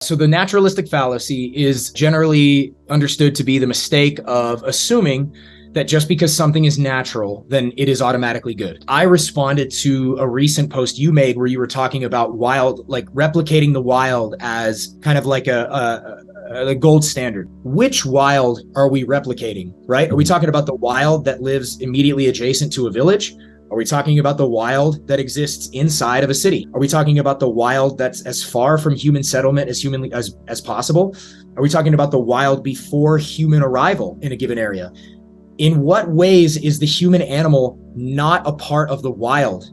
So the naturalistic fallacy is generally understood to be the mistake of assuming that just because something is natural, then it is automatically good. I responded to a recent post you made where you were talking about wild, like replicating the wild as kind of like a gold standard. Which wild are we replicating, right? Are we talking about the wild that lives immediately adjacent to a village? Are we talking about the wild that exists inside of a city? Are we talking about the wild that's as far from human settlement as possible? Are we talking about the wild before human arrival in a given area? In what ways is the human animal not a part of the wild?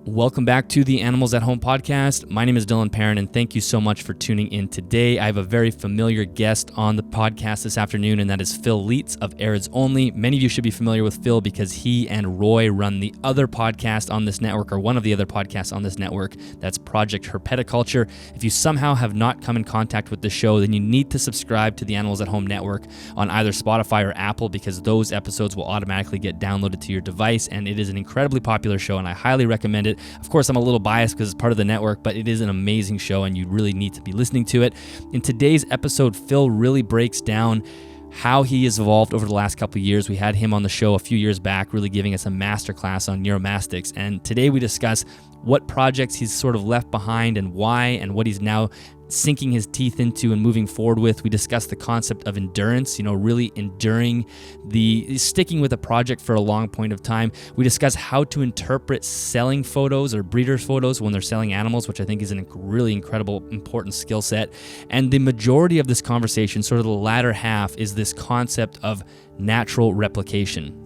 Welcome back to the Animals at Home podcast. My name is Dylan Perrin, and thank you so much for tuning in today. I have a very familiar guest on the podcast this afternoon, and that is Phil Lietz of Arids Only. Many of you should be familiar with Phil because he and Roy run the other podcast on this network, or one of the other podcasts on this network. That's Project Herpetoculture. If you somehow have not come in contact with the show, then you need to subscribe to the Animals at Home network on either Spotify or Apple, because those episodes will automatically get downloaded to your device, and it is an incredibly popular show, and I highly recommend it. Of course, I'm a little biased because it's part of the network, but it is an amazing show and you really need to be listening to it. In today's episode, Phil really breaks down how he has evolved over the last couple of years. We had him on the show a few years back, really giving us a masterclass on Uromastyx. And today we discuss what projects he's sort of left behind and why, and what he's now sinking his teeth into and moving forward with. We discussed the concept of endurance, really enduring sticking with a project for a long point of time. We discuss how to interpret selling photos or breeders' photos when they're selling animals, which I think is a really incredible, important skill set. And the majority of this conversation, sort of the latter half, is this concept of natural replication.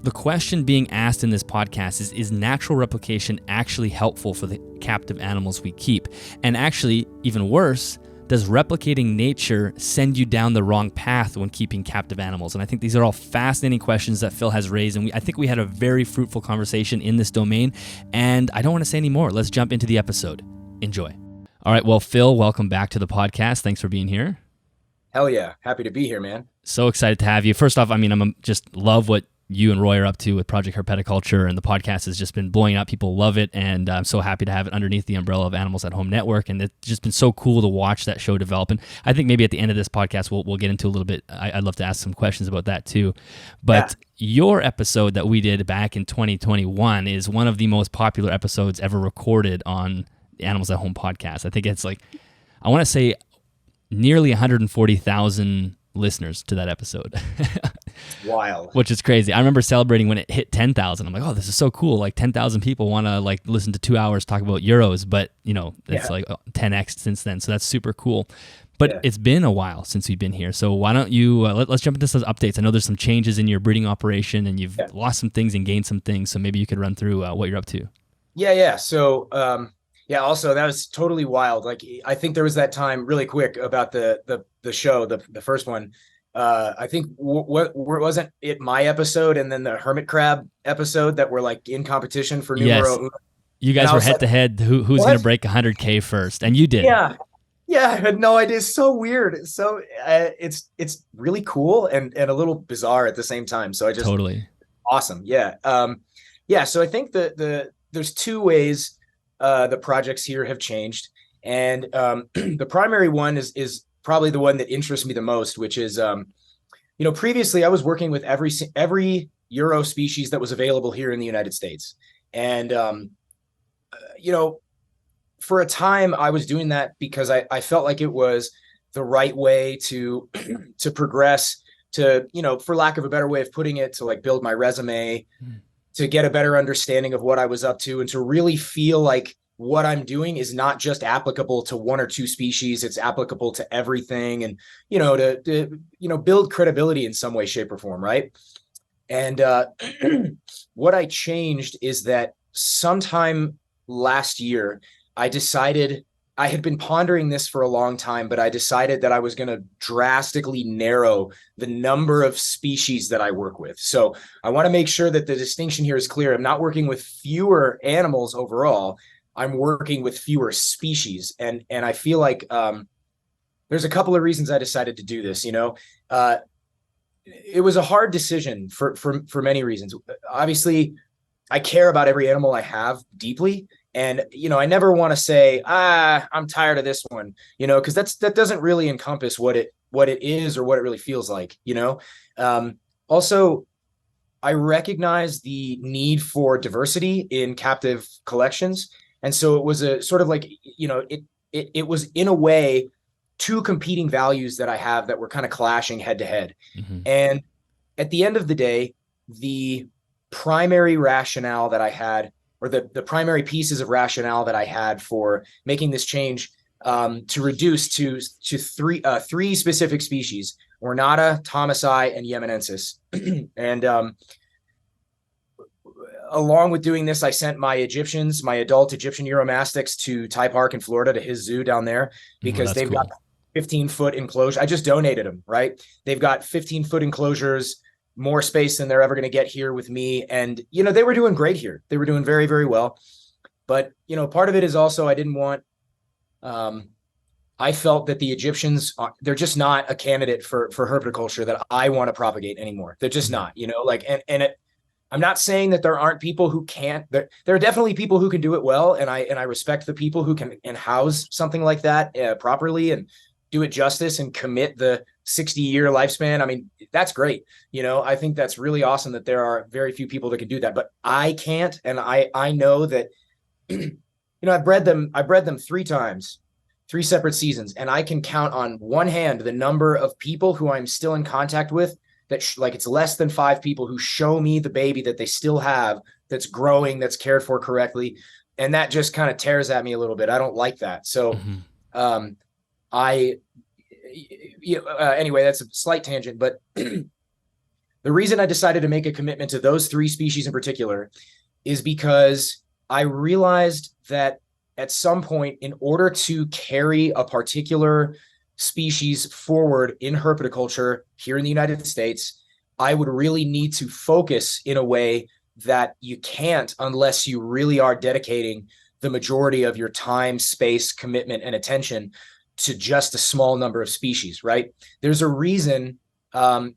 The question being asked in this podcast is natural replication actually helpful for the captive animals we keep? And actually, even worse, does replicating nature send you down the wrong path when keeping captive animals? And I think these are all fascinating questions that Phil has raised, and I think we had a very fruitful conversation in this domain, and I don't want to say any more. Let's jump into the episode. Enjoy. All right, well, Phil, welcome back to the podcast. Thanks for being here. Hell yeah. Happy to be here, man. So excited to have you. First off, I'm just love what you and Roy are up to with Project Herpetoculture, and the podcast has just been blowing up. People love it, and I'm so happy to have it underneath the umbrella of Animals at Home Network, and it's just been so cool to watch that show develop. And I think maybe at the end of this podcast, we'll get into a little bit. I'd love to ask some questions about that too. But Your episode that we did back in 2021 is one of the most popular episodes ever recorded on the Animals at Home podcast. I think it's I want to say nearly 140,000 listeners to that episode. Wild. Which is crazy. I remember celebrating when it hit 10,000. I'm like, oh, this is so cool. 10,000 people want to listen to 2 hours talk about Euros, but it's 10x since then. So that's super cool. But It's been a while since we've been here. So why don't you, let's jump into some updates. I know there's some changes in your breeding operation and you've lost some things and gained some things. So maybe you could run through what you're up to. Yeah. So, also that was totally wild. I think there was that time really quick about the show, the first one. I think what wasn't it my episode and then the hermit crab episode that were in competition for numero uno? You guys were head to head. Who's going to break 100K first? And you did. Yeah, I had no idea. It's so weird. It's so it's really cool and a little bizarre at the same time. So I just totally awesome. Yeah. So I think there's two ways the projects here have changed, and the primary one is probably the one that interests me the most, which is, previously I was working with every Euro species that was available here in the United States. And, for a time I was doing that because I felt like it was the right way to, to progress, to, for lack of a better way of putting it, to build my resume, to get a better understanding of what I was up to, and to really feel like what I'm doing is not just applicable to one or two species, it's applicable to everything, and, to build credibility in some way, shape, or form. Right. And what I changed is that sometime last year, I decided, I had been pondering this for a long time, but I decided that I was going to drastically narrow the number of species that I work with. So I want to make sure that the distinction here is clear. I'm not working with fewer animals overall. I'm working with fewer species. And I feel like there's a couple of reasons I decided to do this. It was a hard decision for many reasons. Obviously, I care about every animal I have deeply. And, I never want to say, I'm tired of this one, because that doesn't really encompass what it is or what it really feels like, Also, I recognize the need for diversity in captive collections. And so it was a sort of like, it was in a way two competing values that I have that were kind of clashing head to head. Mm-hmm. And at the end of the day, the primary rationale that I had, or the primary pieces of rationale that I had for making this change, to reduce to three specific species: Ornata, Thomasi, and Yemenensis. And along with doing this, I sent my adult Egyptian Uromastyx to Ty Park in Florida, to his zoo down there, because they've got 15-foot enclosure. I just donated them, right? They've got 15-foot enclosures, more space than they're ever going to get here with me. And, they were doing great here. They were doing very, very well. But, part of it is also I didn't want, I felt that the Egyptians, they're just not a candidate for herpetoculture that I want to propagate anymore. They're just not, I'm not saying that there aren't people who can't. There are definitely people who can do it well, and I respect the people who can and house something like that properly and do it justice and commit the 60-year lifespan. I mean, that's great. I think that's really awesome that there are very few people that can do that, but I can't. And I know that, I bred them 3 times, 3 separate seasons, and I can count on one hand the number of people who I'm still in contact with that it's less than 5 people who show me the baby that they still have, that's growing, that's cared for correctly. And that just kind of tears at me a little bit. I don't like that. So, anyway, that's a slight tangent, but the reason I decided to make a commitment to those 3 species in particular is because I realized that at some point, in order to carry a particular species forward in herpetoculture here in the United States, I would really need to focus in a way that you can't unless you really are dedicating the majority of your time, space, commitment, and attention to just a small number of species, right? There's a reason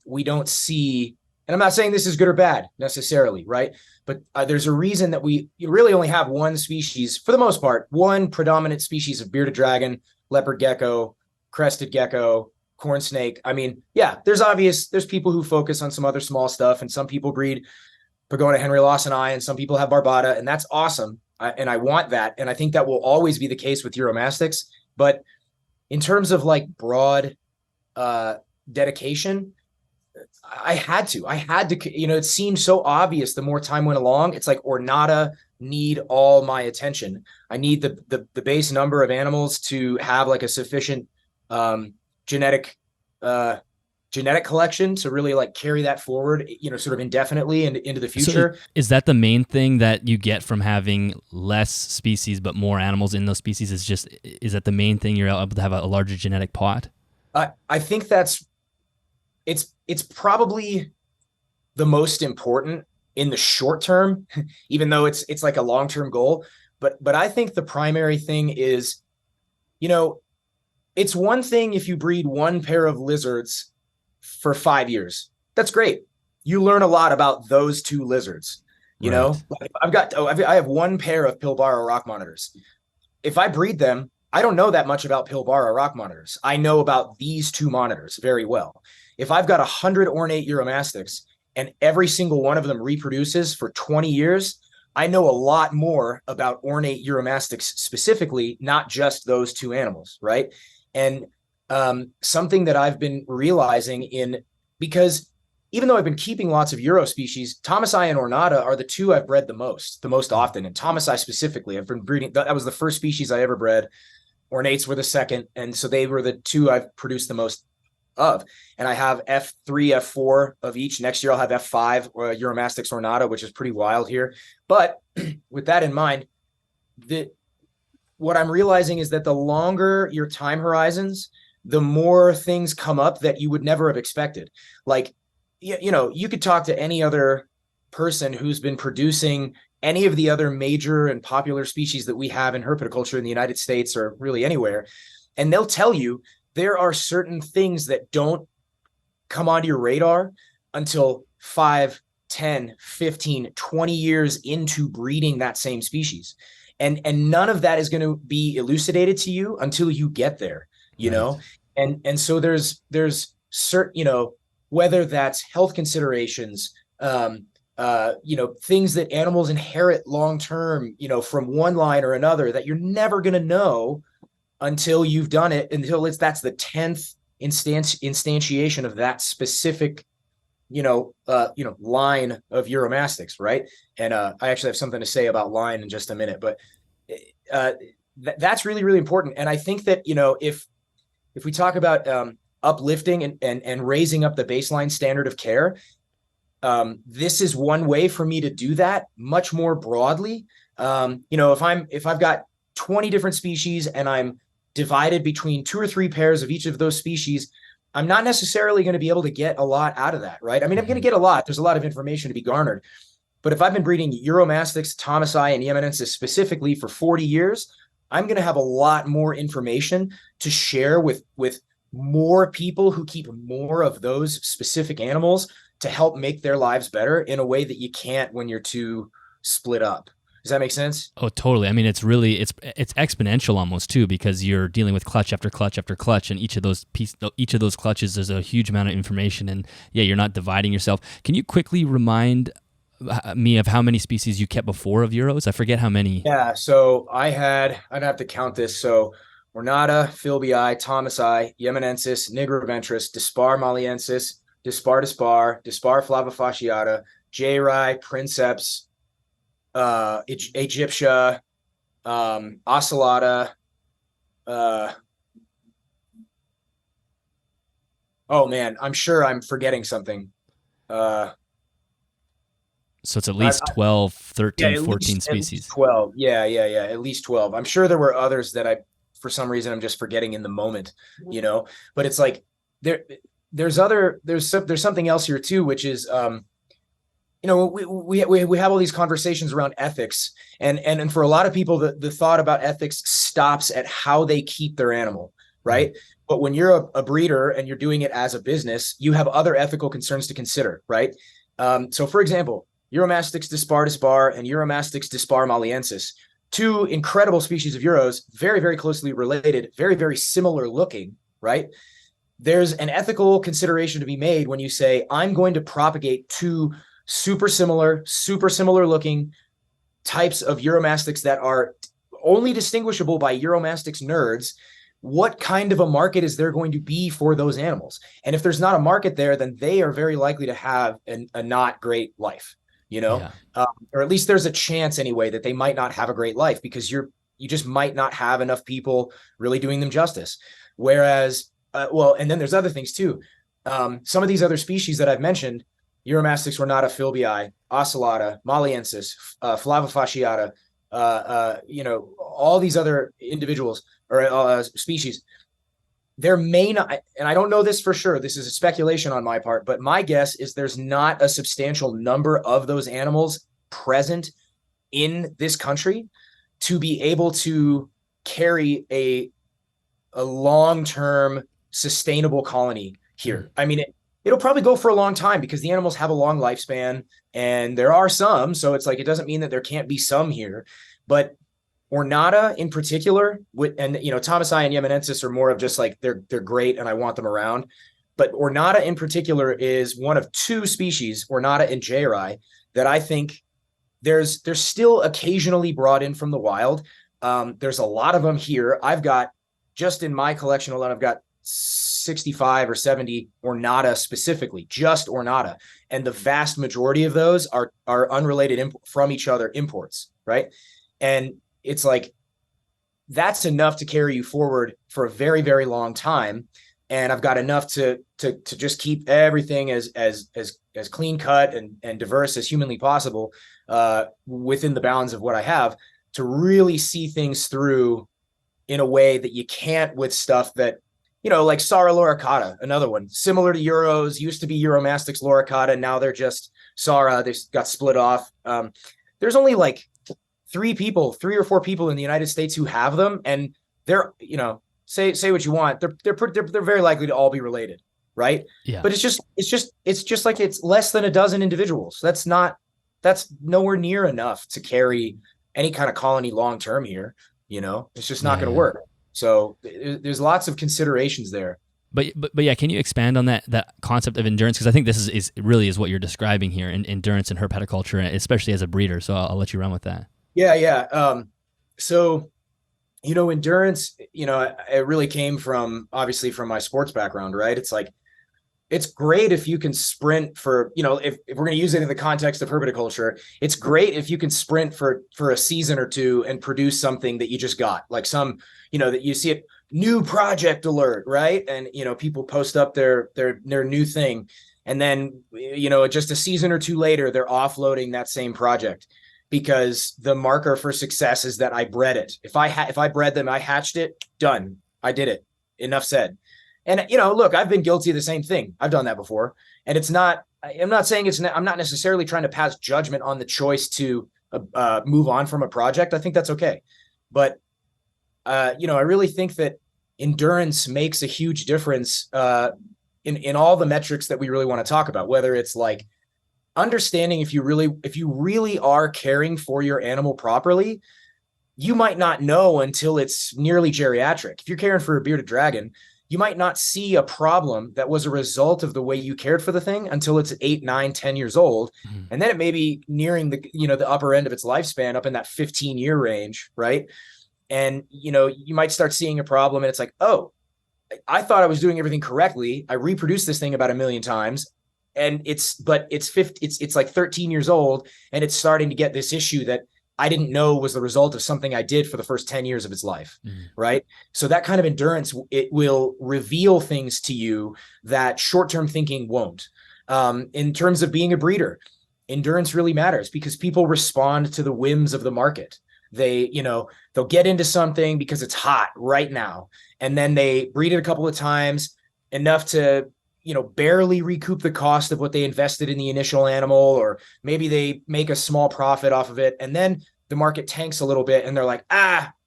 we don't see, and I'm not saying this is good or bad necessarily, right? But there's a reason that you really only have one species, for the most part, one predominant species of bearded dragon, leopard gecko, crested gecko, corn snake. I mean, yeah, there's people who focus on some other small stuff, and some people breed Pagona Henry Lawsoni, and some people have Barbata, and that's awesome. And I want that. And I think that will always be the case with Uromastyx. But in terms of broad dedication, I had to, it seemed so obvious the more time went along. It's like Ornata need all my attention. I need the base number of animals to have a sufficient genetic collection to really carry that forward, sort of indefinitely and into the future. So is that the main thing that you get from having less species but more animals in those species? Is that the main thing, you're able to have a larger genetic pot? I think it's probably the most important in the short term, even though it's like a long-term goal. But I think the primary thing is, it's one thing if you breed one pair of lizards for 5 years. That's great. You learn a lot about those 2 lizards. You know, I have one pair of Pilbara rock monitors. If I breed them, I don't know that much about Pilbara rock monitors. I know about these 2 monitors very well. If I've got 100 ornate Uromastyx and every single one of them reproduces for 20 years, I know a lot more about ornate Uromastyx specifically, not just those 2 animals, right? And something that I've been realizing because even though I've been keeping lots of Euro species, Thomasi and Ornata are the 2 I've bred the most often. And Thomasi specifically, I've been breeding, that was the first species I ever bred. Ornates were the second. And so they were the 2 I've produced the most of. And I have F3, F4 of each. Next year I'll have F5 Uromastyx Ornata, which is pretty wild here. But with that in mind, what I'm realizing is that the longer your time horizons, the more things come up that you would never have expected. You could talk to any other person who's been producing any of the other major and popular species that we have in herpetoculture in the United States or really anywhere, and they'll tell you there are certain things that don't come onto your radar until 5, 10, 15, 20 years into breeding that same species. and none of that is going to be elucidated to you until you get there, you Right. know. And so there's certain, whether that's health considerations, things that animals inherit long term, from one line or another, that you're never going to know until you've done it, until that's the 10th instantiation of that specific line of Uromastyx, right? And I actually have something to say about line in just a minute, but that's really, really important. And I think that, if we talk about uplifting and raising up the baseline standard of care, this is one way for me to do that much more broadly. If I've got 20 different species and I'm divided between 2 or 3 pairs of each of those species, I'm not necessarily going to be able to get a lot out of that, right? I mean, I'm going to get a lot. There's a lot of information to be garnered. But if I've been breeding Uromastyx, Thomasi, and Yemenensis specifically for 40 years, I'm going to have a lot more information to share with more people who keep more of those specific animals to help make their lives better in a way that you can't when you're too split up. Does that make sense? Oh, totally. I mean, it's exponential almost too, because you're dealing with clutch after clutch after clutch, and each of those clutches is a huge amount of information, and yeah, you're not dividing yourself. Can you quickly remind me of how many species you kept before of Euros? I forget how many. Yeah, so I'd have to count this. So Ornata, Philbii, Thomasi, Yemenensis, Nigroventris, Dispar maliensis, Dispar, Dispar flavifasciata, Jayri, Princeps, Aegyptia, Ocellata. Oh man, I'm sure I'm forgetting something. So it's at least 12, 13, 14 species. At least 12. Yeah. At least 12. I'm sure there were others that for some reason, I'm just forgetting in the moment, but it's like there's something else here too, which is, we have all these conversations around ethics, and for a lot of people, the thought about ethics stops at how they keep their animal, right? But when you're a breeder and you're doing it as a business, you have other ethical concerns to consider, right? So for example, Uromastyx dispar and Uromastyx dispar maliensis, 2 incredible species of Euros, very, very closely related, very, very similar looking, right? There's an ethical consideration to be made when you say, I'm going to propagate 2 super similar looking types of Uromastyx that are only distinguishable by Uromastyx nerds. What kind of a market is there going to be for those animals? And if there's not a market there, then they are very likely to have a not great life, or at least there's a chance anyway that they might not have a great life, because you just might not have enough people really doing them justice. Whereas, and then there's other things too. Some of these other species that I've mentioned, Uromastyx ornata, Philbii, Ocellata, maliensis, flavifasciata, all these other individuals or species, there may not, and I don't know this for sure, this is a speculation on my part, but my guess is there's not a substantial number of those animals present in this country to be able to carry a long-term sustainable colony here. I mean, it'll probably go for a long time because the animals have a long lifespan, and there are some, so it's like, it doesn't mean that there can't be some here, but Ornata in particular, and Thomasi and Yemenensis are more of just like, they're great and I want them around. But Ornata in particular is one of 2 species, Ornata and Jayri, that I think there's still occasionally brought in from the wild. There's a lot of them here. I've got, just in my collection alone, I've got 65 or 70 Ornata specifically, just Ornata. And the vast majority of those are unrelated from each other imports, right? And it's like, that's enough to carry you forward for a very, very long time. And I've got enough to just keep everything as clean cut and diverse as humanly possible within the bounds of what I have, to really see things through in a way that you can't with stuff that, like Sara loricata, another one similar to Euros, used to be Uromastyx loricata. Now they're just Sara. They got split off. There's only like 3 or 4 people in the United States who have them, and they're, say what you want, they're very likely to all be related, right? Yeah. But it's just like, it's less than a dozen individuals. That's nowhere near enough to carry any kind of colony long term here. It's just not Yeah, going to yeah. work. So there's lots of considerations there. But yeah, can you expand on that concept of endurance? Because I think this is really is what you're describing here in endurance and herpetoculture, especially as a breeder. So I'll let you run with that. Yeah, yeah. So endurance, it really came from obviously from my sports background, right? It's like it's great if you can sprint for, if we're going to use it in the context of herpetoculture, it's great if you can sprint for a season or two and produce something that you just got, like that you see it, new project alert, right? And people post up their new thing, and then just a season or two later they're offloading that same project because the marker for success is that I bred it. If I bred them, I hatched it, done, I did it, enough said. And look, I've been guilty of the same thing. I've done that before, and I'm not saying I'm not necessarily trying to pass judgment on the choice to move on from a project. I think that's okay, but I really think that endurance makes a huge difference in all the metrics that we really want to talk about. Whether it's like understanding if you really are caring for your animal properly, you might not know until it's nearly geriatric. If you're caring for a bearded dragon, you might not see a problem that was a result of the way you cared for the thing until it's 8, 9, 10 years old. Mm-hmm. And then it may be nearing the upper end of its lifespan, up in that 15-year range, right? And, you might start seeing a problem and it's like, oh, I thought I was doing everything correctly. I reproduced this thing about 1 million times. And it's like 13 years old and it's starting to get this issue that I didn't know was the result of something I did for the first 10 years of its life, right? So that kind of endurance, it will reveal things to you that short-term thinking won't. In terms of being a breeder, endurance really matters because people respond to the whims of the market. They'll get into something because it's hot right now, and then they breed it a couple of times, enough to barely recoup the cost of what they invested in the initial animal, or maybe they make a small profit off of it. And then the market tanks a little bit and they're like,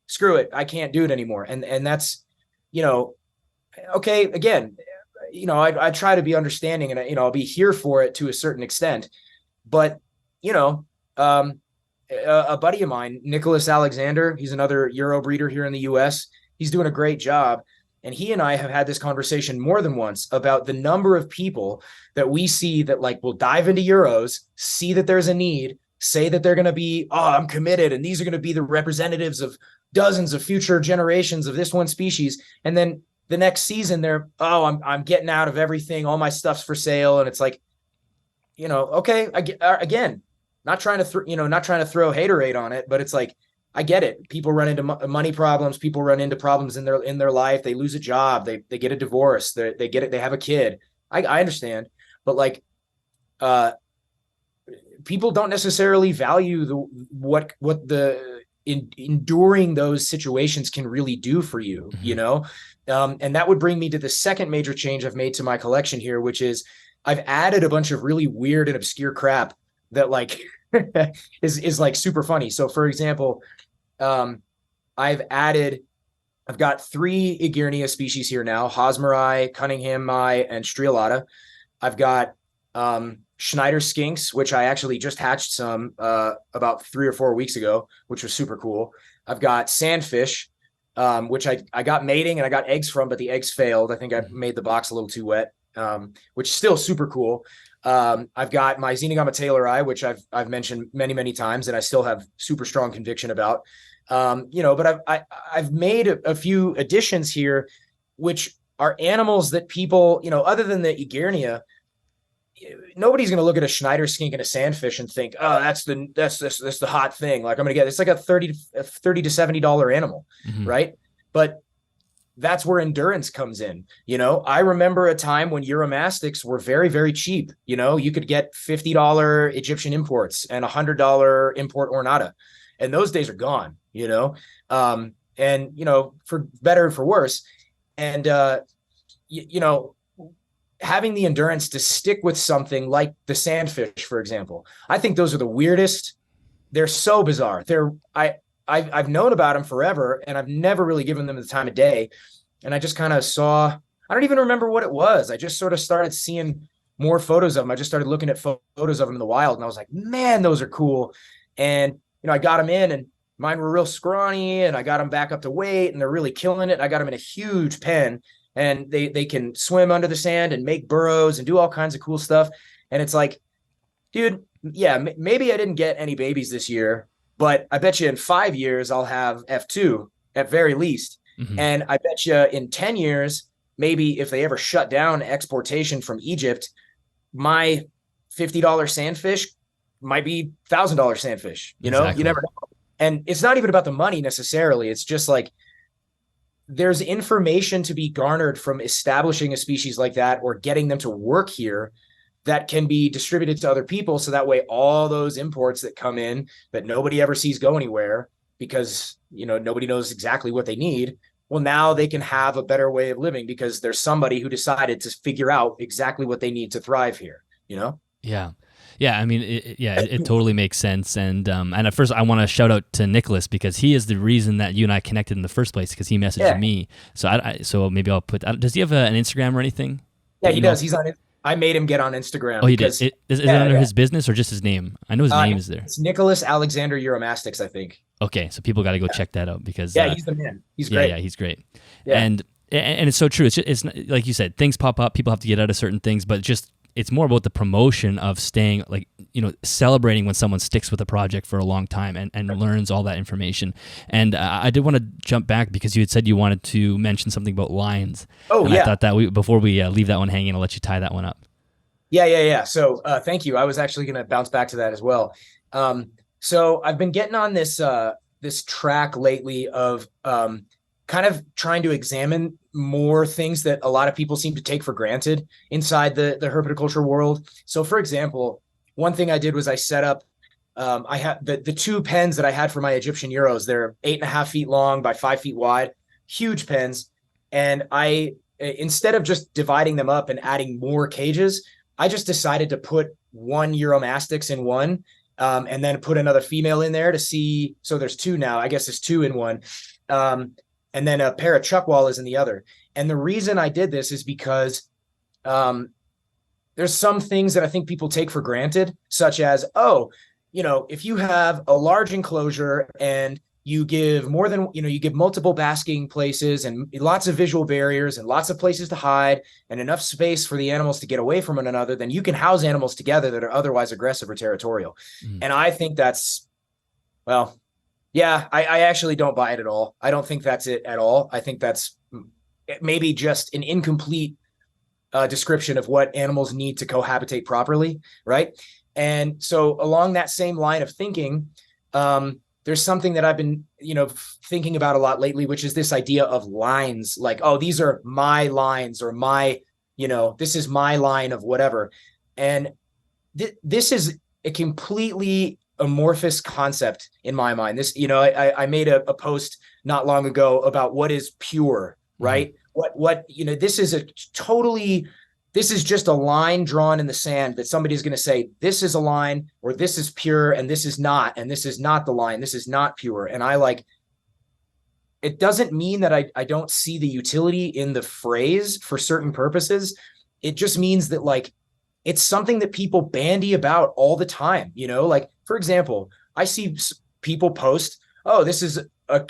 screw it, I can't do it anymore. And that's, okay. Again, I try to be understanding and, I'll be here for it to a certain extent, but, a buddy of mine, Nicholas Alexander, he's another Euro breeder here in the US. He's doing a great job. And he and I have had this conversation more than once about the number of people that we see that will dive into Euros, see that there's a need, say that they're going to be, I'm committed, and these are going to be the representatives of dozens of future generations of this one species. And then the next season they're, I'm getting out of everything. All my stuff's for sale. And it's like, okay, again, not trying to throw haterade on it, but it's like, I get it. People run into money problems. People run into problems in their life. They lose a job. They get a divorce. They get it. They have a kid. I understand, but people don't necessarily value what enduring those situations can really do for you. Mm-hmm. And that would bring me to the second major change I've made to my collection here, which is I've added a bunch of really weird and obscure crap that is super funny. So for example, I've got 3 Igirnia species here now: Hosmeri, Cunninghamii, and Striolata. I've got Schneider skinks, which I actually just hatched some about 3 or 4 weeks ago, which was super cool. I've got sandfish, which I got mating and I got eggs from, but the eggs failed. I think I made the box a little too wet, which is still super cool. I've got my Xenogama Taylori, which I've mentioned many, many times, and I still have super strong conviction about. But I've made a few additions here, which are animals that people, other than the Igirnia, nobody's going to look at a Schneider skink and a sandfish and think, oh, that's the hot thing. Like I'm going to get, it's like a $30 to $70 animal, mm-hmm. right? But that's where endurance comes in. I remember a time when Uromastyx were very, very cheap. You could get $50 Egyptian imports and $100 import Ornata. And those days are gone, for better and for worse. And, having the endurance to stick with something like the sandfish, for example, I think those are the weirdest. They're so bizarre. I've known about them forever, and I've never really given them the time of day. And I just kind of saw, I don't even remember what it was. I just sort of started seeing more photos of them. I just started looking at photos of them in the wild, and I was like, man, those are cool. And, I got them in, and mine were real scrawny, and I got them back up to weight, and they're really killing it. I got them in a huge pen, and they can swim under the sand and make burrows and do all kinds of cool stuff. And it's like, dude, yeah, maybe I didn't get any babies this year, but I bet you in 5 years I'll have F2 at very least. Mm-hmm. And I bet you in 10 years, maybe if they ever shut down exportation from Egypt, my $50 sandfish might be $1,000 sandfish. You know, Exactly. you never know. And it's not even about the money necessarily. It's just like there's information to be garnered from establishing a species like that or getting them to work here that can be distributed to other people. So that way, all those imports that come in that nobody ever sees go anywhere because, you know, nobody knows exactly what they need. Well, now they can have a better way of living because there's somebody who decided to figure out exactly what they need to thrive here, you know? Yeah. Yeah, I mean, it totally makes sense. And at first, I want to shout out to Nicholas because he is the reason that you and I connected in the first place because he messaged me. So so maybe I'll put that. Does he have an Instagram or anything? Yeah, he does. He's on it. I made him get on Instagram. Oh, he did. Is it under his business or just his name? I know his name is there. It's Nicholas Alexander Uromastyx, I think. Okay, so people got to go check that out because he's the man. He's great. Yeah, he's great. Yeah. And it's so true. It's like you said, things pop up. People have to get out of certain things, but it's more about the promotion of staying, like, you know, celebrating when someone sticks with a project for a long time and learns all that information. And I did want to jump back because you had said you wanted to mention something about lines. Oh, and I thought that before we leave that one hanging, I'll let you tie that one up. Yeah. So thank you. I was actually going to bounce back to that as well. So I've been getting on this track lately of kind of trying to examine more things that a lot of people seem to take for granted inside the herpetoculture world. So for example, one thing I did was I set up, I had the two pens that I had for my Egyptian Euros. They're 8.5 feet long by 5 feet wide, huge pens. And instead of just dividing them up and adding more cages, I just decided to put one Uromastyx in one, and then put another female in there to see. So there's two now. I guess there's two in one. And then a pair of chuckwallas in the other. And the reason I did this is because there's some things that I think people take for granted, such as, if you have a large enclosure and you give you give multiple basking places and lots of visual barriers and lots of places to hide and enough space for the animals to get away from one another, then you can house animals together that are otherwise aggressive or territorial. And I think that's, well, yeah, I actually don't buy it at all. I don't think that's it at all. I think that's maybe just an incomplete description of what animals need to cohabitate properly, right? And so along that same line of thinking, there's something that I've been, thinking about a lot lately, which is this idea of lines, like, oh, these are my lines or my, this is my line of whatever. And this is a completely amorphous concept in my mind. This, I made a post not long ago about what is pure, right? Mm-hmm. This is just a line drawn in the sand that somebody's going to say, this is a line, or this is pure, and this is not the line. This is not pure. And it doesn't mean that I don't see the utility in the phrase for certain purposes. It just means that it's something that people bandy about all the time. For example, I see people post, oh, this is a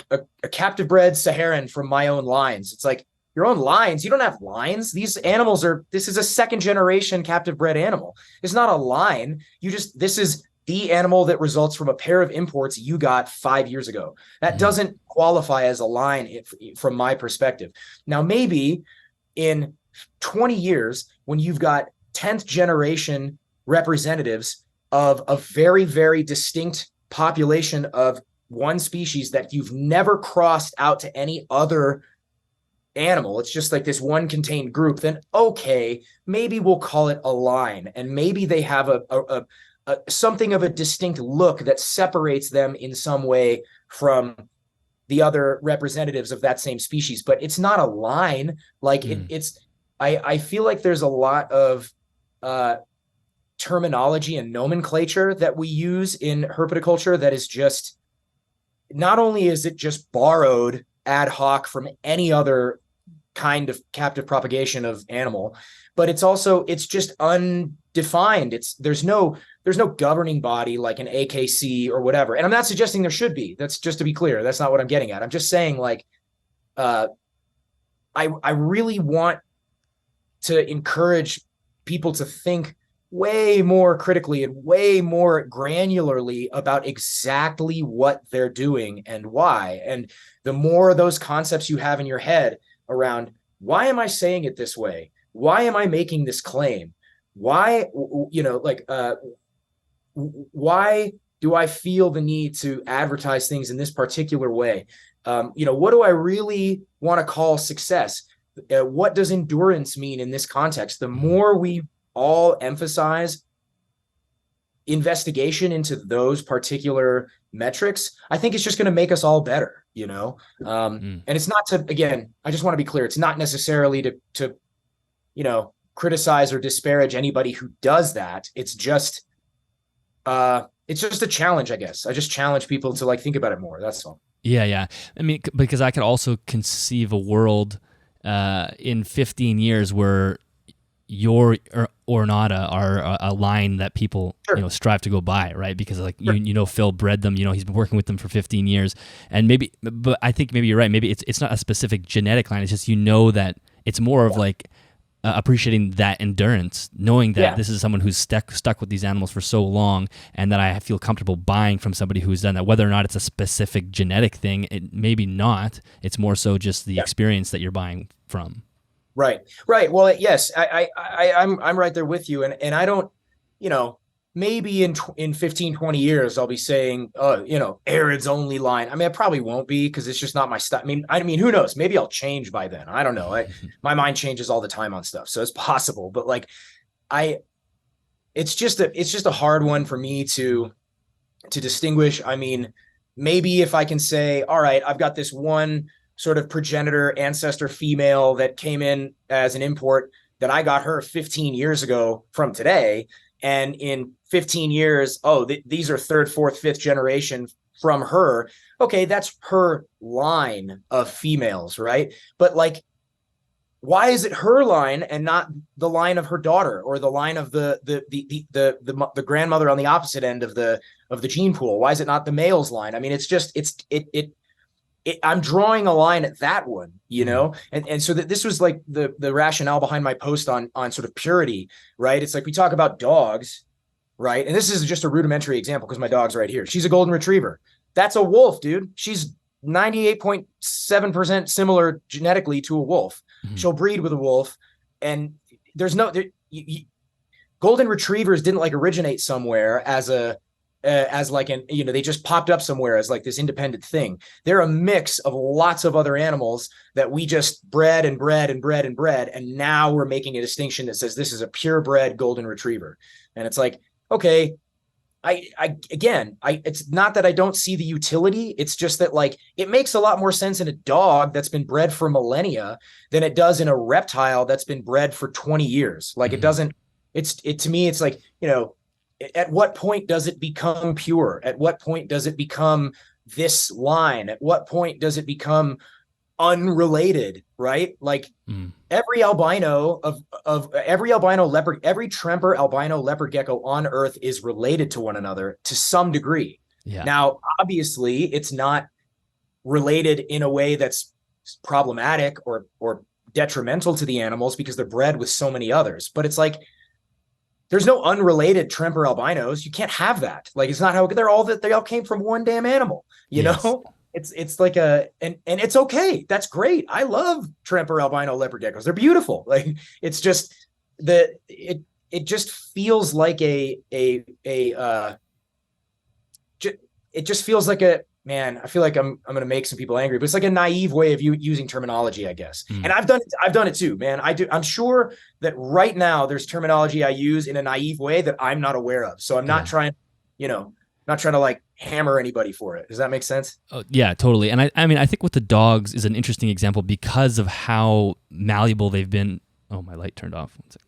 captive bred Saharan from my own lines. It's like, your own lines? You don't have lines. These animals this is a second generation captive bred animal. It's not a line. This is the animal that results from a pair of imports you got 5 years ago. That doesn't qualify as a line from my perspective. Now, maybe in 20 years, when you've got 10th generation representatives of a very, very distinct population of one species that you've never crossed out to any other animal, it's just like this one contained group, then okay, maybe we'll call it a line, and maybe they have a something of a distinct look that separates them in some way from the other representatives of that same species, but it's not a line. I feel like there's a lot of terminology and nomenclature that we use in herpetoculture that is just, not only is it just borrowed ad hoc from any other kind of captive propagation of animal, but it's just undefined. There's no governing body like an AKC or whatever. And I'm not suggesting there should be. That's just to be clear. That's not what I'm getting at. I'm just saying like, I really want to encourage people to think way more critically and way more granularly about exactly what they're doing and why. And the more of those concepts you have in your head around, why am I saying it this way? Why am I making this claim? Why, why do I feel the need to advertise things in this particular way? What do I really want to call success? What does endurance mean in this context? The more we all emphasize investigation into those particular metrics, I think it's just going to make us all better, And it's not to, again, I just want to be clear. It's not necessarily to criticize or disparage anybody who does that. It's just a challenge, I guess. I just challenge people to like think about it more. That's all. Yeah. I mean, because I could also conceive a world in 15 years where your Ornata are a line that people Sure. strive to go by, right? Because like Sure. Phil bred them, he's been working with them for 15 years, and but I think maybe you're right. Maybe it's not a specific genetic line. It's just that it's more of like appreciating that endurance, knowing that this is someone who's stuck with these animals for so long, and that I feel comfortable buying from somebody who's done that. Whether or not it's a specific genetic thing, it maybe not. It's more so just the experience that you're buying from. Right. Well, yes, I'm right there with you. And I don't, maybe in 15, 20 years, I'll be saying, Arids Only line. I mean, I probably won't be because it's just not my stuff. I mean, who knows? Maybe I'll change by then. I don't know. My mind changes all the time on stuff. So it's possible, but like, it's just a hard one for me to distinguish. I mean, maybe if I can say, all right, I've got this one sort of progenitor ancestor female that came in as an import that I got her 15 years ago from today. And in 15 years, these are third, fourth, fifth generation from her. Okay, that's her line of females, right? But like, why is it her line and not the line of her daughter or the line of the grandmother on the opposite end of the gene pool? Why is it not the male's line? I mean, I'm drawing a line at that one, and so that this was like the rationale behind my post on sort of purity, right? It's like we talk about dogs, right? And this is just a rudimentary example because my dog's right here. She's a golden retriever. That's a wolf, dude. She's 98.7% similar genetically to a wolf. Mm-hmm. She'll breed with a wolf, and there's golden retrievers didn't like originate somewhere as they just popped up somewhere as like this independent thing. They're a mix of lots of other animals that we just bred. And now we're making a distinction that says this is a purebred golden retriever. And it's like, okay, it's not that I don't see the utility. It's just that like, it makes a lot more sense in a dog that's been bred for millennia than it does in a reptile that's been bred for 20 years. Like to me, it's like, at what point does it become pure? At what point does it become this line? At what point does it become unrelated, right? Like every albino leopard, every Tremper albino leopard gecko on Earth is related to one another to some degree. Yeah. Now, obviously, it's not related in a way that's problematic or detrimental to the animals because they're bred with so many others. But it's like, there's no unrelated Tremper albinos. You can't have that. Like, it's not how they all came from one damn animal, you know? It's like and it's okay. That's great. I love Tremper albino leopard geckos. They're beautiful. Like, it's just it just feels like it just feels like man, I feel like I'm going to make some people angry, but it's like a naive way of using terminology, I guess. And I've done it too, man. I'm sure that right now there's terminology I use in a naive way that I'm not aware of. So I'm not trying to like hammer anybody for it. Does that make sense? Oh, yeah, totally. And I mean, I think with the dogs is an interesting example because of how malleable they've been. Oh, my light turned off. One second.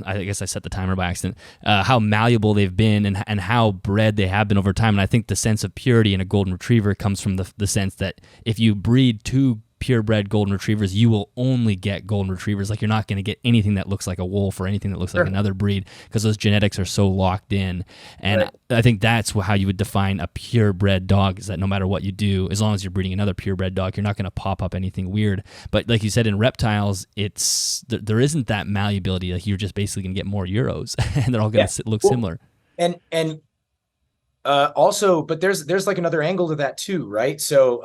I guess I set the timer by accident. How malleable they've been and how bred they have been over time. And I think the sense of purity in a golden retriever comes from the sense that if you breed two purebred golden retrievers, you will only get golden retrievers. Like, you're not going to get anything that looks like a wolf or anything that looks like another breed, because those genetics are so locked in. And I think that's how you would define a purebred dog, is that no matter what you do, as long as you're breeding another purebred dog, you're not going to pop up anything weird. But like you said, in reptiles, there isn't that malleability. Like, you're just basically going to get more Euros and they're all going to look similar. And also, but there's like another angle to that too, right? So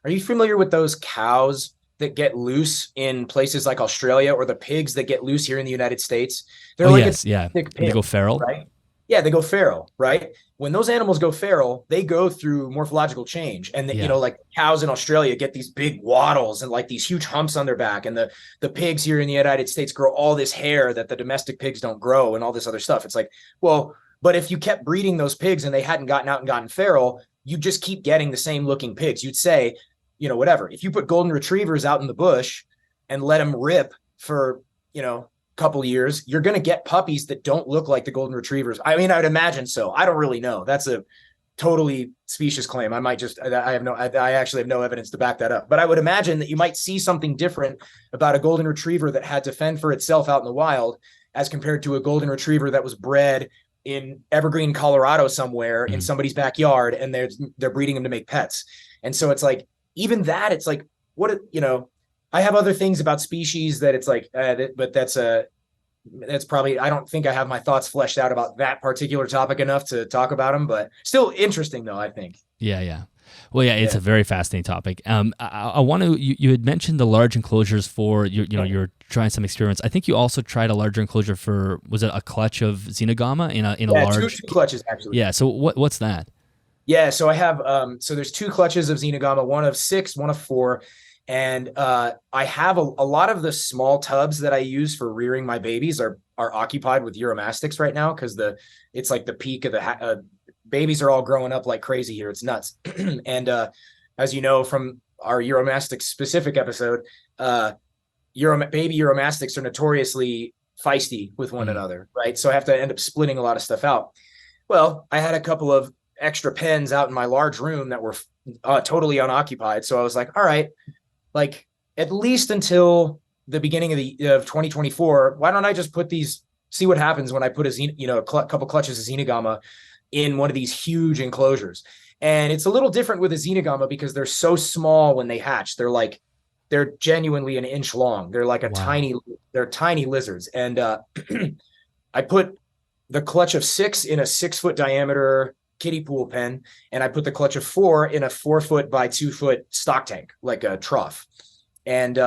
are you familiar with those cows that get loose in places like Australia, or the pigs that get loose here in the United States? They're pig, they go feral, right? Yeah, they go feral, right? When those animals go feral, they go through morphological change, and you know, like cows in Australia get these big wattles and like these huge humps on their back, and the pigs here in the United States grow all this hair that the domestic pigs don't grow, and all this other stuff. It's like, well, but if you kept breeding those pigs and they hadn't gotten out and gotten feral, you just keep getting the same looking pigs. You'd say, you know, whatever. If you put golden retrievers out in the bush and let them rip for, you know, a couple of years, you're going to get puppies that don't look like the golden retrievers. I mean, I would imagine so. I don't really know. That's a totally specious claim. I actually have no evidence to back that up, but I would imagine that you might see something different about a golden retriever that had to fend for itself out in the wild as compared to a golden retriever that was bred in Evergreen, Colorado somewhere in somebody's backyard, and they're breeding them to make pets. And so it's like, even that, it's like, what, you know, I have other things about species that it's like, but that's probably, I don't think I have my thoughts fleshed out about that particular topic enough to talk about them, but still interesting though, I think. Yeah. Well, yeah, it's a very fascinating topic. I want to, you had mentioned the large enclosures for, you're trying some experiments. I think you also tried a larger enclosure for, was it a clutch of Xenogama in a large? Two clutches actually. Yeah. So what's that? Yeah, so I have so there's two clutches of Xenogama, one of 6, one of 4, and I have a lot of the small tubs that I use for rearing my babies are occupied with Uromastyx right now, because it's like the peak of the babies are all growing up like crazy here. It's nuts. And as you know from our Uromastyx specific episode, baby Uromastyx are notoriously feisty with one another, right? So I have to end up splitting a lot of stuff out. Well, I had a couple of extra pens out in my large room that were totally unoccupied. So I was like, all right, like at least until the beginning of 2024, why don't I just put these, see what happens when I put a couple clutches of Xenogama in one of these huge enclosures. And it's a little different with a Xenogama because they're so small when they hatch. They're genuinely an inch long. They're like they're tiny lizards. And I put the clutch of 6 in a 6-foot diameter kiddie pool pen, and I put the clutch of 4 in a 4-foot by 2-foot stock tank, like a trough. And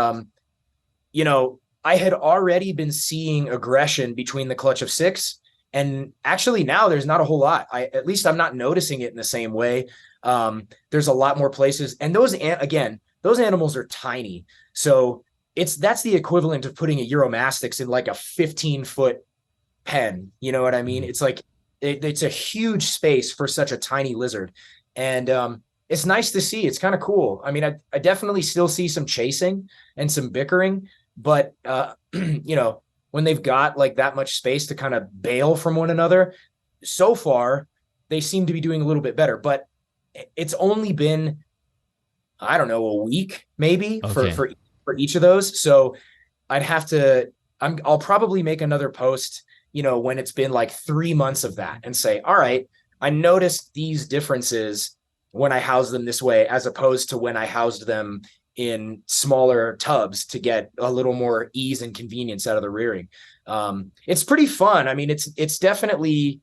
you know, I had already been seeing aggression between the clutch of 6, and actually now there's not a whole lot. At least I'm not noticing it in the same way. There's a lot more places, and those animals are tiny, so that's the equivalent of putting a Uromastyx in like a 15-foot pen. You know what I mean? It's like it's a huge space for such a tiny lizard. And it's nice to see. It's kind of cool. I mean, I definitely still see some chasing and some bickering, but you know, when they've got like that much space to kind of bail from one another, so far they seem to be doing a little bit better. But it's only been, I don't know, a week maybe for each of those. So I'll probably make another post, you know, when it's been like 3 months of that, and say, all right, I noticed these differences when I house them this way, as opposed to when I housed them in smaller tubs to get a little more ease and convenience out of the rearing. It's pretty fun. I mean, it's definitely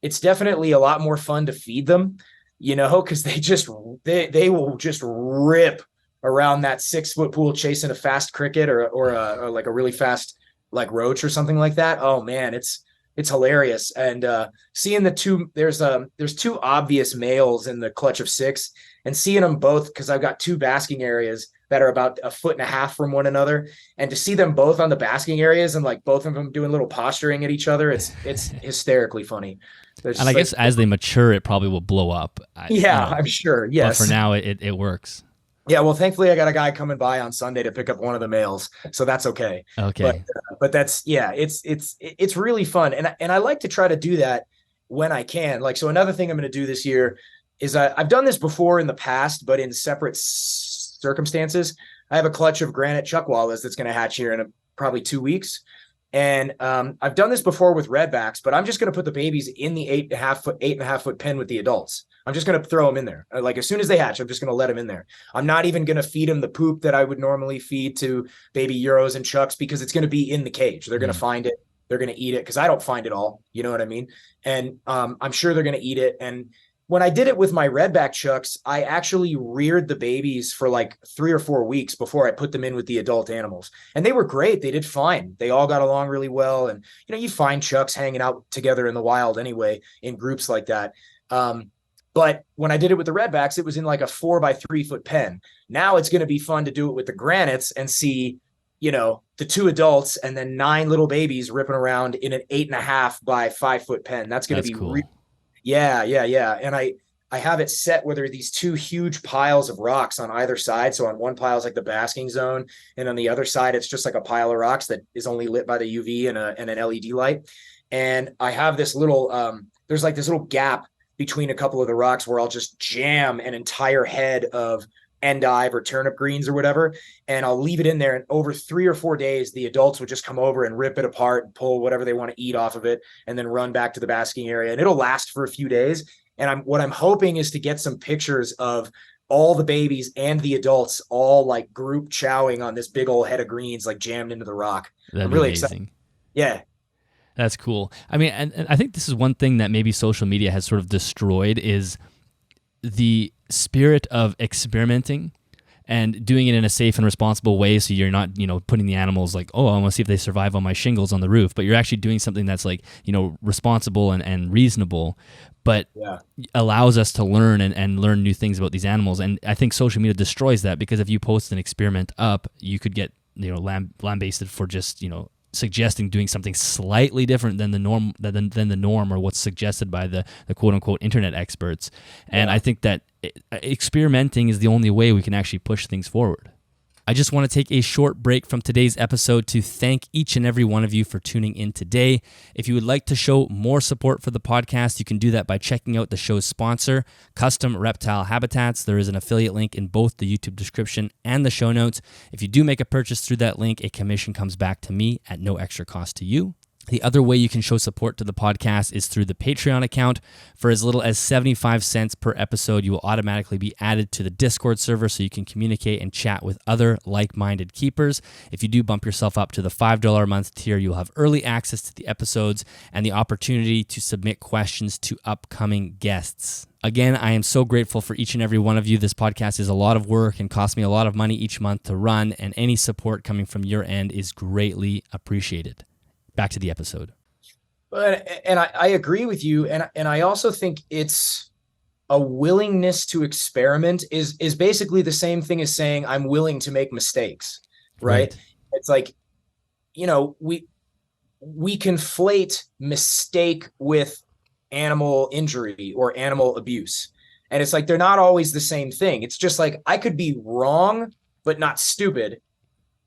a lot more fun to feed them, you know, because they will just rip around that 6-foot pool chasing a fast cricket or like a really fast like roach or something like that. Oh man, it's hilarious. And seeing there's 2 obvious males in the clutch of 6, and seeing them both, because I've got 2 basking areas that are about 1.5 feet from one another, and to see them both on the basking areas and like both of them doing little posturing at each other, it's hysterically funny. And I guess as they mature, it probably will blow up. I'm sure. Yes. But for now, it works. Yeah, well, thankfully I got a guy coming by on Sunday to pick up one of the males, so that's okay. Okay. But that's, yeah, it's really fun, and I like to try to do that when I can. Like, so another thing I'm going to do this year is I've done this before in the past, but in separate circumstances. I have a clutch of granite chuckwallas that's going to hatch here in probably 2 weeks. And I've done this before with redbacks, but I'm just going to put the babies in the 8.5 foot pen with the adults. I'm just going to throw them in there. Like as soon as they hatch, I'm just going to let them in there. I'm not even going to feed them the poop that I would normally feed to baby Euros and Chucks, because it's going to be in the cage. They're going to find it. They're going to eat it, because I don't find it all. You know what I mean? And I'm sure they're going to eat it. And when I did it with my redback Chucks, I actually reared the babies for like 3 or 4 weeks before I put them in with the adult animals. And they were great. They did fine. They all got along really well. And, you find Chucks hanging out together in the wild anyway, in groups like that. But when I did it with the redbacks, it was in like a 4x3 foot pen. Now it's going to be fun to do it with the granites and see, the 2 adults and then 9 little babies ripping around in an 8.5x5 foot pen. That's going to be cool. Yeah. And I have it set where there are these 2 huge piles of rocks on either side. So on one pile is like the basking zone, and on the other side, it's just like a pile of rocks that is only lit by the UV and an LED light. And I have this little, there's like this little gap between a couple of the rocks where I'll just jam an entire head of endive or turnip greens or whatever, and I'll leave it in there. And over 3 or 4 days, the adults would just come over and rip it apart and pull whatever they want to eat off of it, and then run back to the basking area. And it'll last for a few days. And what I'm hoping is to get some pictures of all the babies and the adults all like group chowing on this big old head of greens, like jammed into the rock. I'm really excited. Yeah. That's cool. I mean, and I think this is one thing that maybe social media has sort of destroyed, is the spirit of experimenting and doing it in a safe and responsible way. So you're not, putting the animals like, oh, I want to see if they survive on my shingles on the roof, but you're actually doing something that's like, responsible and reasonable, but allows us to learn and learn new things about these animals. And I think social media destroys that, because if you post an experiment up, you could get, lambasted for just, suggesting doing something slightly different than the norm or what's suggested by the quote unquote internet experts. And I think that experimenting is the only way we can actually push things forward. I just want to take a short break from today's episode to thank each and every one of you for tuning in today. If you would like to show more support for the podcast, you can do that by checking out the show's sponsor, Custom Reptile Habitats. There is an affiliate link in both the YouTube description and the show notes. If you do make a purchase through that link, a commission comes back to me at no extra cost to you. The other way you can show support to the podcast is through the Patreon account. For as little as 75 cents per episode, you will automatically be added to the Discord server so you can communicate and chat with other like-minded keepers. If you do bump yourself up to the $5 a month tier, you'll have early access to the episodes and the opportunity to submit questions to upcoming guests. Again, I am so grateful for each and every one of you. This podcast is a lot of work and costs me a lot of money each month to run, and any support coming from your end is greatly appreciated. Back to the episode. And I agree with you. And I also think it's a willingness to experiment is basically the same thing as saying I'm willing to make mistakes, right? It's like, we conflate mistake with animal injury or animal abuse. And it's like, they're not always the same thing. It's just like, I could be wrong, but not stupid.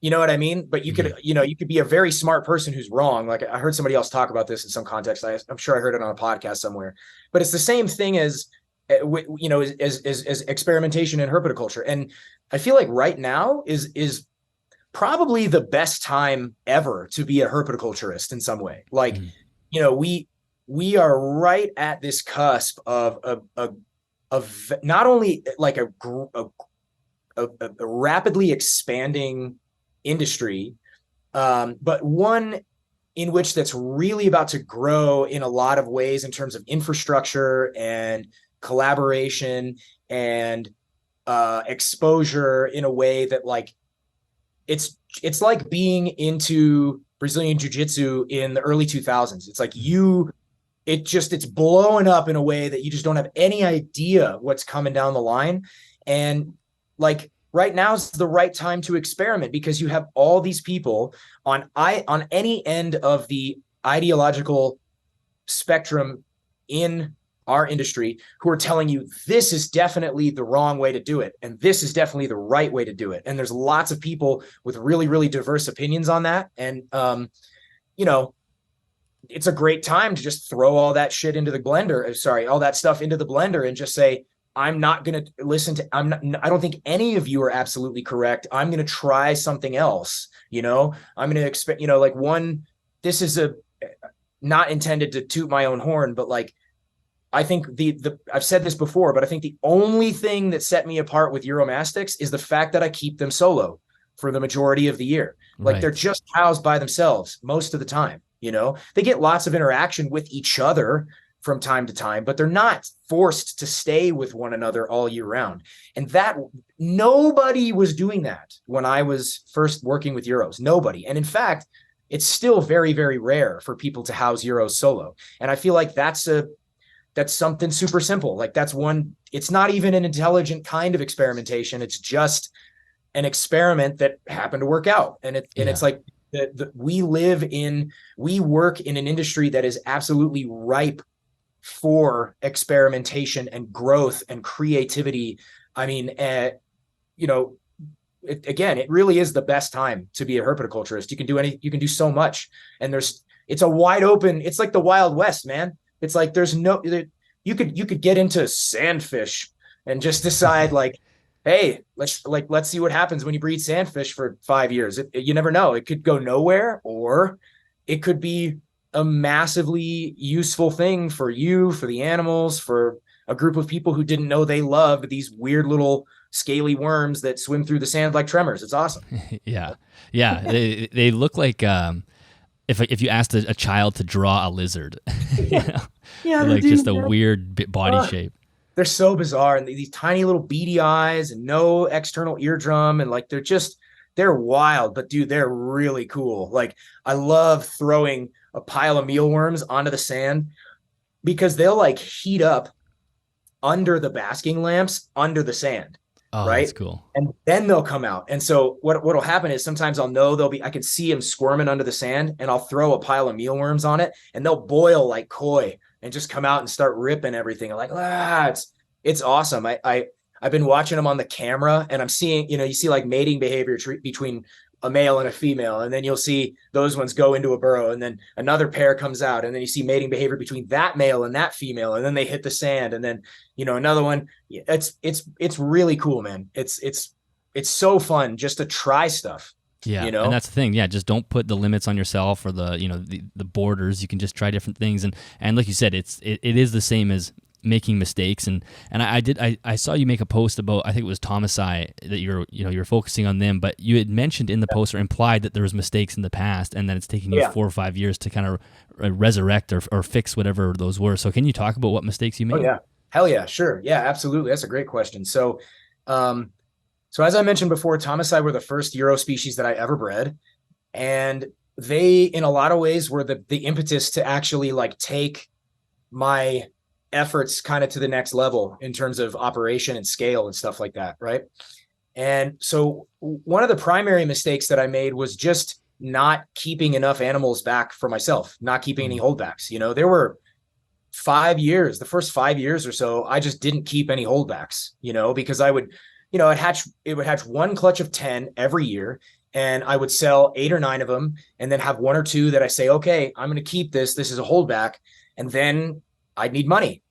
You know what I mean? But you could, you could be a very smart person who's wrong. Like I heard somebody else talk about this in some context. I'm sure I heard it on a podcast somewhere, but it's the same thing as experimentation in herpetoculture. And I feel like right now is probably the best time ever to be a herpetoculturist in some way. Like, we are right at this cusp of not only like a rapidly expanding industry, but one in which that's really about to grow in a lot of ways in terms of infrastructure and collaboration and exposure in a way that like it's like being into Brazilian jiu-jitsu in the early 2000s. It's like it's blowing up in a way that you just don't have any idea what's coming down the line. And like right now is the right time to experiment, because you have all these people on any end of the ideological spectrum in our industry who are telling you this is definitely the wrong way to do it, and this is definitely the right way to do it. And there's lots of people with really, really diverse opinions on that. And, it's a great time to just throw all that shit into the blender. All that stuff into the blender and just say, I'm not going to listen to, I don't think any of you are absolutely correct. I'm going to try something else. I'm going to expect, like this is not intended to toot my own horn, but like, I think I've said this before, but I think the only thing that set me apart with Uromastyx is the fact that I keep them solo for the majority of the year. Like they're just cows by themselves most of the time. They get lots of interaction with each other from time to time, but they're not forced to stay with one another all year round. And that nobody was doing that when I was first working with Euros. Nobody. And in fact, it's still very, very rare for people to house Euros solo. And I feel like that's something super simple. Like it's not even an intelligent kind of experimentation. It's just an experiment that happened to work out. And it's like we work in an industry that is absolutely ripe for experimentation and growth and creativity. I mean, it really is the best time to be a herpetoculturist. You can do so much, and it's a wide open, it's like the Wild West, man. It's like you could get into sandfish and just decide like, hey, let's see what happens when you breed sandfish for 5 years. You never know. It could go nowhere, or it could be a massively useful thing for you, for the animals, for a group of people who didn't know they loved these weird little scaly worms that swim through the sand like tremors. It's awesome. Yeah. They look like if you asked a child to draw a lizard, like just a weird body shape. They're so bizarre, and these tiny little beady eyes and no external eardrum, and like they're wild, but dude, they're really cool. Like I love throwing a pile of mealworms onto the sand because they'll like heat up under the basking lamps under the sand. Oh, right. That's cool. And then they'll come out. And so what'll happen is sometimes I'll know I can see them squirming under the sand, and I'll throw a pile of mealworms on it, and they'll boil like koi and just come out and start ripping everything. I'm like, it's awesome. I've been watching them on the camera, and I'm seeing, you see like mating behavior between a male and a female, and then you'll see those ones go into a burrow, and then another pair comes out, and then you see mating behavior between that male and that female, and then they hit the sand, and then another one. It's really cool, man. It's so fun just to try stuff. Yeah, and that's the thing. Yeah, just don't put the limits on yourself or the borders. You can just try different things, and like you said, it is the same as making mistakes. And I saw you make a post about, I think it was Thomasi, that you're focusing on them, but you had mentioned in the post or implied that there was mistakes in the past, and that it's taking you 4 or 5 years to kind of resurrect or fix whatever those were. So can you talk about what mistakes you made? Oh yeah, hell yeah, sure, yeah, absolutely. That's a great question. So as I mentioned before, Thomasi were the first Euro species that I ever bred, and they, in a lot of ways, were the impetus to actually like take my efforts kind of to the next level in terms of operation and scale and stuff like that, right? And so one of the primary mistakes that I made was just not keeping enough animals back for myself, not keeping any holdbacks. There were 5 years, the first 5 years or so, I just didn't keep any holdbacks, because I would, it would hatch one clutch of 10 every year, and I would sell 8 or 9 of them, and then have 1 or 2 that I say, okay, I'm going to keep this. This is a holdback. And then I'd need money,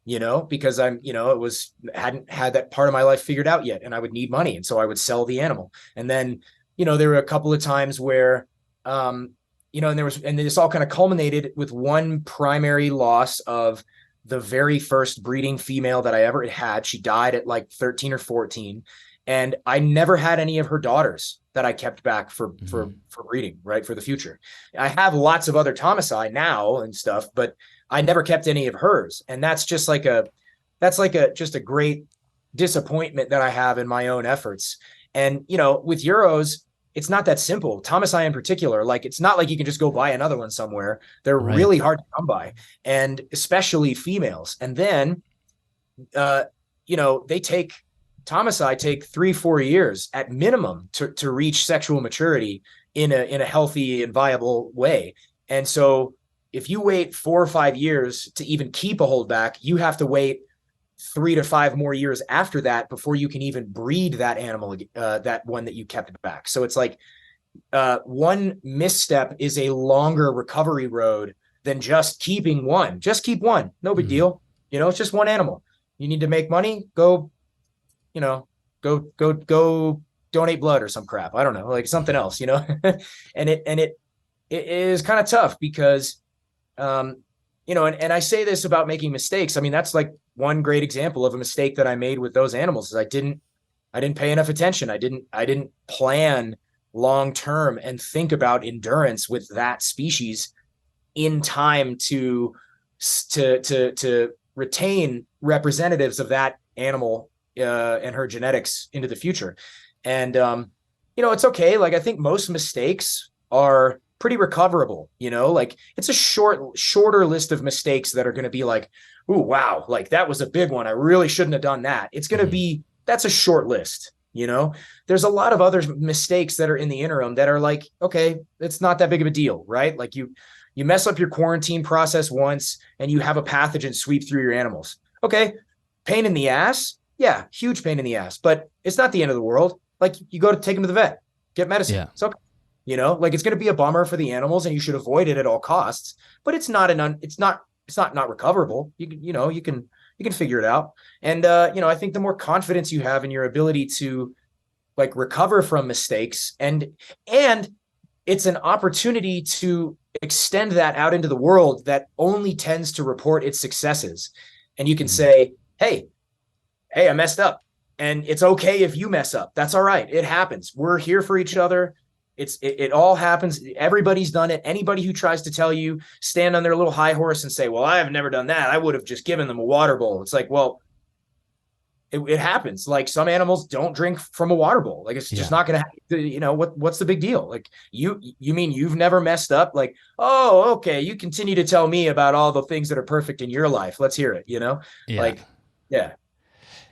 because hadn't had that part of my life figured out yet, and I would need money. And so I would sell the animal. And then, there were a couple of times where, and this all kind of culminated with one primary loss of the very first breeding female that I ever had. She died at like 13 or 14. And I never had any of her daughters that I kept back for breeding, right, for the future. I have lots of other Thomasi now and stuff, but I never kept any of hers. And that's just like just a great disappointment that I have in my own efforts. And, with Euros, it's not that simple. Thomasi in particular, like, it's not like you can just go buy another one somewhere. They're really hard to come by, and especially females. And then, Thomasi take 3-4 years at minimum to reach sexual maturity in a healthy and viable way. And so if you wait 4 or 5 years to even keep a holdback, you have to wait 3 to 5 more years after that before you can even breed that animal, that one that you kept back. So it's like one misstep is a longer recovery road than just keeping one. Just keep one. No big deal. It's just one animal. You need to make money? Go, go donate blood or some crap. I don't know, like something else, and it is kind of tough because, and I say this about making mistakes. I mean, that's like one great example of a mistake that I made with those animals is I didn't pay enough attention. I didn't plan long term and think about endurance with that species in time to retain representatives of that animal and her genetics into the future. And it's okay. Like I think most mistakes are pretty recoverable, like it's a shorter list of mistakes that are going to be like, ooh, wow, like that was a big one. I really shouldn't have done that. It's going to be, that's a short list. There's a lot of other mistakes that are in the interim that are like, okay, it's not that big of a deal, right? Like you mess up your quarantine process once and you have a pathogen sweep through your animals. Okay. Pain in the ass. Yeah. Huge pain in the ass, but it's not the end of the world. Like you go to take them to the vet, get medicine. Yeah. It's okay. Like it's going to be a bummer for the animals and you should avoid it at all costs, but it's not not recoverable. You can figure it out. And, I think the more confidence you have in your ability to like recover from mistakes and it's an opportunity to extend that out into the world that only tends to report its successes. And you can say, Hey, I messed up, and it's okay if you mess up. That's all right. It happens. We're here for each other. It all happens. Everybody's done it. Anybody who tries to tell you, stand on their little high horse and say, well, I have never done that. I would have just given them a water bowl. It's like, well, it happens. Like some animals don't drink from a water bowl. Like it's just not going to happen. What's the big deal? Like you mean you've never messed up? Like, oh, okay. You continue to tell me about all the things that are perfect in your life. Let's hear it. Like, yeah.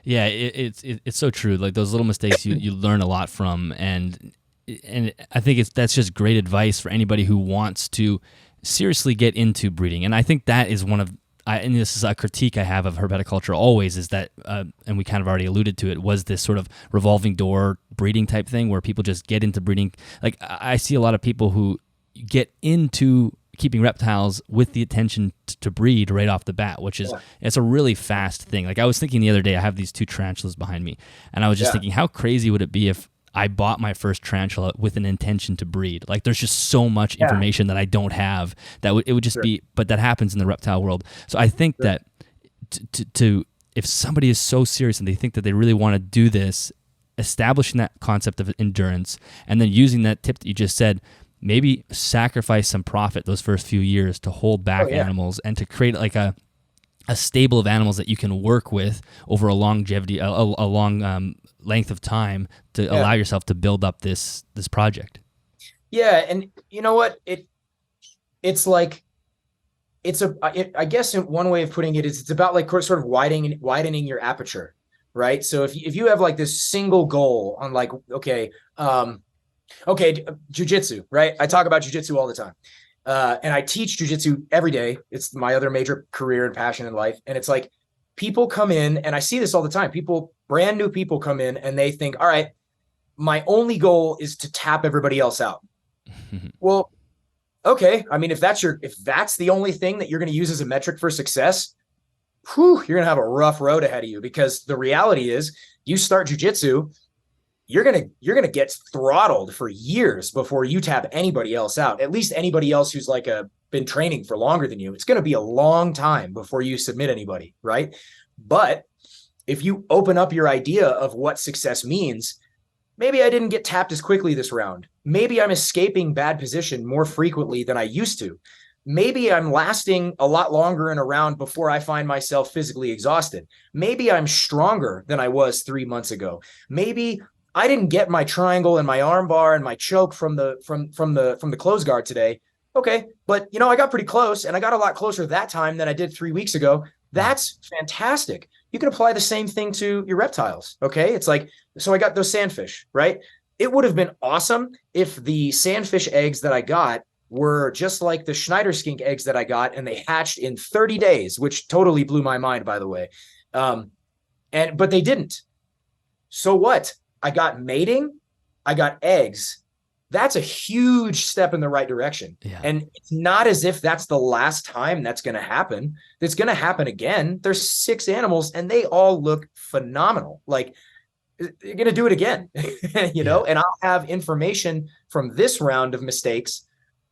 Yeah. It's so true. Like those little mistakes you learn a lot from. And I think that's just great advice for anybody who wants to seriously get into breeding. And I think that is one of, and this is a critique I have of herpetoculture always, is that, and we kind of already alluded to it, was this sort of revolving door breeding type thing where people just get into breeding. Like I see a lot of people who get into keeping reptiles with the intention to breed right off the bat, which is, it's a really fast thing. Like I was thinking the other day, I have these two tarantulas behind me, and I was just thinking, how crazy would it be if I bought my first tarantula with an intention to breed? Like there's just so much information that I don't have that it would just be, but that happens in the reptile world. So I think that to if somebody is so serious and they think that they really want to do this, establishing that concept of endurance and then using that tip that you just said, maybe sacrifice some profit those first few years to hold back animals and to create like a stable of animals that you can work with over a longevity, a long length of time to allow yourself to build up this project. Yeah. And you know what? It's like, I guess in one way of putting it is it's about like sort of widening your aperture, right? So if you have like this single goal on like, jujitsu, right? I talk about jujitsu all the time. And I teach jujitsu every day. It's my other major career and passion in life. And it's like people come in, and I see this all the time. Brand new people come in and they think, all right, my only goal is to tap everybody else out. Well, okay. I mean, if that's the only thing that you're going to use as a metric for success, you're going to have a rough road ahead of you, because the reality is you start jujitsu, you're going to get throttled for years before you tap anybody else out. At least anybody else who's like been training for longer than you. It's going to be a long time before you submit anybody, right? But if you open up your idea of what success means, maybe I didn't get tapped as quickly this round. Maybe I'm escaping bad position more frequently than I used to. Maybe I'm lasting a lot longer in a round before I find myself physically exhausted. Maybe I'm stronger than I was 3 months ago. Maybe I didn't get my triangle and my arm bar and my choke from the close guard today. Okay. But I got pretty close, and I got a lot closer that time than I did 3 weeks ago. That's fantastic. You can apply the same thing to your reptiles. Okay. It's like, so I got those sandfish, right? It would have been awesome if the sandfish eggs that I got were just like the Schneider skink eggs that I got, and they hatched in 30 days, which totally blew my mind, by the way. But they didn't. So what? I got mating, I got eggs, that's a huge step in the right direction. Yeah. And it's not as if that's the last time that's going to happen. It's going to happen again. There's 6 animals and they all look phenomenal. Like, you're going to do it again, you know, and I'll have information from this round of mistakes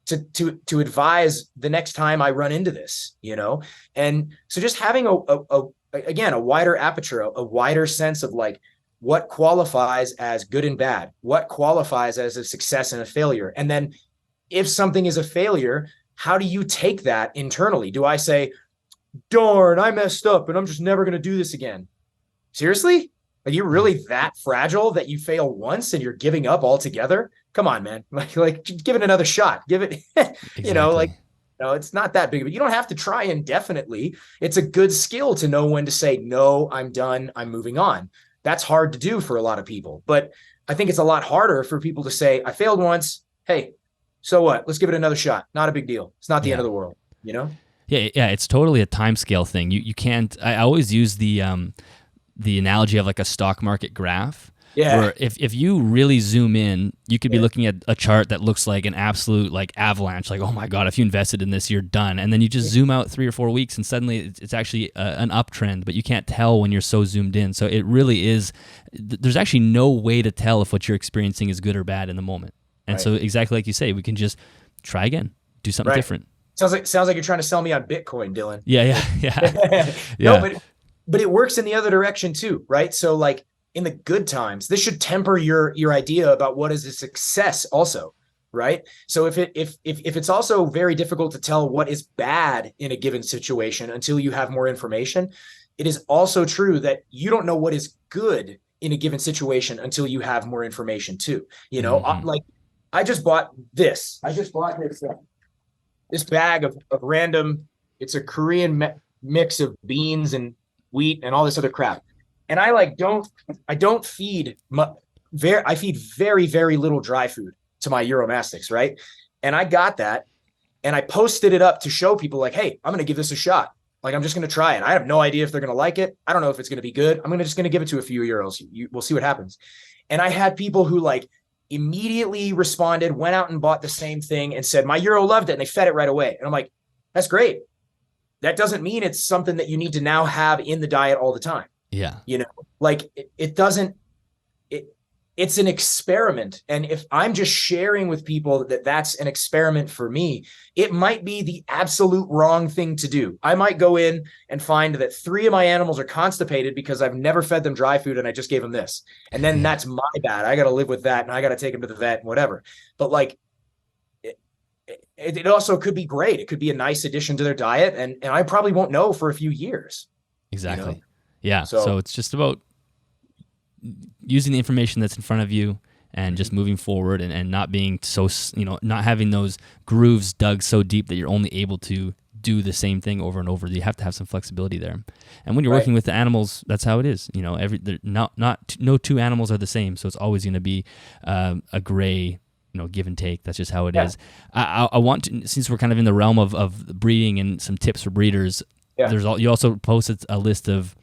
to advise the next time I run into this, you know? And so just having again, a wider aperture, a wider sense of like what qualifies as good and bad, what qualifies as a success and a failure. And then if something is a failure, how do you take that internally? Do I say, darn, I messed up and I'm just never going to do this again? Seriously? Are you really that fragile that you fail once and you're giving up altogether? Come on, man. Like give it another shot. Give it, you know, like, no, it's not that big, but you don't have to try indefinitely. It's a good skill to know when to say, no, I'm done. I'm moving on. That's hard to do for a lot of people, but I think it's a lot harder for people to say, I failed once. Hey, so what? Let's give it another shot. Not a big deal. It's not the end of the world, you know? Yeah. It's totally a time scale thing. You can't, I always use the analogy of like a stock market graph. Yeah. Where if you really zoom in, you could be looking at a chart that looks like an absolute like avalanche. Like, oh my God, if you invested in this, you're done. And then you just zoom out 3 or 4 weeks and suddenly it's actually an uptrend, but you can't tell when you're so zoomed in. So it really is, there's actually no way to tell if what you're experiencing is good or bad in the moment. And so exactly like you say, we can just try again, do something different. Sounds like you're trying to sell me on Bitcoin, Dylan. Yeah. No, but it works in the other direction too, right? So like in the good times, this should temper your idea about what is a success also, right? So if it's also very difficult to tell what is bad in a given situation until you have more information, it is also true that you don't know what is good in a given situation until you have more information too. You know, like I just bought this. This bag of random, it's a Korean mix of beans and wheat and all this other crap. And I don't feed I feed very, very little dry food to my Uromastyx, right? And I got that and I posted it up to show people like, hey, I'm going to give this a shot. Like, I'm just going to try it. I have no idea if they're going to like it. I don't know if it's going to be good. I'm just going to give it to a few euros. We'll see what happens. And I had people who like immediately responded, went out and bought the same thing and said, my Euro loved it. And they fed it right away. And I'm like, that's great. That doesn't mean it's something that you need to now have in the diet all the time. Yeah. You know, like it's an experiment. And if I'm just sharing with people that that's an experiment for me, it might be the absolute wrong thing to do. I might go in and find that 3 of my animals are constipated because I've never fed them dry food and I just gave them this. And then that's my bad. I got to live with that and I got to take them to the vet and whatever. But like, it also could be great. It could be a nice addition to their diet. And I probably won't know for a few years. Exactly. You know? Yeah. So it's just about using the information that's in front of you and just moving forward and not being so, not having those grooves dug so deep that you're only able to do the same thing over and over. You have to have some flexibility there. And when you're working with the animals, that's how it is. You know, no 2 animals are the same. So it's always going to be a gray, give and take. That's just how it is. I want to, since we're kind of in the realm of breeding and some tips for breeders, you also posted a list of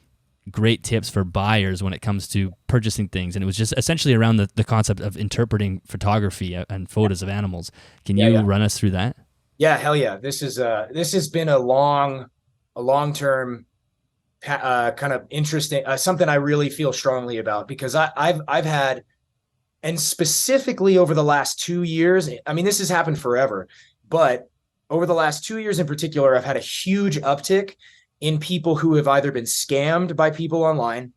great tips for buyers when it comes to purchasing things. And it was just essentially around the concept of interpreting photography and photos of animals. Can you run us through that? Yeah, hell yeah. This has been a long-term kind of interesting, something I really feel strongly about because I've had, and specifically over the last 2 years, I mean, this has happened forever, but over the last 2 years in particular, I've had a huge uptick in people who have either been scammed by people online,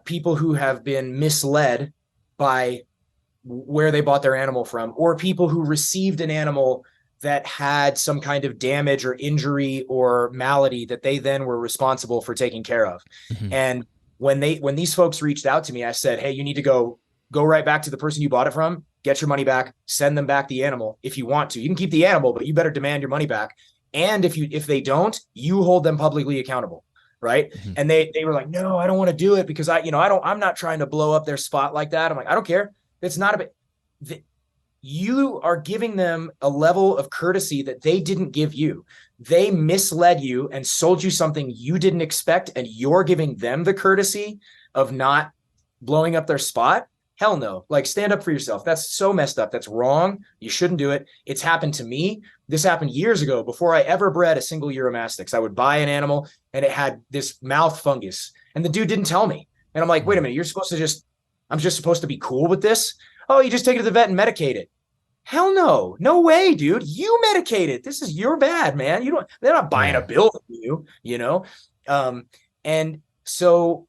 people who have been misled by where they bought their animal from, or people who received an animal that had some kind of damage or injury or malady that they then were responsible for taking care of. Mm-hmm. And when these folks reached out to me, I said, hey, you need to go right back to the person you bought it from, get your money back, send them back the animal if you want to. You can keep the animal, but you better demand your money back. And if they don't, you hold them publicly accountable. Right. Mm-hmm. And they were like, no, I don't want to do it because I'm not trying to blow up their spot like that. I'm like, I don't care. It's not a bit. You are giving them a level of courtesy that they didn't give you. They misled you and sold you something you didn't expect. And you're giving them the courtesy of not blowing up their spot. Hell no. Like, stand up for yourself. That's so messed up. That's wrong. You shouldn't do it. It's happened to me. This happened years ago before I ever bred a single Uromastyx. I would buy an animal and it had this mouth fungus, and the dude didn't tell me. And I'm like, wait a minute, I'm just supposed to be cool with this? Oh, you just take it to the vet and medicate it. Hell no. No way, dude. You medicate it. This is your bad, man. They're not buying a bill from you, you know? And so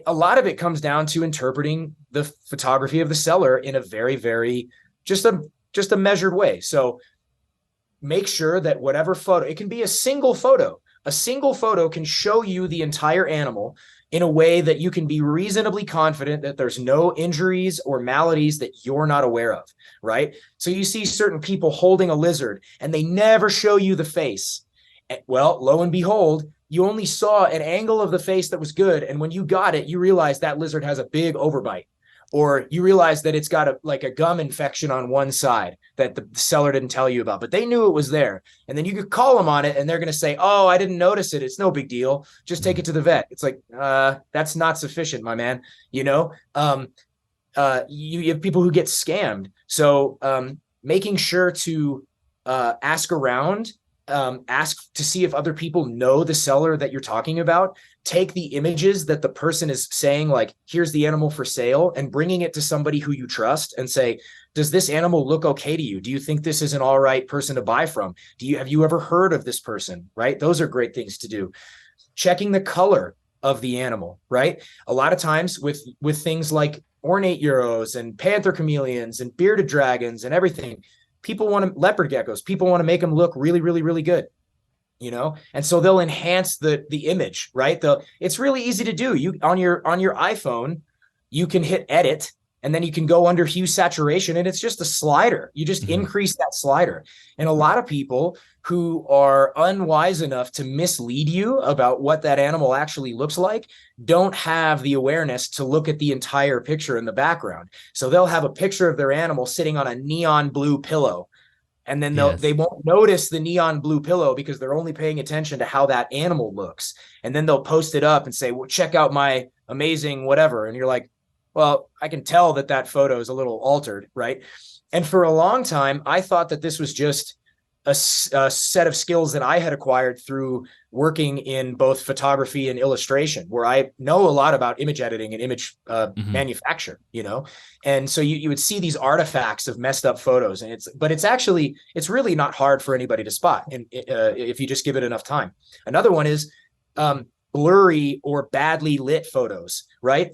a lot of it comes down to interpreting the photography of the seller in a very, very, just a measured way. So make sure that whatever photo, it can be a single photo can show you the entire animal in a way that you can be reasonably confident that there's no injuries or maladies that you're not aware of, right? So you see certain people holding a lizard and they never show you the face. Well, lo and behold, you only saw an angle of the face that was good. And when you got it, you realize that lizard has a big overbite, or you realize that it's got a gum infection on one side that the seller didn't tell you about, but they knew it was there. And then you could call them on it and they're going to say, oh, I didn't notice it. It's no big deal. Just take it to the vet. It's like, that's not sufficient, my man. You have people who get scammed. So making sure to ask around, ask to see if other people know the seller that you're talking about. Take the images that the person is saying, like, here's the animal for sale, and bringing it to somebody who you trust and say, does this animal look okay to you? Do you think this is an all right person to buy from? Have you ever heard of this person? Right? Those are great things to do. Checking the color of the animal, right? A lot of times with things like ornate Euros and panther chameleons and bearded dragons and everything, leopard geckos, people want to make them look really, really, really good, and so they'll enhance the image, right? It's really easy to do. You on your iPhone, you can hit edit, and then you can go under hue saturation, and it's just a slider. You just increase that slider. And a lot of people who are unwise enough to mislead you about what that animal actually looks like don't have the awareness to look at the entire picture in the background. So they'll have a picture of their animal sitting on a neon blue pillow, and then they won't notice the neon blue pillow because they're only paying attention to how that animal looks. And then they'll post it up and say, well, check out my amazing whatever. And you're like, well, I can tell that photo is a little altered, right? And for a long time, I thought that this was just a set of skills that I had acquired through working in both photography and illustration, where I know a lot about image editing and image manufacture, and so you would see these artifacts of messed up photos, and it's really not hard for anybody to spot, and if you just give it enough time. Another one is blurry or badly lit photos, right?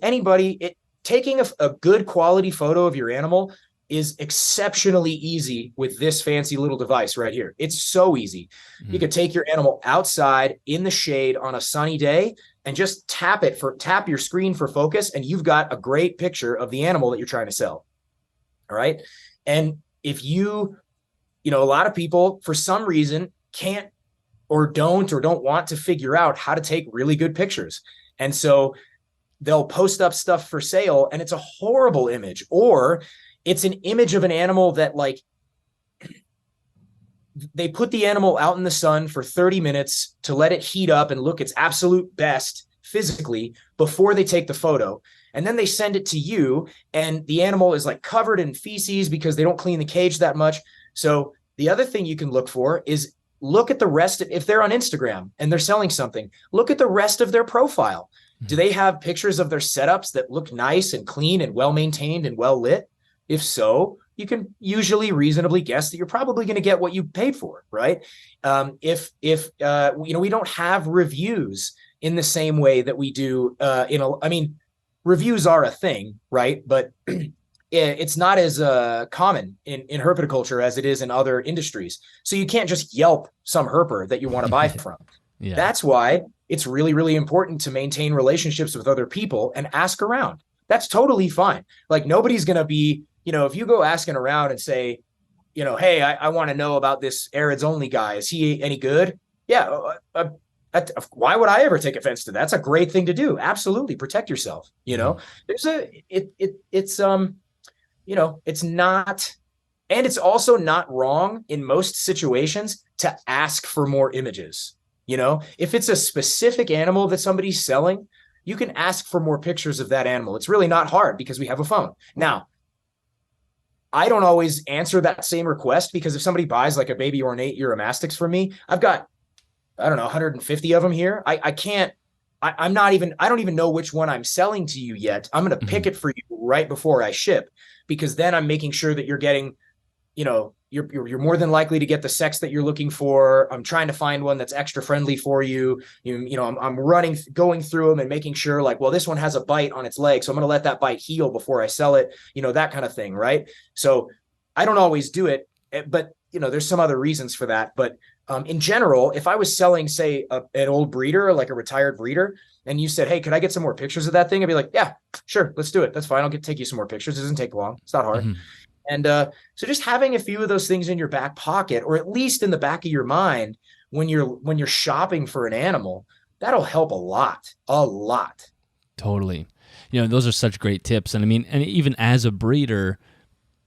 Taking a good quality photo of your animal is exceptionally easy with this fancy little device right here. It's so easy. You could take your animal outside in the shade on a sunny day and just tap your screen for focus, and you've got a great picture of the animal that you're trying to sell. All right. And if a lot of people for some reason can't or don't want to figure out how to take really good pictures. And so they'll post up stuff for sale and it's a horrible image, or it's an image of an animal that, like, they put the animal out in the sun for 30 minutes to let it heat up and look its absolute best physically before they take the photo. And then they send it to you, and the animal is like covered in feces because they don't clean the cage that much. So the other thing you can look for is look at the rest if they're on Instagram and they're selling something, look at the rest of their profile. Do they have pictures of their setups that look nice and clean and well-maintained and well-lit? If so, you can usually reasonably guess that you're probably going to get what you paid for, right? If we don't have reviews in the same way that we do, reviews are a thing, right? But it's not as common in herpetoculture as it is in other industries. So you can't just Yelp some herper that you want to buy from. Yeah. That's why it's really, really important to maintain relationships with other people and ask around. That's totally fine. Like, nobody's going to be, if you go asking around and say, hey, I want to know about this Arids Only guy. Is he any good? Yeah. Why would I ever take offense to that? That's a great thing to do. Absolutely. Protect yourself. It's not, and it's also not wrong in most situations to ask for more images. If it's a specific animal that somebody's selling, you can ask for more pictures of that animal. It's really not hard because we have a phone. Now, I don't always answer that same request, because if somebody buys like a baby ornate Uromastyx from me, I've got, I don't know, 150 of them here. I can't, I'm not even, I don't even know which one I'm selling to you yet. I'm going to pick it for you right before I ship, because then I'm making sure that you're getting, you know, you're more than likely to get the sex that you're looking for. I'm trying to find one that's extra friendly for you. You know, I'm going through them and making sure, like, well, this one has a bite on its leg, so I'm going to let that bite heal before I sell it, you know, that kind of thing. Right. So I don't always do it, but, you know, there's some other reasons for that. But in general, if I was selling, say, an old breeder, like a retired breeder, and you said, hey, could I get some more pictures of that thing? I'd be like, yeah, sure, let's do it. That's fine. I'll take you some more pictures. It doesn't take long. It's not hard. Mm-hmm. And so just having a few of those things in your back pocket, or at least in the back of your mind when you're shopping for an animal, that'll help a lot. Totally. You know, those are such great tips. And I mean, and even as a breeder,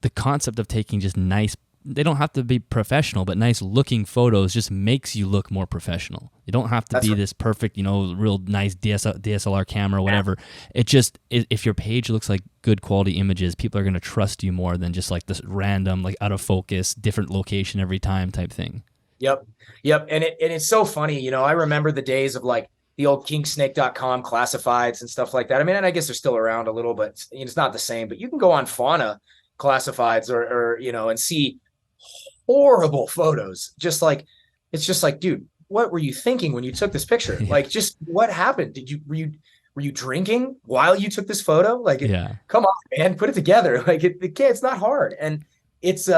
the concept of taking just nice, they don't have to be professional, but nice looking photos just makes you look more professional. You don't have to be this perfect, you know, real nice DSLR camera or whatever. It just, if your page looks like good quality images, people are going to trust you more than just like this random, like out of focus, different location every time type thing. Yep. And it's so funny. You know, I remember the days of like the old kingsnake.com classifieds and stuff like that. I mean, and I guess they're still around a little, but it's not the same, but you can go on fauna classifieds or you know, and see horrible photos. Just like, it's just like, dude, what were you thinking when you took this picture? Like, just what happened? Were you drinking while you took this photo? Like, come on, man, put it together. Like, it's not hard. And it's,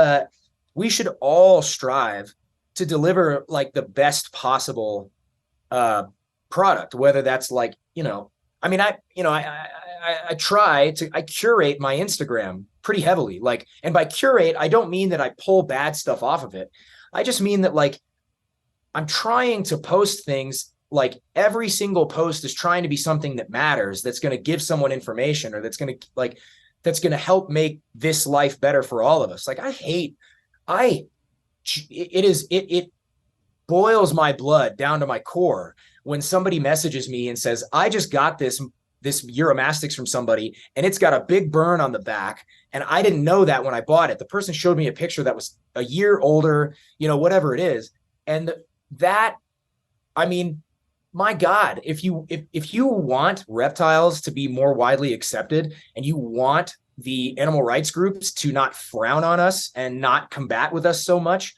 we should all strive to deliver like the best possible, product, whether that's like, you know, I mean, I curate my Instagram pretty heavily. Like, and by curate, I don't mean that I pull bad stuff off of it. I just mean that, like, I'm trying to post things, like every single post is trying to be something that matters, that's going to give someone information, or that's going to help make this life better for all of us. Like, it boils my blood down to my core when somebody messages me and says, I just got this Uromastyx from somebody and it's got a big burn on the back, and I didn't know that when I bought it. The person showed me a picture that was a year older, you know, whatever it is. And that, I mean, my God, if you want reptiles to be more widely accepted, and you want the animal rights groups to not frown on us and not combat with us so much,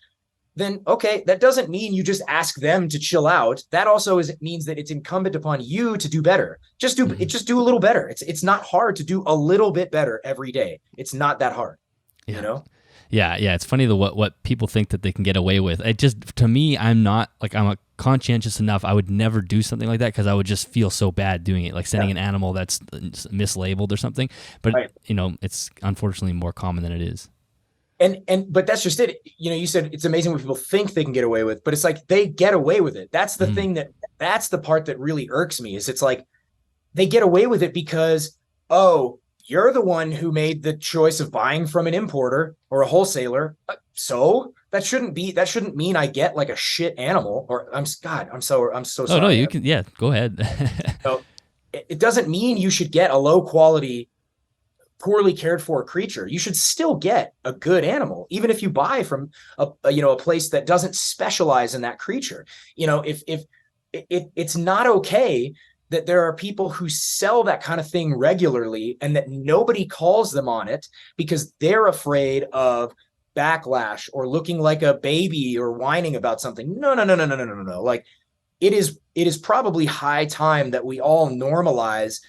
then okay, that doesn't mean you just ask them to chill out. That also means that it's incumbent upon you to do better. Just do a little better. It's not hard to do a little bit better every day. It's not that hard, you know? Yeah. It's funny what people think that they can get away with. It just, to me, I'm a conscientious enough. I would never do something like that, because I would just feel so bad doing it, like sending an animal that's mislabeled or something. But you know, it's unfortunately more common than it is. But that's just it. You know, you said it's amazing what people think they can get away with, but it's like they get away with it. That's the thing that's the part that really irks me, is it's like they get away with it because, oh, you're the one who made the choice of buying from an importer or a wholesaler. So that shouldn't mean I get like a shit animal, or I'm so sorry. Oh no, you can, go ahead. So it doesn't mean you should get a low quality, poorly cared for creature. You should still get a good animal, even if you buy from a place that doesn't specialize in that creature. You know, if it's not okay that there are people who sell that kind of thing regularly and that nobody calls them on it because they're afraid of backlash or looking like a baby or whining about something. No. Like, it is probably high time that we all normalize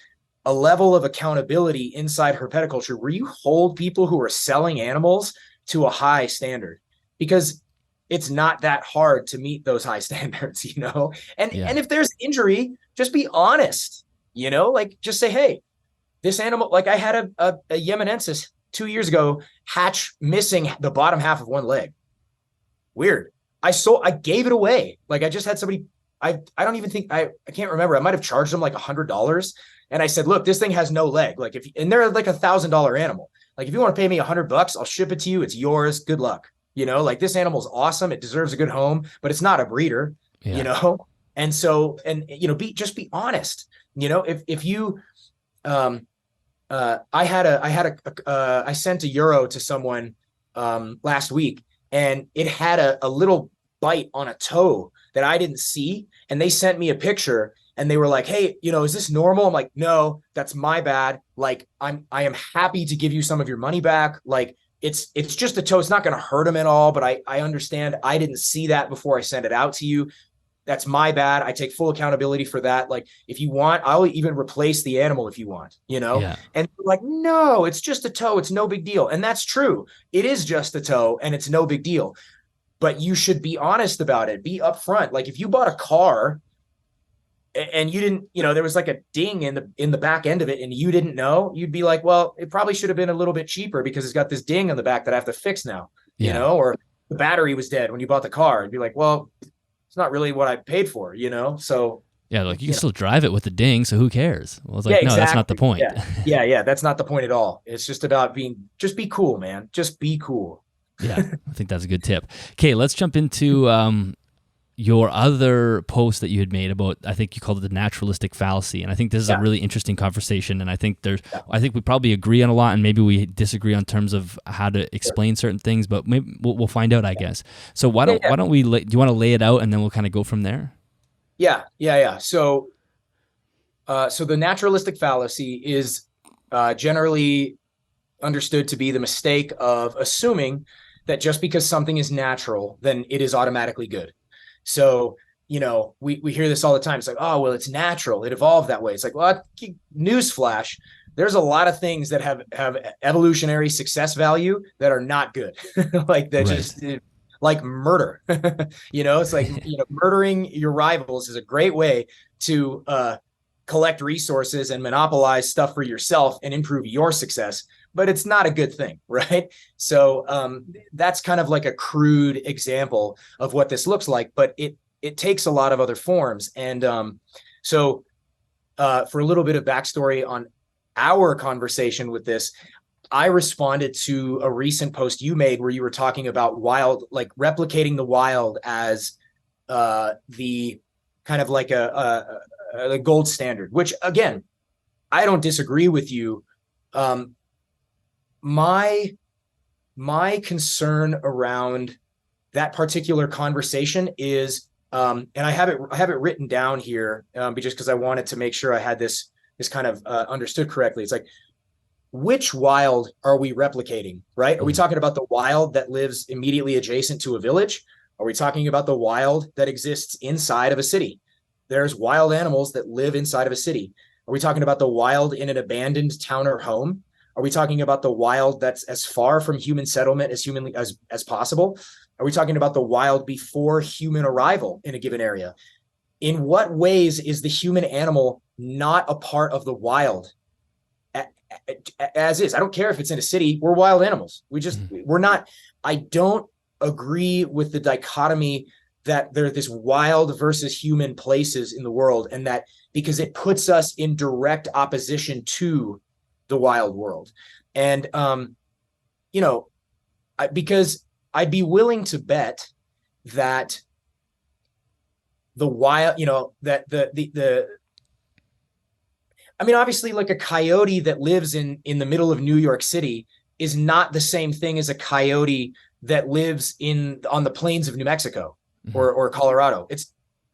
a level of accountability inside herpetoculture where you hold people who are selling animals to a high standard, because it's not that hard to meet those high standards, you know? And if there's injury, just be honest, you know, like just say, hey, this animal, like I had a Yemenensis 2 years ago, hatch missing the bottom half of one leg. Weird. I gave it away. Like, I just had somebody, I don't even think, I can't remember. I might've charged them like $100. And I said, look, this thing has no leg. Like, and they're like $1,000 animal. Like, if you want to pay me $100, I'll ship it to you. It's yours. Good luck. You know, like, this animal's awesome. It deserves a good home, but it's not a breeder, you know? And so, and just be honest. If you, I sent a euro to someone last week, and it had a little bite on a toe that I didn't see, and they sent me a picture, and they were like, "Hey, is this normal?" I'm like, "No, that's my bad. Like, I am happy to give you some of your money back. Like, it's just a toe. It's not going to hurt him at all, but I understand. I didn't see that before I sent it out to you. That's my bad. I take full accountability for that. Like, if you want, I'll even replace the animal if you want, Yeah. And like, no, it's just a toe. It's no big deal. And that's true. It is just a toe and it's no big deal. But you should be honest about it. Be upfront. Like, if you bought a car and you didn't, there was like a ding in the back end of it and you didn't know, you'd be like, well, it probably should have been a little bit cheaper because it's got this ding on the back that I have to fix now, or the battery was dead when you bought the car. It'd be like, well, it's not really what I paid for, So yeah, like you can still drive it with the ding, so who cares? Well, it's like, no, exactly. that's not the point. Yeah. That's not the point at all. It's just about just be cool, man. Just be cool. Yeah, I think that's a good tip. Okay, let's jump into your other post that you had made about, I think you called it the naturalistic fallacy. And I think this is a really interesting conversation. And I think I think we probably agree on a lot, and maybe we disagree on terms of how to explain certain things, but maybe we'll find out, I guess. So why don't we, do you want to lay it out and then we'll kind of go from there? Yeah. So the naturalistic fallacy is generally understood to be the mistake of assuming that just because something is natural, then it is automatically good. So, we hear this all the time. It's like, oh, well, it's natural. It evolved that way. It's like, well, newsflash. There's a lot of things that have evolutionary success value that are not good. Like that, just like murder. It's like, murdering your rivals is a great way to collect resources and monopolize stuff for yourself and improve your success. But it's not a good thing, right? So that's kind of like a crude example of what this looks like, but it takes a lot of other forms. And so for a little bit of backstory on our conversation with this, I responded to a recent post you made where you were talking about replicating the wild as the kind of like a gold standard, which again, I don't disagree with you. My concern around that particular conversation is, and I have it written down here, just because I wanted to make sure I had this kind of understood correctly. It's like, which wild are we replicating, right? Are we talking about the wild that lives immediately adjacent to a village? Are we talking about the wild that exists inside of a city? There's wild animals that live inside of a city. Are we talking about the wild in an abandoned town or home? Are we talking about the wild that's as far from human settlement as possible? Are we talking about the wild before human arrival in a given area? In what ways is the human animal not a part of the wild as is? I don't care if it's in a city. We're wild animals. We're not. I don't agree with the dichotomy that there are this wild versus human places in the world, and that because it puts us in direct opposition to the wild world. And because I'd be willing to bet that the wild, that obviously, like a coyote that lives in the middle of New York City is not the same thing as a coyote that lives on the plains of New Mexico or Colorado.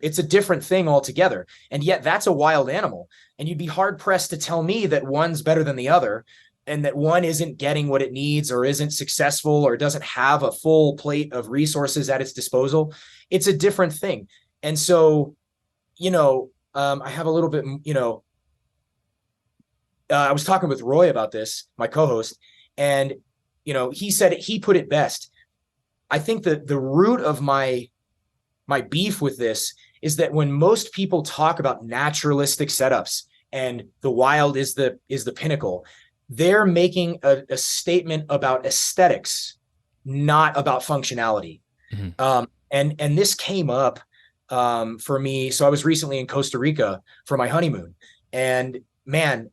It's a different thing altogether. And yet that's a wild animal. And you'd be hard pressed to tell me that one's better than the other, and that one isn't getting what it needs or isn't successful or doesn't have a full plate of resources at its disposal. It's a different thing. And so, I have a little bit, I was talking with Roy about this, my co-host, and, he put it best. I think that the root of my beef with this is that when most people talk about naturalistic setups and the wild is the pinnacle, they're making a statement about aesthetics, not about functionality. And this came up for me. So I was recently in Costa Rica for my honeymoon, and man,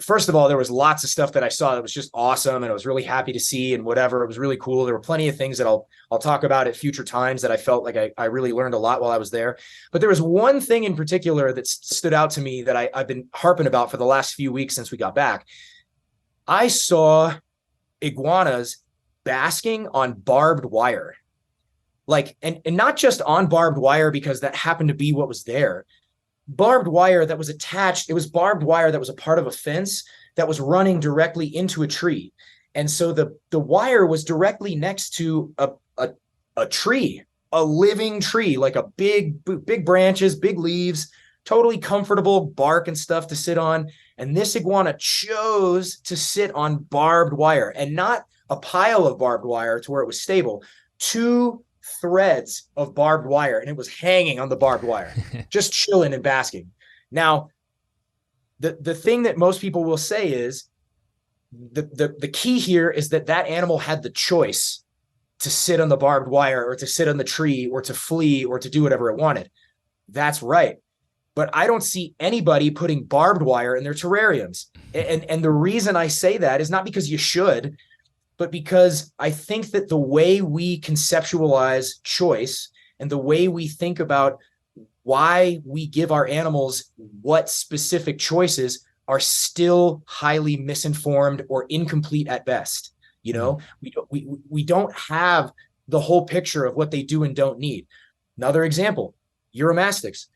first of all, there was lots of stuff that I saw that was just awesome, and I was really happy to see, and whatever. It was really cool. There were plenty of things that I'll talk about at future times that I felt like I really learned a lot while I was there. But there was one thing in particular that stood out to me that I've been harping about for the last few weeks since we got back. I saw iguanas basking on barbed wire. Like, and not just on barbed wire because that happened to be what was there. Barbed wire that was attached. It was barbed wire that was a part of a fence that was running directly into a tree. And so the wire was directly next to a tree, a living tree, like a big branches, big leaves, totally comfortable bark and stuff to sit on. And this iguana chose to sit on barbed wire, and not a pile of barbed wire to where it was stable, 2 threads of barbed wire, and it was hanging on the barbed wire, just chilling and basking. Now, the thing that most people will say is the key here is that animal had the choice to sit on the barbed wire or to sit on the tree or to flee or to do whatever it wanted. That's right. But I don't see anybody putting barbed wire in their terrariums. And the reason I say that is not because you should, but because I think that the way we conceptualize choice and the way we think about why we give our animals what specific choices are still highly misinformed or incomplete at best. You know, we don't have the whole picture of what they do and don't need. Another example, Uromastyx.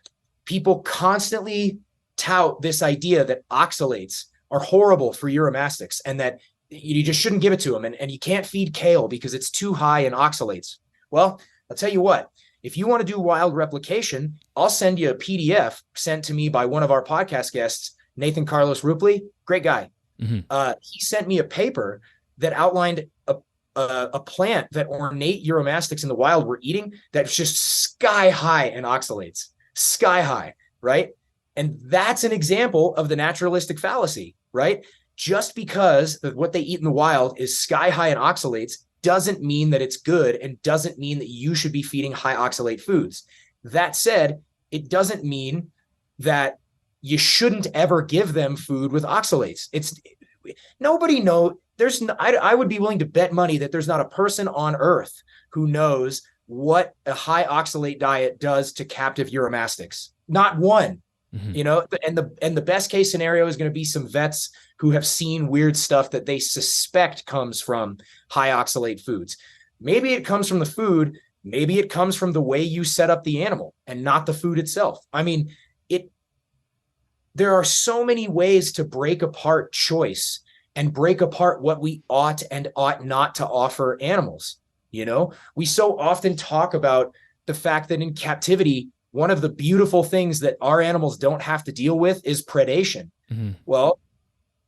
People constantly tout this idea that oxalates are horrible for Uromastyx and that you just shouldn't give it to them, and you can't feed kale because it's too high in oxalates. Well, I'll tell you what, if you want to do wild replication, I'll send you a PDF sent to me by one of our podcast guests, Nathan Carlos Rupley, great guy. He sent me a paper that outlined a plant that ornate Uromastyx in the wild were eating that's just sky high in oxalates, sky high, right? And that's an example of the naturalistic fallacy, right? Just because what they eat in the wild is sky high in oxalates doesn't mean that it's good, and doesn't mean that you should be feeding high oxalate foods. That said, it doesn't mean that you shouldn't ever give them food with oxalates. Nobody knows. I would be willing to bet money that there's not a person on earth who knows what a high oxalate diet does to captive Uromastyx. Not one. You know, and the best case scenario is going to be some vets who have seen weird stuff that they suspect comes from high oxalate foods. Maybe it comes from the food. Maybe it comes from the way you set up the animal and not the food itself. I mean, there are so many ways to break apart choice and break apart what we ought and ought not to offer animals. You know, we so often talk about the fact that in captivity, one of the beautiful things that our animals don't have to deal with is predation. Well,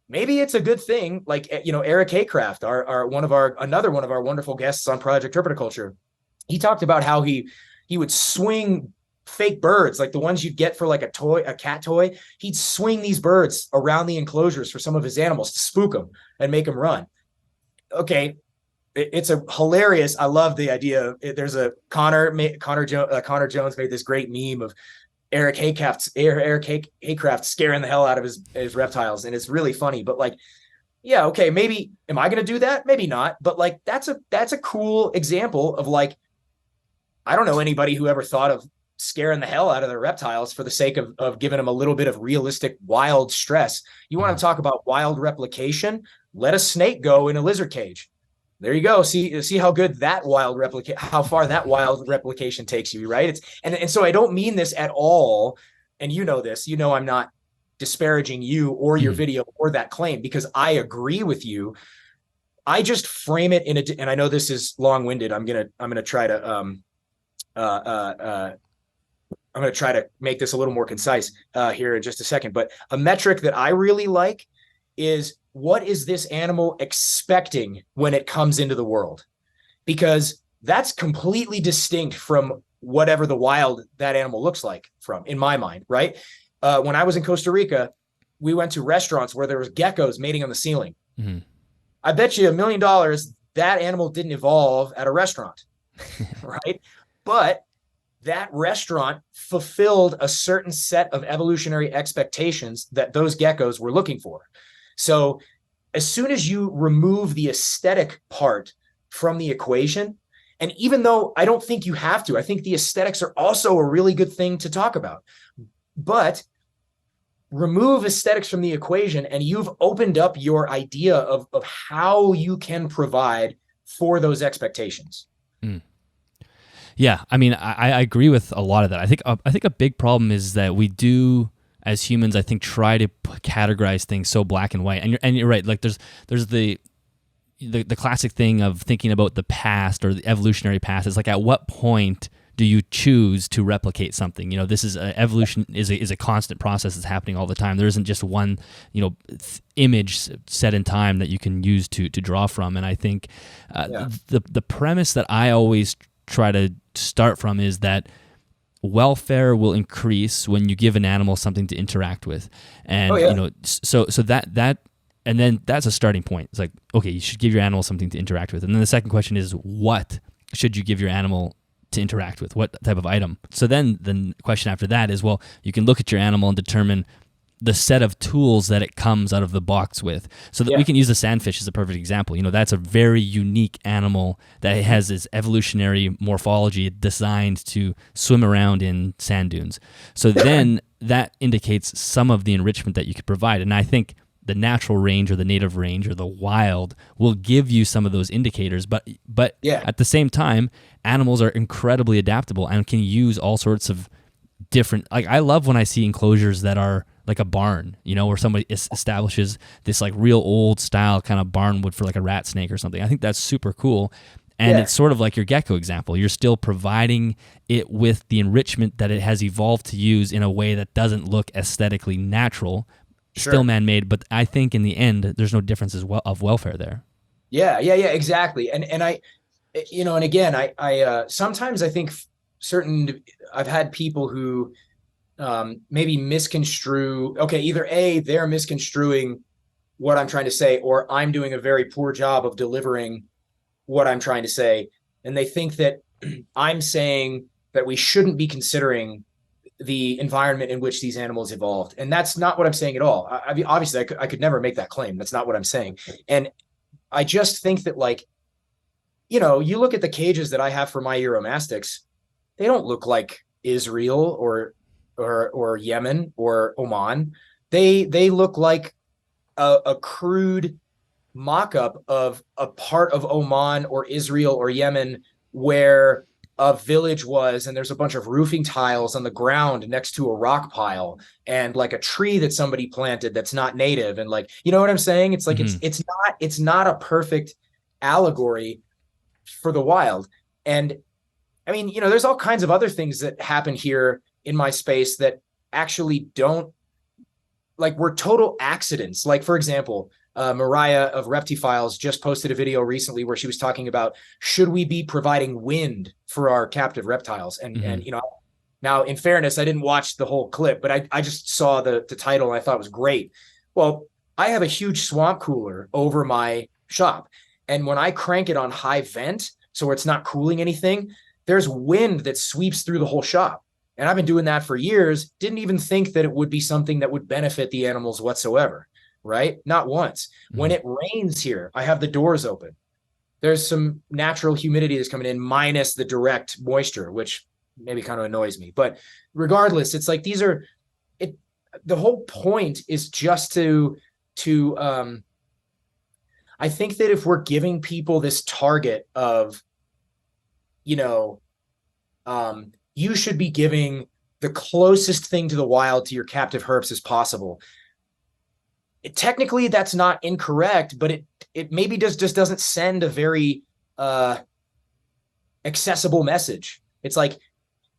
maybe it's a good thing. Like, you know, Eric Haycraft, another one of our wonderful guests on Project Herpetoculture, he talked about how he would swing fake birds, like the ones you'd get for like a cat toy. He'd swing these birds around the enclosures for some of his animals to spook them and make them run. Okay. It's a hilarious. I love the idea. There's a Connor Jones made this great meme of Eric Haycraft scaring the hell out of his reptiles, and it's really funny. But like, yeah, okay, maybe am I going to do that? Maybe not. But like, that's a cool example of like, I don't know anybody who ever thought of scaring the hell out of their reptiles for the sake of giving them a little bit of realistic wild stress. You want to talk about wild replication? Let a snake go in a lizard cage. There you go. See how good that how far that wild replication takes you, right? And so I don't mean this at all. And you know this, I'm not disparaging you or your video or that claim, because I agree with you. I just frame it and I know this is long-winded. I'm going to try to make this a little more concise here in just a second. But a metric that I really like is, what is this animal expecting when it comes into the world? Because that's completely distinct from whatever the wild that animal looks like in my mind, right? When I was in Costa Rica, we went to restaurants where there was geckos mating on the ceiling. I bet you $1 million that animal didn't evolve at a restaurant, right? But that restaurant fulfilled a certain set of evolutionary expectations that those geckos were looking for. So as soon as you remove the aesthetic part from the equation, and even though I don't think you have to, I think the aesthetics are also a really good thing to talk about. But remove aesthetics from the equation, and you've opened up your idea of how you can provide for those expectations. Mm. Yeah, I mean, I agree with a lot of that. I think a big problem is that we do, as humans, I think, try to categorize things so black and white. And you're right. Like there's the classic thing of thinking about the past or the evolutionary past. Is like, at what point do you choose to replicate something? You know, this is evolution is a constant process that's happening all the time. There isn't just one, image set in time that you can use to draw from. And I think the premise that I always try to start from is that welfare will increase when you give an animal something to interact with. And so that and then that's a starting point. It's like, okay, you should give your animal something to interact with. And then the second question is, what should you give your animal to interact with? What type of item? So then the question after that is, well, you can look at your animal and determine the set of tools that it comes out of the box with. So that we can use the sandfish as a perfect example. That's a very unique animal that has this evolutionary morphology designed to swim around in sand dunes. So then that indicates some of the enrichment that you could provide. And I think the natural range or the native range or the wild will give you some of those indicators. But at the same time, animals are incredibly adaptable and can use all sorts of different, like, I love when I see enclosures that are like a barn, where somebody establishes this like real old style kind of barn wood for like a rat snake or something. I think that's super cool. And it's sort of like your gecko example. You're still providing it with the enrichment that it has evolved to use in a way that doesn't look aesthetically natural, still man-made. But I think in the end, there's no difference of welfare there. Yeah, exactly. And I, and again, I sometimes I think I've had people who maybe misconstrue, either A, they're misconstruing what I'm trying to say, or I'm doing a very poor job of delivering what I'm trying to say. And they think that I'm saying that we shouldn't be considering the environment in which these animals evolved. And that's not what I'm saying at all. I mean, obviously I could never make that claim. That's not what I'm saying. And I just think that, like, you look at the cages that I have for my Uromastyx, they don't look like Israel or Yemen or Oman. They look like a crude mock-up of a part of Oman or Israel or Yemen where a village was, and there's a bunch of roofing tiles on the ground next to a rock pile, and like a tree that somebody planted that's not native, and like, you know what I'm saying? It's like it's not a perfect allegory for the wild. And I mean, there's all kinds of other things that happen here in my space that actually don't, like, were total accidents. Like, for example, Mariah of Reptiles just posted a video recently where she was talking about, should we be providing wind for our captive reptiles? And now, in fairness, I didn't watch the whole clip, but I just saw the title and I thought it was great. Well, I have a huge swamp cooler over my shop, and when I crank it on high vent, so it's not cooling anything, there's wind that sweeps through the whole shop. And I've been doing that for years, didn't even think that it would be something that would benefit the animals whatsoever, right? Not once. When it rains here, I have the doors open. There's some natural humidity that's coming in minus the direct moisture, which maybe kind of annoys me. But regardless, it's like the whole point is just to I think that if we're giving people this target of, you should be giving the closest thing to the wild to your captive herps as possible. Technically, that's not incorrect, but it maybe just doesn't send a very accessible message. It's like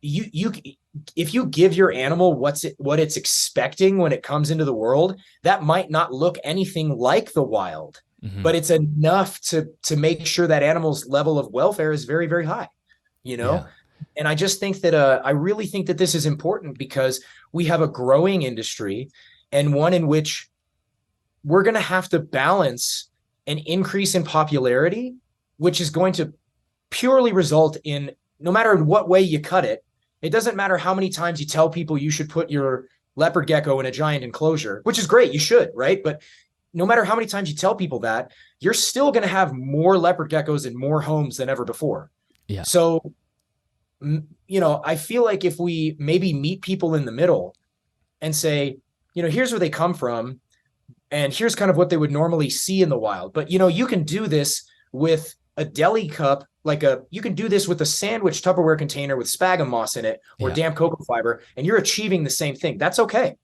if you give your animal what it's expecting when it comes into the world, that might not look anything like the wild, but it's enough to make sure that animal's level of welfare is very, very high. Yeah. And I just think that I really think that this is important because we have a growing industry, and one in which we're going to have to balance an increase in popularity, which is going to purely result in, no matter what way you cut it, it doesn't matter how many times you tell people you should put your leopard gecko in a giant enclosure, which is great, you should, right? But no matter how many times you tell people that, you're still going to have more leopard geckos in more homes than ever before. Yeah. So, I feel like if we maybe meet people in the middle and say, here's where they come from, and here's kind of what they would normally see in the wild. But, you can do this with a deli cup, you can do this with a sandwich Tupperware container with sphagnum moss in it or damp cocoa fiber, and you're achieving the same thing. That's okay.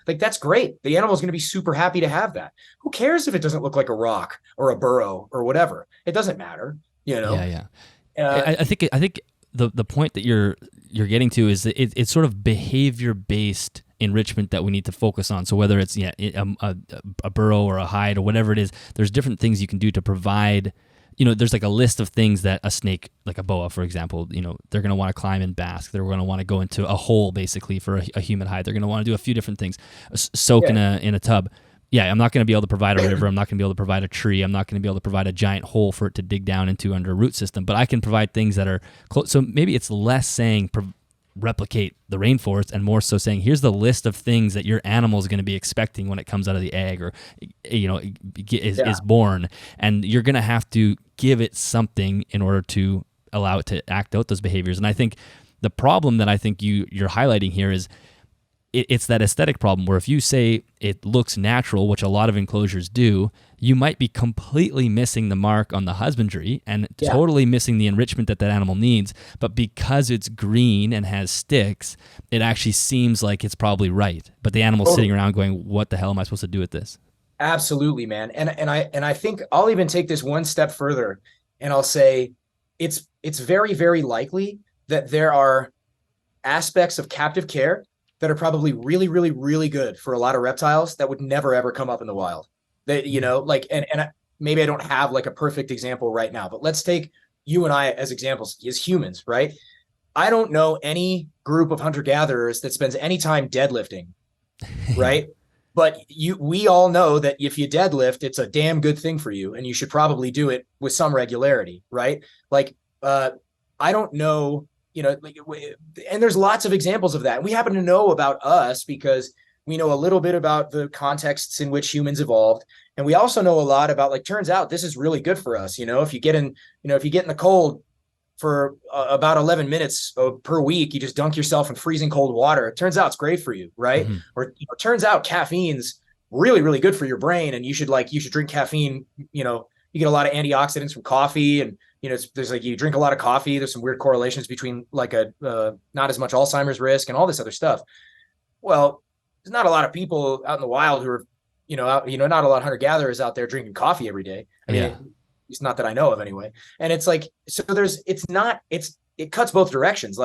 That's great. The animal is going to be super happy to have that. Who cares if it doesn't look like a rock or a burrow or whatever? It doesn't matter, Yeah. I think the point that you're getting to is that it's sort of behavior based enrichment that we need to focus on. So whether it's a burrow or a hide or whatever it is, there's different things you can do to provide. There's like a list of things that a snake, like a boa, for example, they're going to want to climb and bask. They're going to want to go into a hole, basically, for a human hide. They're going to want to do a few different things. Soak in a tub. Yeah, I'm not going to be able to provide a river. I'm not going to be able to provide a tree. I'm not going to be able to provide a giant hole for it to dig down into under a root system. But I can provide things that are close. So maybe it's less saying replicate the rainforest and more so saying here's the list of things that your animal is going to be expecting when it comes out of the egg or is born, and you're going to have to give it something in order to allow it to act out those behaviors. And I think the problem that I think you're highlighting here is it's that aesthetic problem where if you say it looks natural, which a lot of enclosures do, you might be completely missing the mark on the husbandry and totally missing the enrichment that animal needs. But because it's green and has sticks, it actually seems like it's probably right. But the animal's sitting around going, what the hell am I supposed to do with this? Absolutely, man. And I think I'll even take this one step further, and I'll say it's very, very likely that there are aspects of captive care that are probably really, really, really good for a lot of reptiles that would never, ever come up in the wild. That, maybe I don't have like a perfect example right now, but let's take you and I as examples as humans, right? I don't know any group of hunter-gatherers that spends any time deadlifting, right? But we all know that if you deadlift, it's a damn good thing for you, and you should probably do it with some regularity, right? I don't know, and there's lots of examples of that. And we happen to know about us because we know a little bit about the contexts in which humans evolved. And we also know a lot about, turns out this is really good for us. If you get in the cold for about 11 minutes per week, you just dunk yourself in freezing cold water. It turns out it's great for you, right? Mm-hmm. Or it turns out caffeine's really, really good for your brain, and you should drink caffeine. You get a lot of antioxidants from coffee, and there's you drink a lot of coffee. There's some weird correlations between not as much Alzheimer's risk and all this other stuff. Well, there's not a lot of people out in the wild who are, not a lot of hunter-gatherers out there drinking coffee every day. I mean, it's not that I know of anyway. And it's it cuts both directions.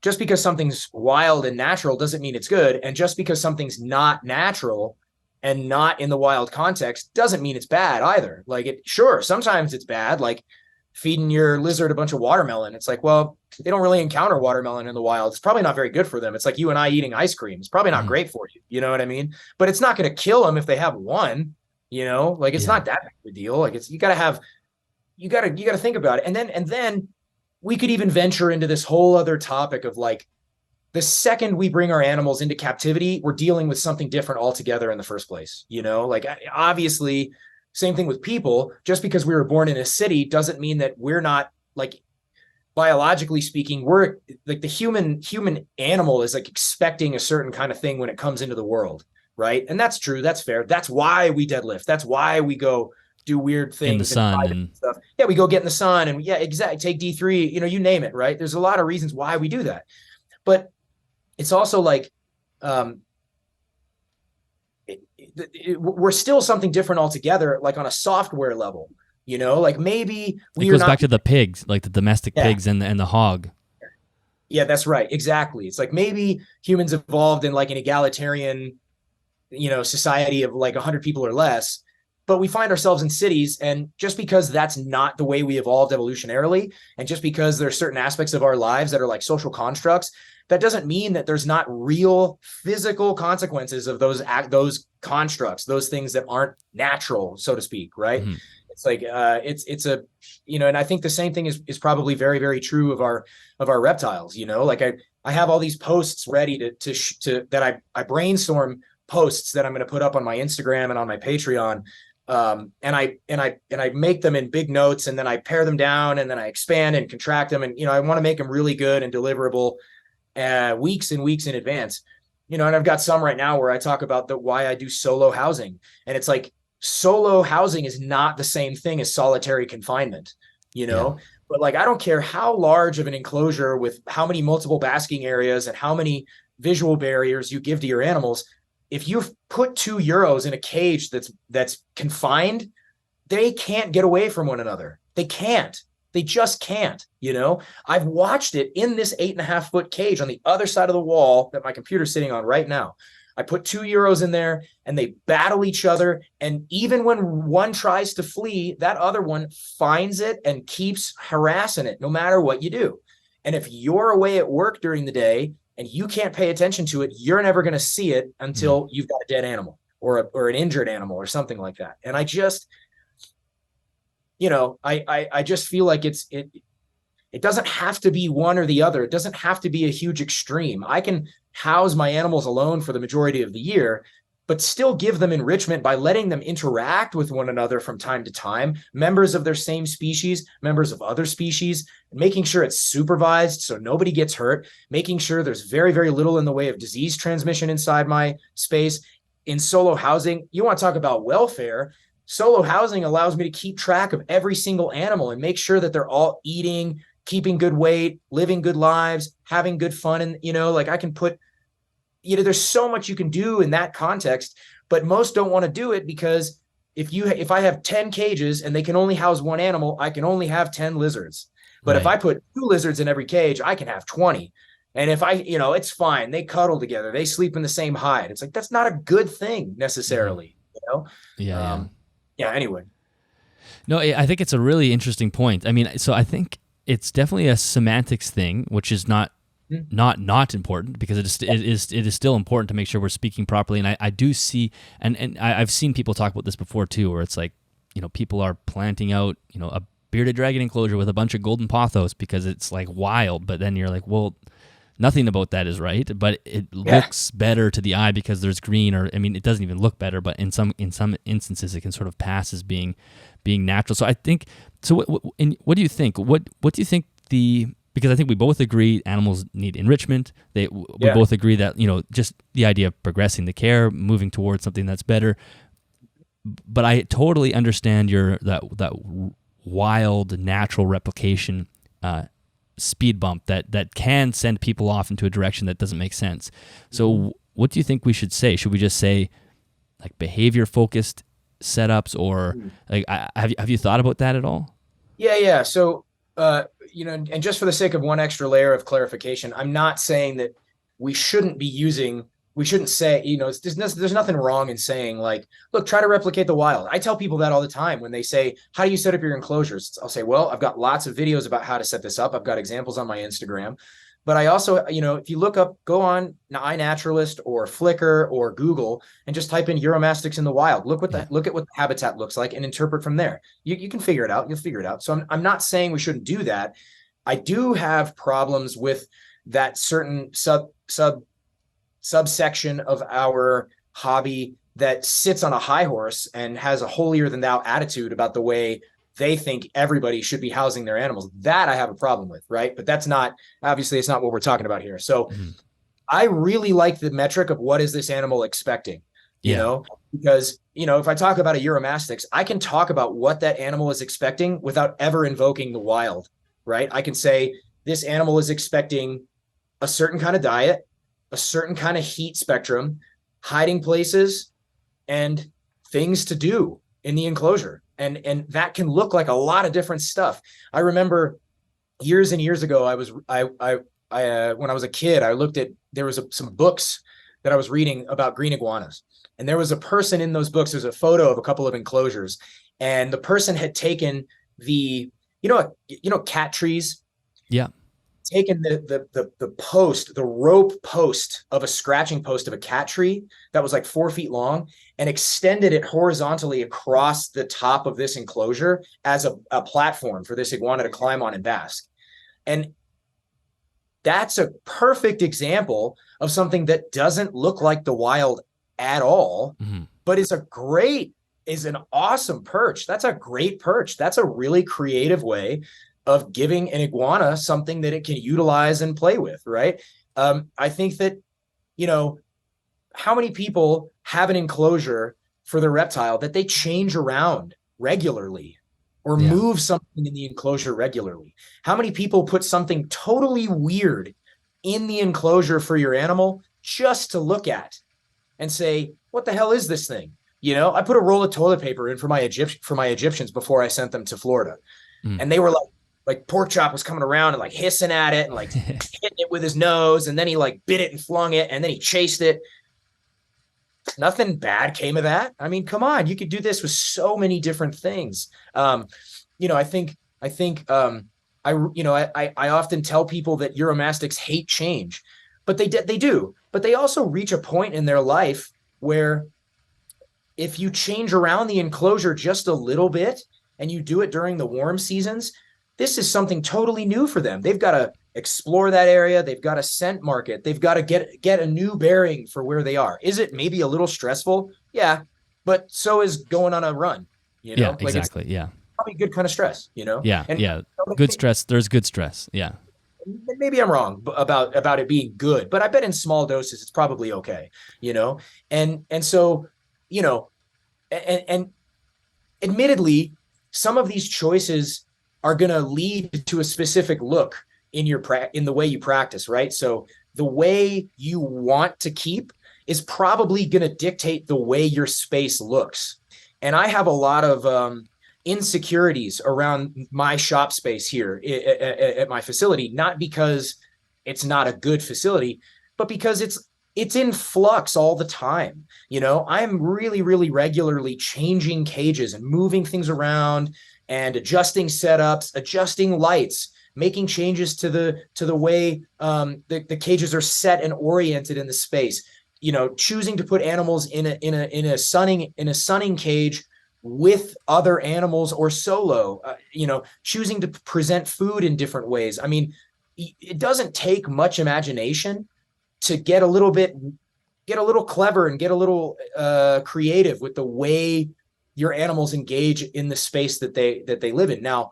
Just because something's wild and natural doesn't mean it's good. And just because something's not natural and not in the wild context doesn't mean it's bad either. Sure, sometimes it's bad, like feeding your lizard a bunch of watermelon. It's well, they don't really encounter watermelon in the wild. It's probably not very good for them. It's like you and I eating ice cream. It's probably not great for you. You know what I mean? But it's not going to kill them if they have one. It's not that big of a deal. You got to think about it. And then we could even venture into this whole other topic of the second we bring our animals into captivity, we're dealing with something different altogether in the first place. Obviously, same thing with people. Just because we were born in a city doesn't mean that we're not, biologically speaking, we're the human animal is expecting a certain kind of thing when it comes into the world, right? And that's true. That's fair. That's why we deadlift. That's why we go do weird things in the sun and stuff. Yeah, we go get in the sun and exactly, take D3. You name it, right? There's a lot of reasons why we do that, but it's also we're still something different altogether, on a software level. Maybe it goes back to the pigs, the domestic pigs and the hog. Yeah, that's right. Exactly. It's maybe humans evolved in an egalitarian, society of 100 people or less, but we find ourselves in cities. And just because that's not the way we evolved evolutionarily, and just because there's certain aspects of our lives that are social constructs, that doesn't mean that there's not real physical consequences of those constructs, those things that aren't natural, so to speak. Right. Mm-hmm. It's and I think the same thing is probably very, very true of our reptiles. I have all these posts ready to that I brainstorm posts that I'm going to put up on my Instagram and on my Patreon. And I make them in big notes, and then I pare them down, and then I expand and contract them. And, I want to make them really good and deliverable weeks and weeks in advance. And I've got some right now where I talk about why I do solo housing. And it's like, solo housing is not the same thing as solitary confinement, Yeah. but like, I don't care how large of an enclosure with how many multiple basking areas and how many visual barriers you give to your animals. If you put two Euros in a cage that's confined, they can't get away from one another. They can't. They just can't. I've watched it in this 8.5-foot cage on the other side of the wall that my computer's sitting on right now. I put two Euros in there, and they battle each other. And even when one tries to flee, that other one finds it and keeps harassing it no matter what you do. And if you're away at work during the day and you can't pay attention to it, you're never going to see it until you've got a dead animal or an injured animal or something like that. And I just, I just feel like it doesn't have to be one or the other. It doesn't have to be a huge extreme. I can house my animals alone for the majority of the year, but still give them enrichment by letting them interact with one another from time to time, members of their same species, members of other species, and making sure it's supervised so nobody gets hurt, making sure there's very, very little in the way of disease transmission inside my space. In solo housing, you want to talk about welfare. Solo housing allows me to keep track of every single animal and make sure that they're all eating, keeping good weight, living good lives, having good fun. And, like I can put, there's so much you can do in that context, but most don't want to do it because if I have 10 cages and they can only house one animal, I can only have 10 lizards. But if I put 2 lizards in every cage, I can have 20. And if it's fine. They cuddle together. They sleep in the same hide. It's like, that's not a good thing necessarily, Yeah. Anyway. No, I think it's a really interesting point. I mean, so I think it's definitely a semantics thing, which is not important, because it is still important to make sure we're speaking properly. And I do see, and I've seen people talk about this before too, where it's like, people are planting out, a bearded dragon enclosure with a bunch of golden pothos because it's like wild. But then you're like, well, nothing about that is right, but it looks better to the eye because there's green, or it doesn't even look better, but in some instances it can sort of pass as being natural. So I think, what do you think? What do you think because I think we both agree animals need enrichment. We both agree that, just the idea of progressing the care, moving towards something that's better. But I totally understand that wild natural replication speed bump that can send people off into a direction that doesn't make sense. So what do you think we should say? Should we just say like behavior focused setups, or like have you thought about that at all? Yeah. So and just for the sake of one extra layer of clarification, I'm not saying that we shouldn't say, there's nothing wrong in saying like, look, try to replicate the wild. I tell people that all the time when they say, how do you set up your enclosures? I'll say, well, I've got lots of videos about how to set this up. I've got examples on my Instagram, but I also, if you go on iNaturalist or Flickr or Google and just type in Uromastyx in the wild, look at what the habitat looks like and interpret from there. You can figure it out. You'll figure it out. So I'm not saying we shouldn't do that. I do have problems with that certain subsection of our hobby that sits on a high horse and has a holier than thou attitude about the way they think everybody should be housing their animals. That I have a problem with, right? But it's not what we're talking about here. So I really like the metric of what is this animal expecting, because, if I talk about a Uromastyx, I can talk about what that animal is expecting without ever invoking the wild, right? I can say this animal is expecting a certain kind of diet, a certain kind of heat spectrum, hiding places, and things to do in the enclosure. And that can look like a lot of different stuff. I remember years and years ago, when I was a kid, there was some books that I was reading about green iguanas. And there was a person in those books, there's a photo of a couple of enclosures, and the person had taken cat trees. Yeah. Taken the rope post of a scratching post of a cat tree that was like 4 feet long and extended it horizontally across the top of this enclosure as a platform for this iguana to climb on and bask. And that's a perfect example of something that doesn't look like the wild at all, Mm-hmm. but is an awesome perch. That's a great perch. That's a really creative way of giving an iguana something that it can utilize and play with, right? I think that, you know, how many people have an enclosure for the reptile that they change around regularly or move something in the enclosure regularly? How many people put something totally weird in the enclosure for your animal just to look at and say, what the hell is this thing? You know, I put a roll of toilet paper in for my Egyptians before I sent them to Florida. And they were like pork chop was coming around and like hissing at it and like hitting it with his nose. And then he like bit it and flung it and then he chased it. Nothing bad came of that. I mean, come on, you could do this with so many different things. You know, I often tell people that Uromastyx hate change, but they do. But they also reach a point in their life where if you change around the enclosure just a little bit and you do it during the warm seasons, this is something totally new for them. They've got to explore that area. They've got to scent mark it. They've got to get a new bearing for where they are. Is it maybe a little stressful? Yeah, but so is going on a run. You know, yeah, exactly. Yeah, probably good kind of stress. You know. Yeah, and, yeah. Good stress. There's good stress. Yeah. Maybe I'm wrong about it being good, but I bet in small doses it's probably okay. You know, and so, you know, and admittedly, some of these choices are going to lead to a specific look in the way you practice, right? So the way you want to keep is probably going to dictate the way your space looks. And I have a lot of insecurities around my shop space here at my facility, not because it's not a good facility, but because it's in flux all the time. You know, I'm really, really regularly changing cages and moving things around and adjusting setups, adjusting lights, making changes to the way the cages are set and oriented in the space. You know, choosing to put animals in a sunning cage with other animals or solo. You know, choosing to present food in different ways. I mean, it doesn't take much imagination to get a little clever and get a little creative with the way your animals engage in the space that they live in. Now,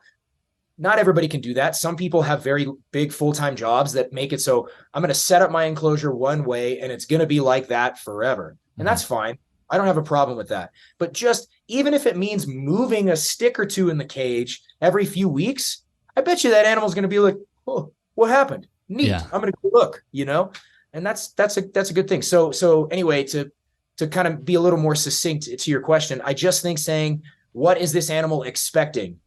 not everybody can do that. Some people have very big full-time jobs that make it so I'm going to set up my enclosure one way and it's going to be like that forever. And that's fine. I don't have a problem with that. But just even if it means moving a stick or two in the cage every few weeks, I bet you that animal's going to be like, oh, what happened? Neat. Yeah. I'm going to go look, you know? And that's a good thing. So anyway, to kind of be a little more succinct to your question, I just think saying, what is this animal expecting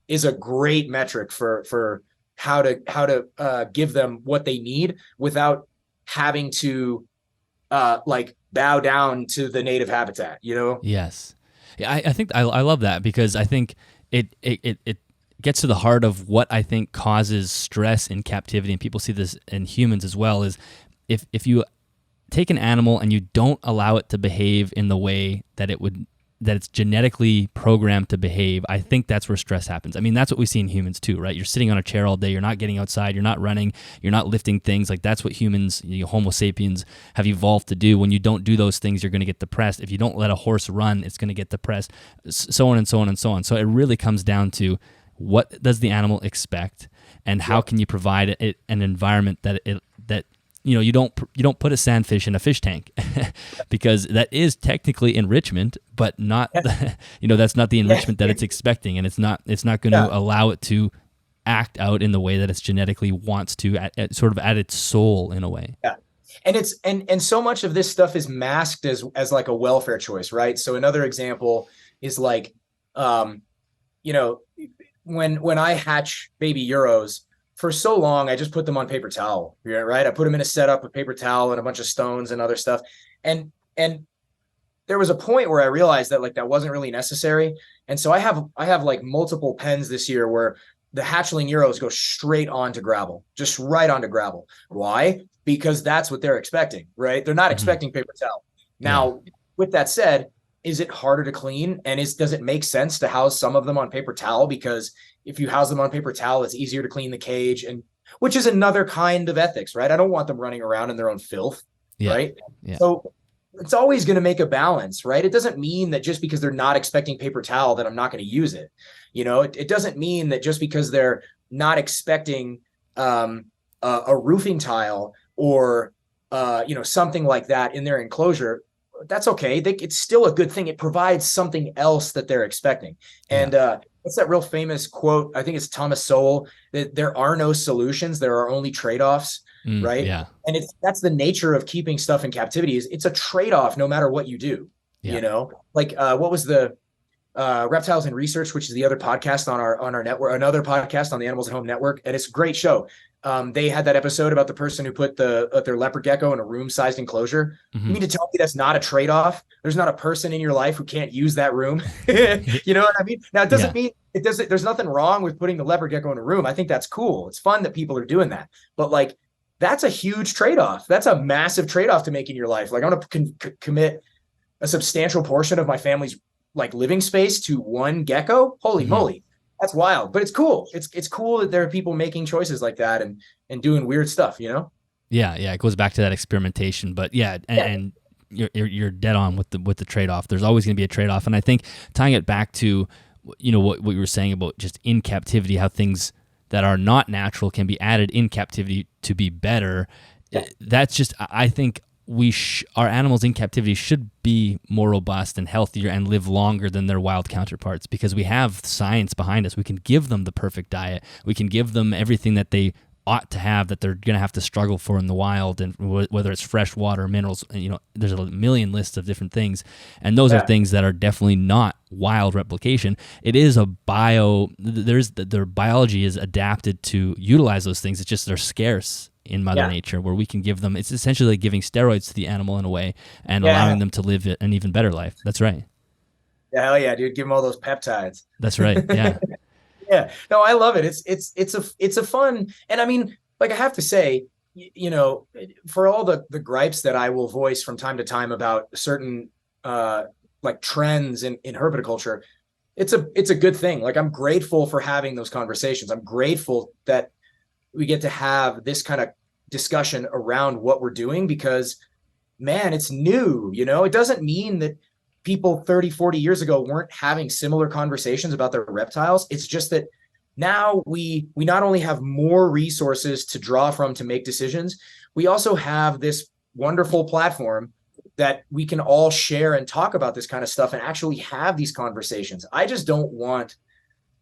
is a great metric for how to give them what they need without having to like bow down to the native habitat, you know? Yes. Yeah, I think I love that because I think it gets to the heart of what I think causes stress in captivity, and people see this in humans as well, is if you take an animal and you don't allow it to behave in the way that it's genetically programmed to behave, I think that's where stress happens. I mean, that's what we see in humans too, right? You're sitting on a chair all day, you're not getting outside, you're not running, you're not lifting things. Like that's what humans, Homo sapiens, have evolved to do. When you don't do those things, you're going to get depressed. If you don't let a horse run, it's going to get depressed, so on and so on and so on. So it really comes down to what does the animal expect, and how can you provide it an environment that you don't put a sandfish in a fish tank because that is technically enrichment, but not that's not the enrichment that it's expecting, and it's not going to allow it to act out in the way that it's genetically wants to, sort of at its soul in a way. Yeah. And it's and so much of this stuff is masked as like a welfare choice, right? So another example is like when I hatch baby Euros, for so long, I just put them on paper towel, right? I put them in a setup with paper towel and a bunch of stones and other stuff. And there was a point where I realized that like that wasn't really necessary. And so I have like multiple pens this year where the hatchling Euros go straight onto gravel, just right onto gravel. Why? Because that's what they're expecting, right? They're not expecting paper towel. Now, with that said, is it harder to clean? And does it make sense to house some of them on paper towel? Because if you house them on paper towel, it's easier to clean the cage, and which is another kind of ethics, right? I don't want them running around in their own filth, right? Yeah. So it's always going to make a balance, right? It doesn't mean that just because they're not expecting paper towel that I'm not going to use it. It doesn't mean that just because they're not expecting a roofing tile or something like that in their enclosure, that's okay. It's still a good thing. It provides something else that they're expecting. And what's that real famous quote? I think it's Thomas Sowell, that there are no solutions, there are only trade-offs. Right. Yeah. And that's the nature of keeping stuff in captivity, is it's a trade-off no matter what you do. Like what was the Reptiles in Research, which is the other podcast on our network, another podcast on the Animals at Home network, and it's a great show. They had that episode about the person who put their leopard gecko in a room-sized enclosure. You mean to tell me that's not a trade-off? There's not a person in your life who can't use that room. You know what I mean? Now, it doesn't mean it doesn't. There's nothing wrong with putting the leopard gecko in a room. I think that's cool. It's fun that people are doing that. But like, that's a huge trade-off. That's a massive trade-off to make in your life. Like, I'm going to commit a substantial portion of my family's like living space to one gecko. Holy moly. That's wild, but it's cool. It's cool that there are people making choices like that and doing weird stuff, Yeah. It goes back to that experimentation, but and you're dead on with the trade-off. There's always going to be a trade-off. And I think tying it back to, what you were saying about just in captivity, how things that are not natural can be added in captivity to be better. That's just, I think our animals in captivity should be more robust and healthier and live longer than their wild counterparts, because we have science behind us. We can give them the perfect diet. We can give them everything that they ought to have that they're going to have to struggle for in the wild, and whether it's fresh water, minerals, there's a million lists of different things. And those are things that are definitely not wild replication. It is their biology is adapted to utilize those things. It's just they're scarce in Mother Nature, where we can give them, it's essentially like giving steroids to the animal in a way and allowing them to live an even better life. That's right. Yeah, hell yeah, dude. Give them all those peptides. That's right. Yeah. Yeah. No, I love it. It's a fun, and I mean, like, I have to say, for all the gripes that I will voice from time to time about certain like trends in herpetoculture, it's a good thing. Like, I'm grateful for having those conversations. I'm grateful that we get to have this kind of discussion around what we're doing, because, man, it's new. It doesn't mean that people 30, 40 years ago weren't having similar conversations about their reptiles. It's just that now we not only have more resources to draw from to make decisions, we also have this wonderful platform that we can all share and talk about this kind of stuff and actually have these conversations. I just don't want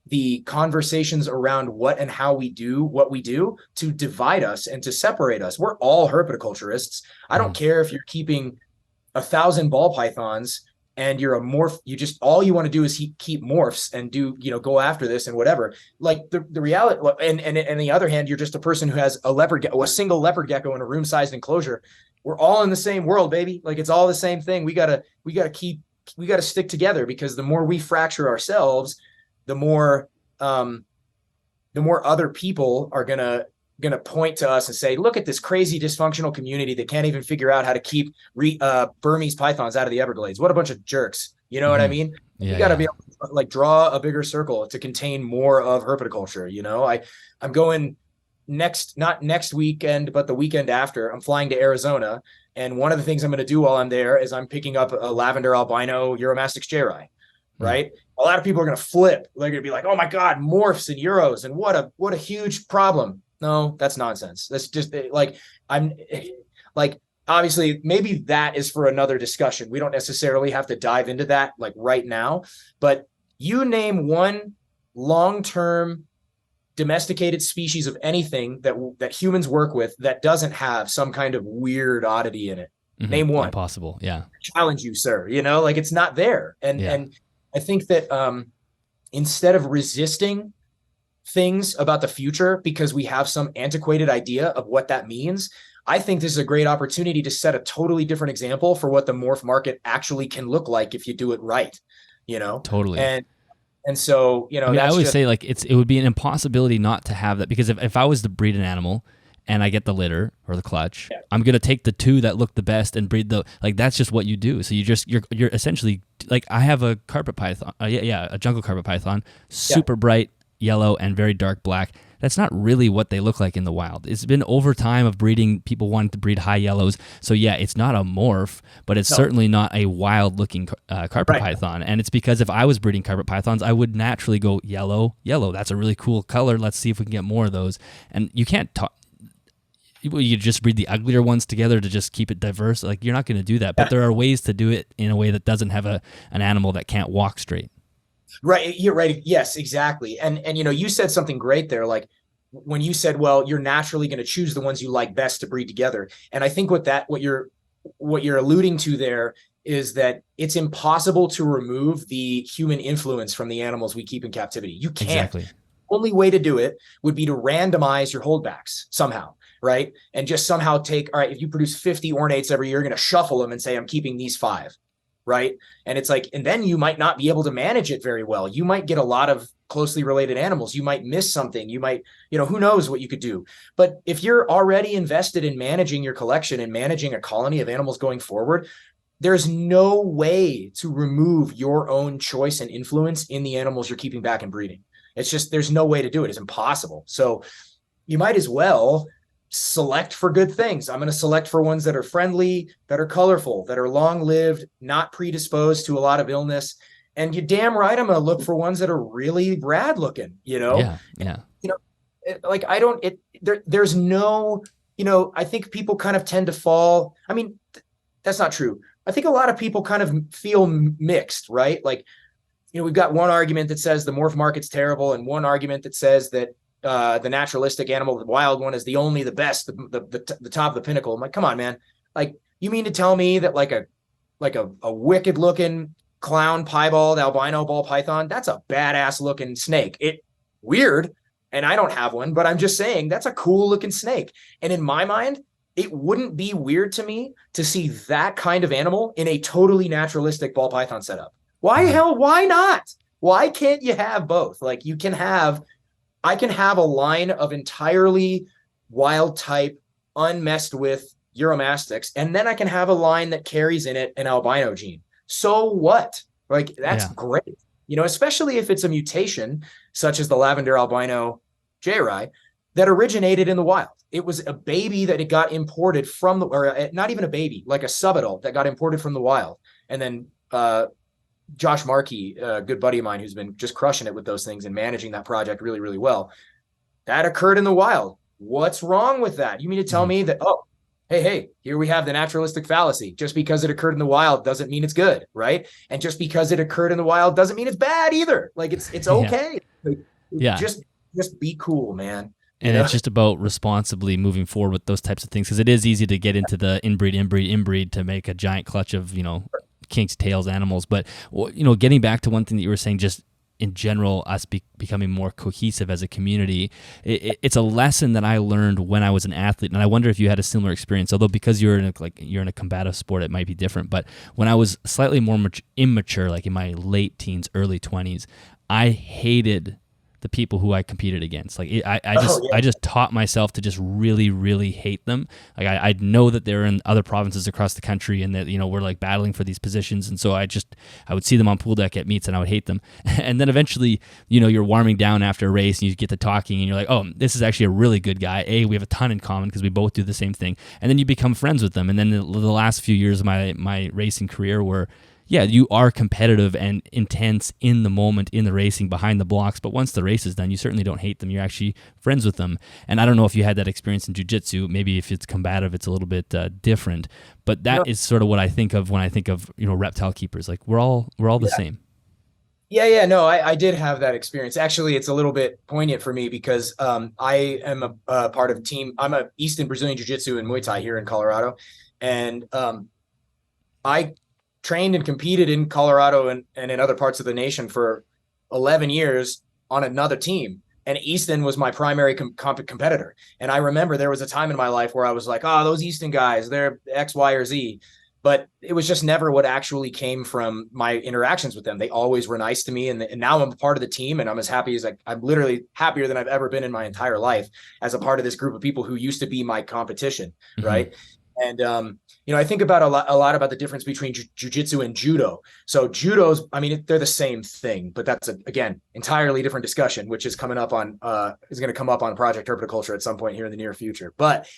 the conversations around what and how we do what we do to divide us and to separate us. We're all herpetoculturists. I don't care if you're keeping 1,000 ball pythons and you're a morph, all you want to do is keep morphs and go after this and whatever. Like, the reality, and on the other hand, you're just a person who has a single leopard gecko in a room-sized enclosure. We're all in the same world, baby. Like, it's all the same thing. We gotta stick together, because the more we fracture ourselves, the more other people are gonna point to us and say, look at this crazy dysfunctional community that can't even figure out how to keep Burmese pythons out of the Everglades. What a bunch of jerks. You know what I mean? You got to be able to, like, draw a bigger circle to contain more of herpetoculture. I'm going not next weekend, but the weekend after. I'm flying to Arizona. And one of the things I'm going to do while I'm there is I'm picking up a lavender albino Uromastyx jeri. Right. A lot of people are going to flip. They're going to be like, oh my God, morphs and Euros. And what a huge problem. No, that's nonsense. That's just obviously, maybe that is for another discussion. We don't necessarily have to dive into that like right now, but you name one long-term domesticated species of anything that humans work with that doesn't have some kind of weird oddity in it. Name one. Impossible. Yeah. Challenge you, sir. Like, it's not there. And I think that instead of resisting things about the future because we have some antiquated idea of what that means, I think this is a great opportunity to set a totally different example for what the morph market actually can look like if you do it right. Totally. And so, I always say, like, it would be an impossibility not to have that, because if I was to breed an animal and I get the litter or the clutch, I'm going to take the two that look the best and breed that's just what you do. So you're essentially, like, I have a carpet python, a jungle carpet python, super bright yellow and very dark black. that's not really what they look like in the wild. It's been over time of breeding, people wanting to breed high yellows. So yeah, it's not a morph, but it's certainly not a wild looking carpet python. And it's because if I was breeding carpet pythons, I would naturally go yellow. That's a really cool color. Let's see if we can get more of those. And you can't talk. You just breed the uglier ones together to just keep it diverse. Like, you're not going to do that, but there are ways to do it in a way that doesn't have an animal that can't walk straight. Right. You're right. Yes, exactly. And you said something great there. Like when you said, well, you're naturally going to choose the ones you like best to breed together. And I think what you're alluding to there is that it's impossible to remove the human influence from the animals we keep in captivity. You can't. Exactly. Only way to do it would be to randomize your holdbacks somehow. Right. And just somehow take, all right, if you produce 50 ornates every year, you're going to shuffle them and say, I'm keeping these 5. Right. And it's like, and then you might not be able to manage it very well. You might get a lot of closely related animals. You might miss something. You might, who knows what you could do. But if you're already invested in managing your collection and managing a colony of animals going forward, there's no way to remove your own choice and influence in the animals you're keeping back and breeding. It's just, there's no way to do it. It's impossible. So you might as well select for good things. I'm going to select for ones that are friendly, that are colorful, that are long-lived, not predisposed to a lot of illness. And you damn right, I'm going to look for ones that are really rad looking, Yeah. There's no, I think people kind of tend to fall. I mean, that's not true. I think a lot of people kind of feel mixed, right? Like, we've got one argument that says the morph market's terrible, and one argument that says that the naturalistic animal, the wild one, is the best, the top of the pinnacle. I'm like, come on, man. Like, you mean to tell me that like a wicked looking clown piebald albino ball python, that's a badass looking snake. It weird. And I don't have one, but I'm just saying that's a cool looking snake. And in my mind, it wouldn't be weird to me to see that kind of animal in a totally naturalistic ball python setup. Why not? Why can't you have both? Like, I can have a line of entirely wild type, unmessed with Uromastyx, and then I can have a line that carries in it an albino gene. So what? Like, that's great. Especially if it's a mutation, such as the lavender albino J-Rye, that originated in the wild. It was a baby that it got imported from or not even a baby, like a subadult that got imported from the wild. And then Josh Markey, a good buddy of mine who's been just crushing it with those things and managing that project really, really well, that occurred in the wild. What's wrong with that? You mean to tell me that, hey, here we have the naturalistic fallacy. Just because it occurred in the wild doesn't mean it's good, right? And just because it occurred in the wild doesn't mean it's bad either. Like, it's okay. Just be cool, man. And it's just about responsibly moving forward with those types of things, because it is easy to get into the inbreed to make a giant clutch of, kinks, tails, animals. But, getting back to one thing that you were saying, just in general, us becoming more cohesive as a community, it's a lesson that I learned when I was an athlete. And I wonder if you had a similar experience, although because you're in a combative sport, it might be different. But when I was slightly more immature, like in my late teens, early 20s, I hated the people who I competed against. Like, I just taught myself to just really, really hate them. Like, I know that they're in other provinces across the country and that, we're like battling for these positions. And so I would see them on pool deck at meets and I would hate them. And then eventually, you're warming down after a race and you get to talking and you're like, oh, this is actually a really good guy. We have a ton in common because we both do the same thing. And then you become friends with them. And then the last few years of my racing career were, you are competitive and intense in the moment, in the racing, behind the blocks. But once the race is done, you certainly don't hate them. You're actually friends with them. And I don't know if you had that experience in jiu-jitsu. Maybe if it's combative, it's a little bit different. But that is sort of what I think of when I think of, reptile keepers. Like, we're all the same. Yeah. No, I did have that experience. Actually, it's a little bit poignant for me because I am a part of a team. I'm a Easton Brazilian Jiu-Jitsu and Muay Thai here in Colorado. And I trained and competed in Colorado and in other parts of the nation for 11 years on another team. And Easton was my primary competitor. And I remember there was a time in my life where I was like, those Easton guys, they're X, Y, or Z. But it was just never what actually came from my interactions with them. They always were nice to me. And now I'm a part of the team and I'm as happy as I'm literally happier than I've ever been in my entire life as a part of this group of people who used to be my competition. Mm-hmm. Right. And I think about a lot about the difference between jujitsu and judo. So judo's, I mean, they're the same thing, but that's again entirely different discussion, which is coming up on is going to come up on Project Herpetoculture at some point here in the near future. But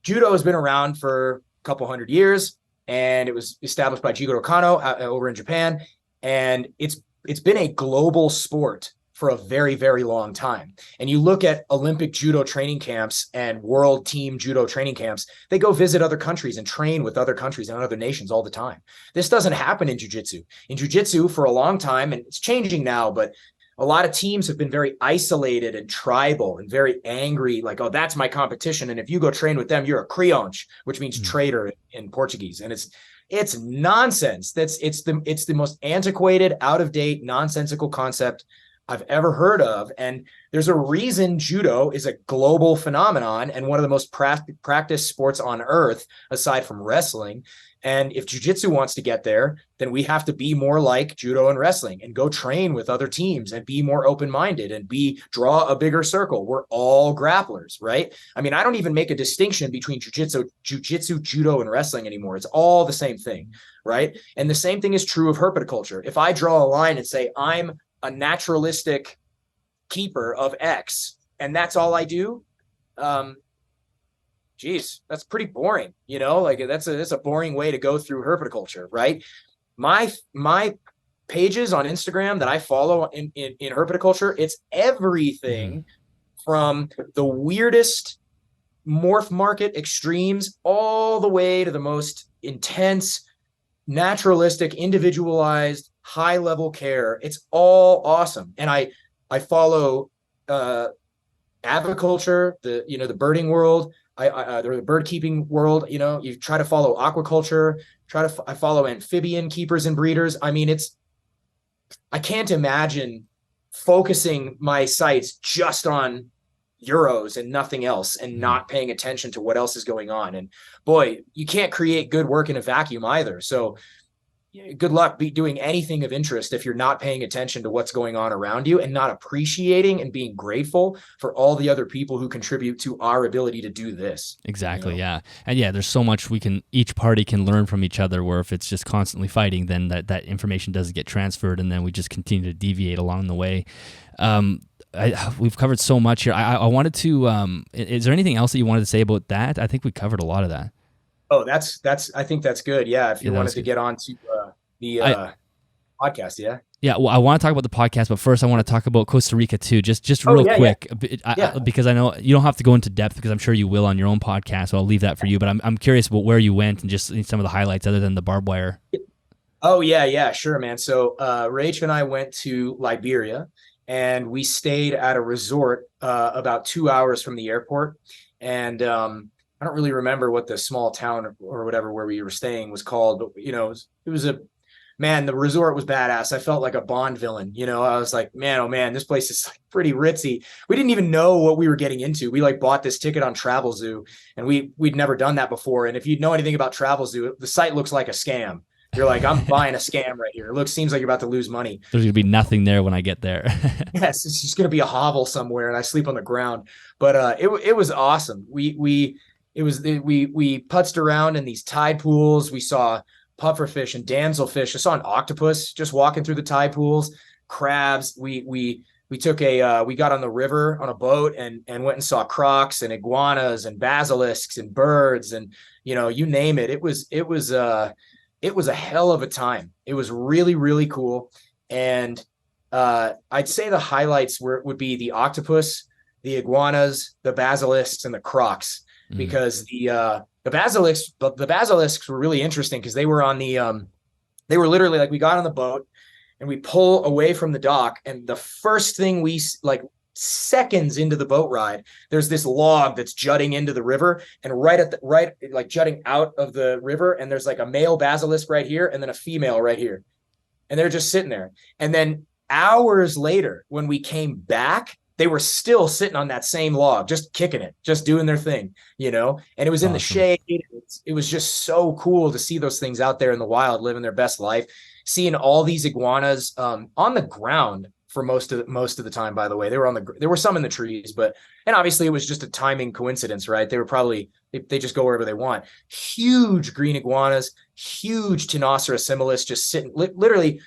judo has been around for a couple hundred years, and it was established by Jigoro Kano over in Japan, and it's been a global sport for a very, very long time. And you look at Olympic judo training camps and world team judo training camps, they go visit other countries and train with other countries and other nations all the time. This doesn't happen in jiu-jitsu. In jiu-jitsu for a long time, and it's changing now, but a lot of teams have been very isolated and tribal and very angry, like, oh, that's my competition. And if you go train with them, you're a crianche, which means traitor in Portuguese. And it's nonsense. It's the most antiquated, out of date, nonsensical concept I've ever heard of. And there's a reason judo is a global phenomenon and one of the most practiced sports on earth, aside from wrestling. And if jiu-jitsu wants to get there, then we have to be more like judo and wrestling and go train with other teams and be more open-minded and draw a bigger circle. We're all grapplers, right? I mean, I don't even make a distinction between jiu-jitsu, judo, and wrestling anymore. It's all the same thing, right? And the same thing is true of herpetoculture. If I draw a line and say, I'm a naturalistic keeper of X, and that's all I do, geez, that's pretty boring, like that's a boring way to go through herpetoculture, right? My pages on Instagram that I follow in herpetoculture, it's everything from the weirdest morph market extremes all the way to the most intense, naturalistic, individualized, high level care. It's all awesome. And I follow aviculture, the birding world, the bird keeping world. You try to follow aquaculture, I follow amphibian keepers and breeders. I mean, I can't imagine focusing my sites just on Euros and nothing else and not paying attention to what else is going on. And boy, you can't create good work in a vacuum either. So good luck doing anything of interest if you're not paying attention to what's going on around you and not appreciating and being grateful for all the other people who contribute to our ability to do this. Exactly. Yeah. And yeah, there's so much each party can learn from each other, where if it's just constantly fighting, then that information doesn't get transferred, and then we just continue to deviate along the way. We've covered so much here. I wanted to, is there anything else that you wanted to say about that? I think we covered a lot of that. Oh, I think that's good. Yeah. If you wanted to get on to the podcast. Yeah. Yeah. Well, I want to talk about the podcast, but first I want to talk about Costa Rica too. Just real quick, because I know you don't have to go into depth, because I'm sure you will on your own podcast. So I'll leave that for you, but I'm curious about where you went and just some of the highlights other than the barbed wire. Oh yeah. Yeah, sure, man. So Rach and I went to Liberia, and we stayed at a resort about 2 hours from the airport. And I don't really remember what the small town or whatever where we were staying was called, but it was the resort was badass. I felt like a Bond villain. I was like, man, oh man, this place is pretty ritzy. We didn't even know what we were getting into. We bought this ticket on Travelzoo, and we'd never done that before. And if you know anything about Travelzoo, the site looks like a scam. You're like, I'm buying a scam right here. Seems like you're about to lose money. There's going to be nothing there when I get there. Yes, it's just going to be a hovel somewhere, and I sleep on the ground. But it was awesome. We putzed around in these tide pools. We saw pufferfish and damselfish. I saw an octopus just walking through the tide pools, crabs. We got on the river on a boat and went and saw crocs and iguanas and basilisks and birds and you name it. It was a hell of a time. It was really, really cool. And I'd say the highlights would be the octopus, the iguanas, the basilisks, and the crocs. Because the basilisks were really interesting, because they were literally we got on the boat and we pull away from the dock, and the first thing we seconds into the boat ride, there's this log that's jutting into the river, and jutting out of the river, and there's a male basilisk right here and then a female right here, and they're just sitting there. And then hours later, when we came back, they were still sitting on that same log, just kicking it, just doing their thing, and it was in the shade. It was just so cool to see those things out there in the wild, living their best life, seeing all these iguanas on the ground for most of the time. By the way, there were some in the trees, and obviously it was just a timing coincidence, right? They were probably they just go wherever they want. Huge green iguanas, huge Tenocera similis, just sitting literally.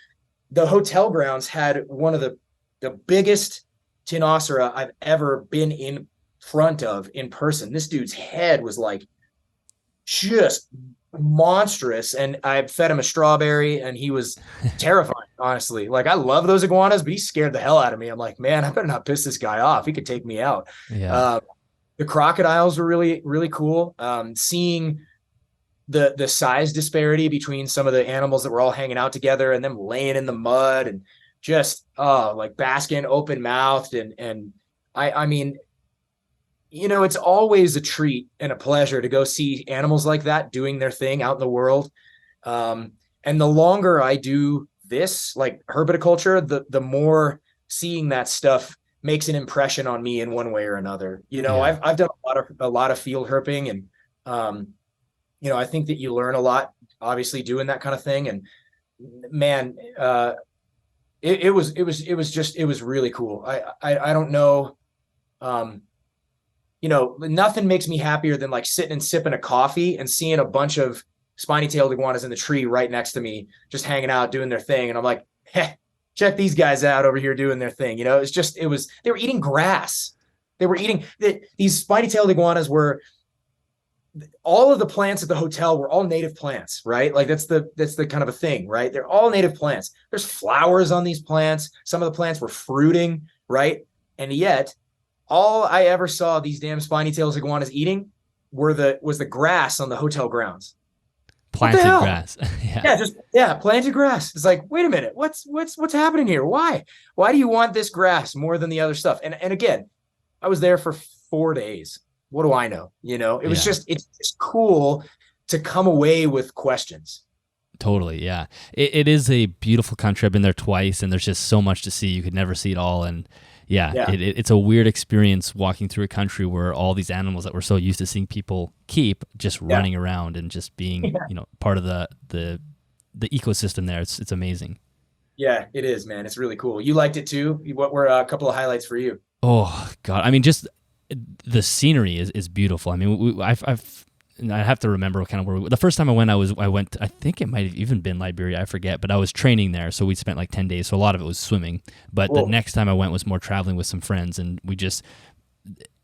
The hotel grounds had one of the biggest Tenocera I've ever been in front of in person. This dude's head was like just monstrous, and I fed him a strawberry, and he was terrifying, honestly. Like, I love those iguanas, but he scared the hell out of me. I'm like, man, I better not piss this guy off. He could take me out. Yeah. The crocodiles were really, really cool. Seeing the size disparity between some of the animals that were all hanging out together and them laying in the mud and just like basking open mouthed, and I mean, you know, it's always a treat and a pleasure to go see animals like that doing their thing out in the world. And the longer I do this, like herpetoculture, the more seeing that stuff makes an impression on me in one way or another. You know, Yeah. I've done a lot of field herping, and you know, I think that you learn a lot, obviously, doing that kind of thing. And man, it was really cool. I don't know. You know, nothing makes me happier than like sitting and sipping a coffee and seeing a bunch of spiny-tailed iguanas in the tree right next to me, just hanging out, doing their thing. And I'm like, hey, check these guys out over here doing their thing. You know, they were eating grass. They were eating these spiny-tailed iguanas were, all of the plants at the hotel were all native plants, right? Like that's the kind of a thing, right? They're all native plants. There's flowers on these plants. Some of the plants were fruiting, right? And yet all I ever saw these damn spiny-tailed iguanas eating was the grass on the hotel grounds. Planted grass. Planted grass. It's like, wait a minute, what's happening here? Why do you want this grass more than the other stuff? And again, I was there for 4 days. What do I know? You know, it's just cool to come away with questions. Totally. Yeah. It is a beautiful country. I've been there twice, and there's just so much to see. You could never see it all. And it's a weird experience walking through a country where all these animals that we're so used to seeing people keep just running around and just being, you know, part of the ecosystem there. It's amazing. Yeah, it is, man. It's really cool. You liked it too? What were a couple of highlights for you? Oh God. I mean, just the scenery is beautiful. I mean, I have to remember kind of the first time I went, I think it might have even been Liberia, I forget, but I was training there. So we spent like 10 days. So a lot of it was swimming, but the next time I went was more traveling with some friends, and we just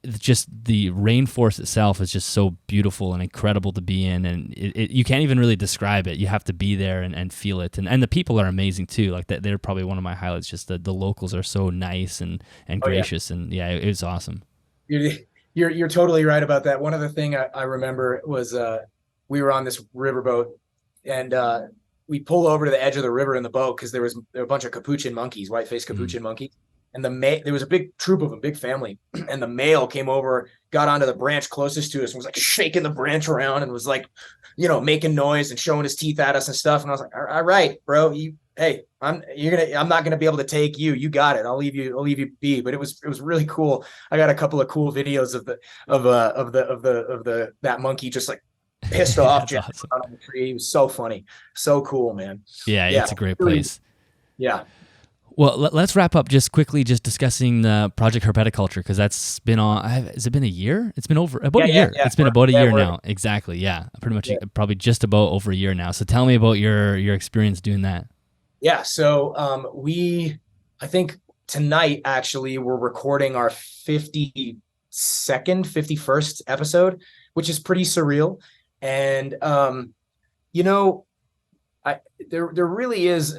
the rainforest itself is just so beautiful and incredible to be in. And you can't even really describe it. You have to be there and feel it. And the people are amazing too. Like they're probably one of my highlights. Just the locals are so nice and gracious. And it was awesome. You're totally right about that. One other thing I remember was we were on this riverboat, and we pull over to the edge of the river in the boat because there were a bunch of capuchin monkeys, white-faced capuchin monkeys, and there was a big troop of them, big family, and the male came over, got onto the branch closest to us, and was like shaking the branch around and was like, you know, making noise and showing his teeth at us and stuff. And I was like, all right, bro, I'm not gonna be able to take you. You got it. I'll leave you be. But it was really cool. I got a couple of cool videos of that monkey just like pissed off awesome. on the tree. It was so funny, so cool, man. Yeah, it's a great place. Yeah. Well, let's wrap up just quickly, just discussing the Project Herpetoculture, because that's been on. Has it been a year? It's been over about a year. Yeah. It's been about a year now. Exactly. Yeah, pretty much. Probably just about over a year now. So tell me about your experience doing that. Yeah. So I think tonight actually we're recording our 51st episode, which is pretty surreal. And you know, there really is.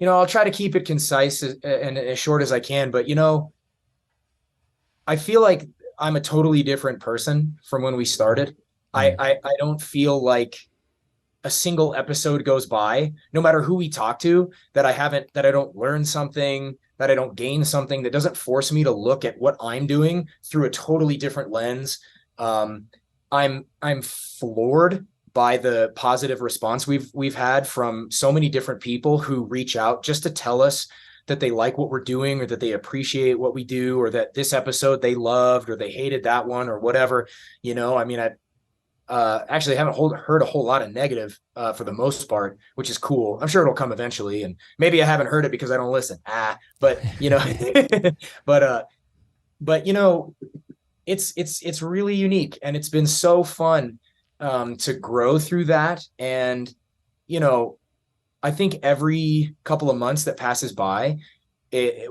I'll try to keep it concise and as short as I can, but you know, I feel like I'm a totally different person from when we started. I don't feel like a single episode goes by, no matter who we talk to, that I don't learn something, that I don't gain something, that doesn't force me to look at what I'm doing through a totally different lens. I'm floored by the positive response we've had from so many different people who reach out just to tell us that they like what we're doing, or that they appreciate what we do, or that this episode they loved, or they hated that one, or whatever. You know, I mean, I actually haven't heard a whole lot of negative for the most part, which is cool. I'm sure it'll come eventually, and maybe I haven't heard it because I don't listen. But you know, but you know, it's really unique, and it's been so fun to grow through that. And you know, I think every couple of months that passes by,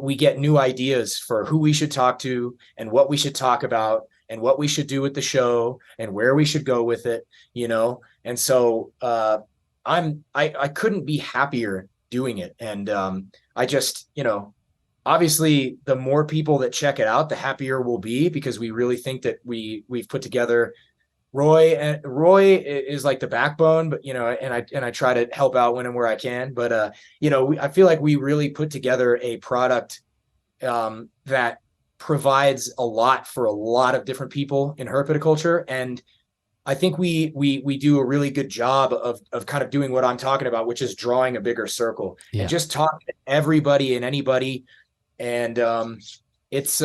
we get new ideas for who we should talk to and what we should talk about and what we should do with the show and where we should go with it, you know? And so I couldn't be happier doing it. And I just, you know, obviously the more people that check it out, the happier we'll be, because we really think that we've put together Roy is like the backbone, but you know, and I try to help out when and where I can. But you know, I feel like we really put together a product that provides a lot for a lot of different people in herpetoculture. And I think we do a really good job of kind of doing what I'm talking about, which is drawing a bigger circle and just talking to everybody and anybody. And it's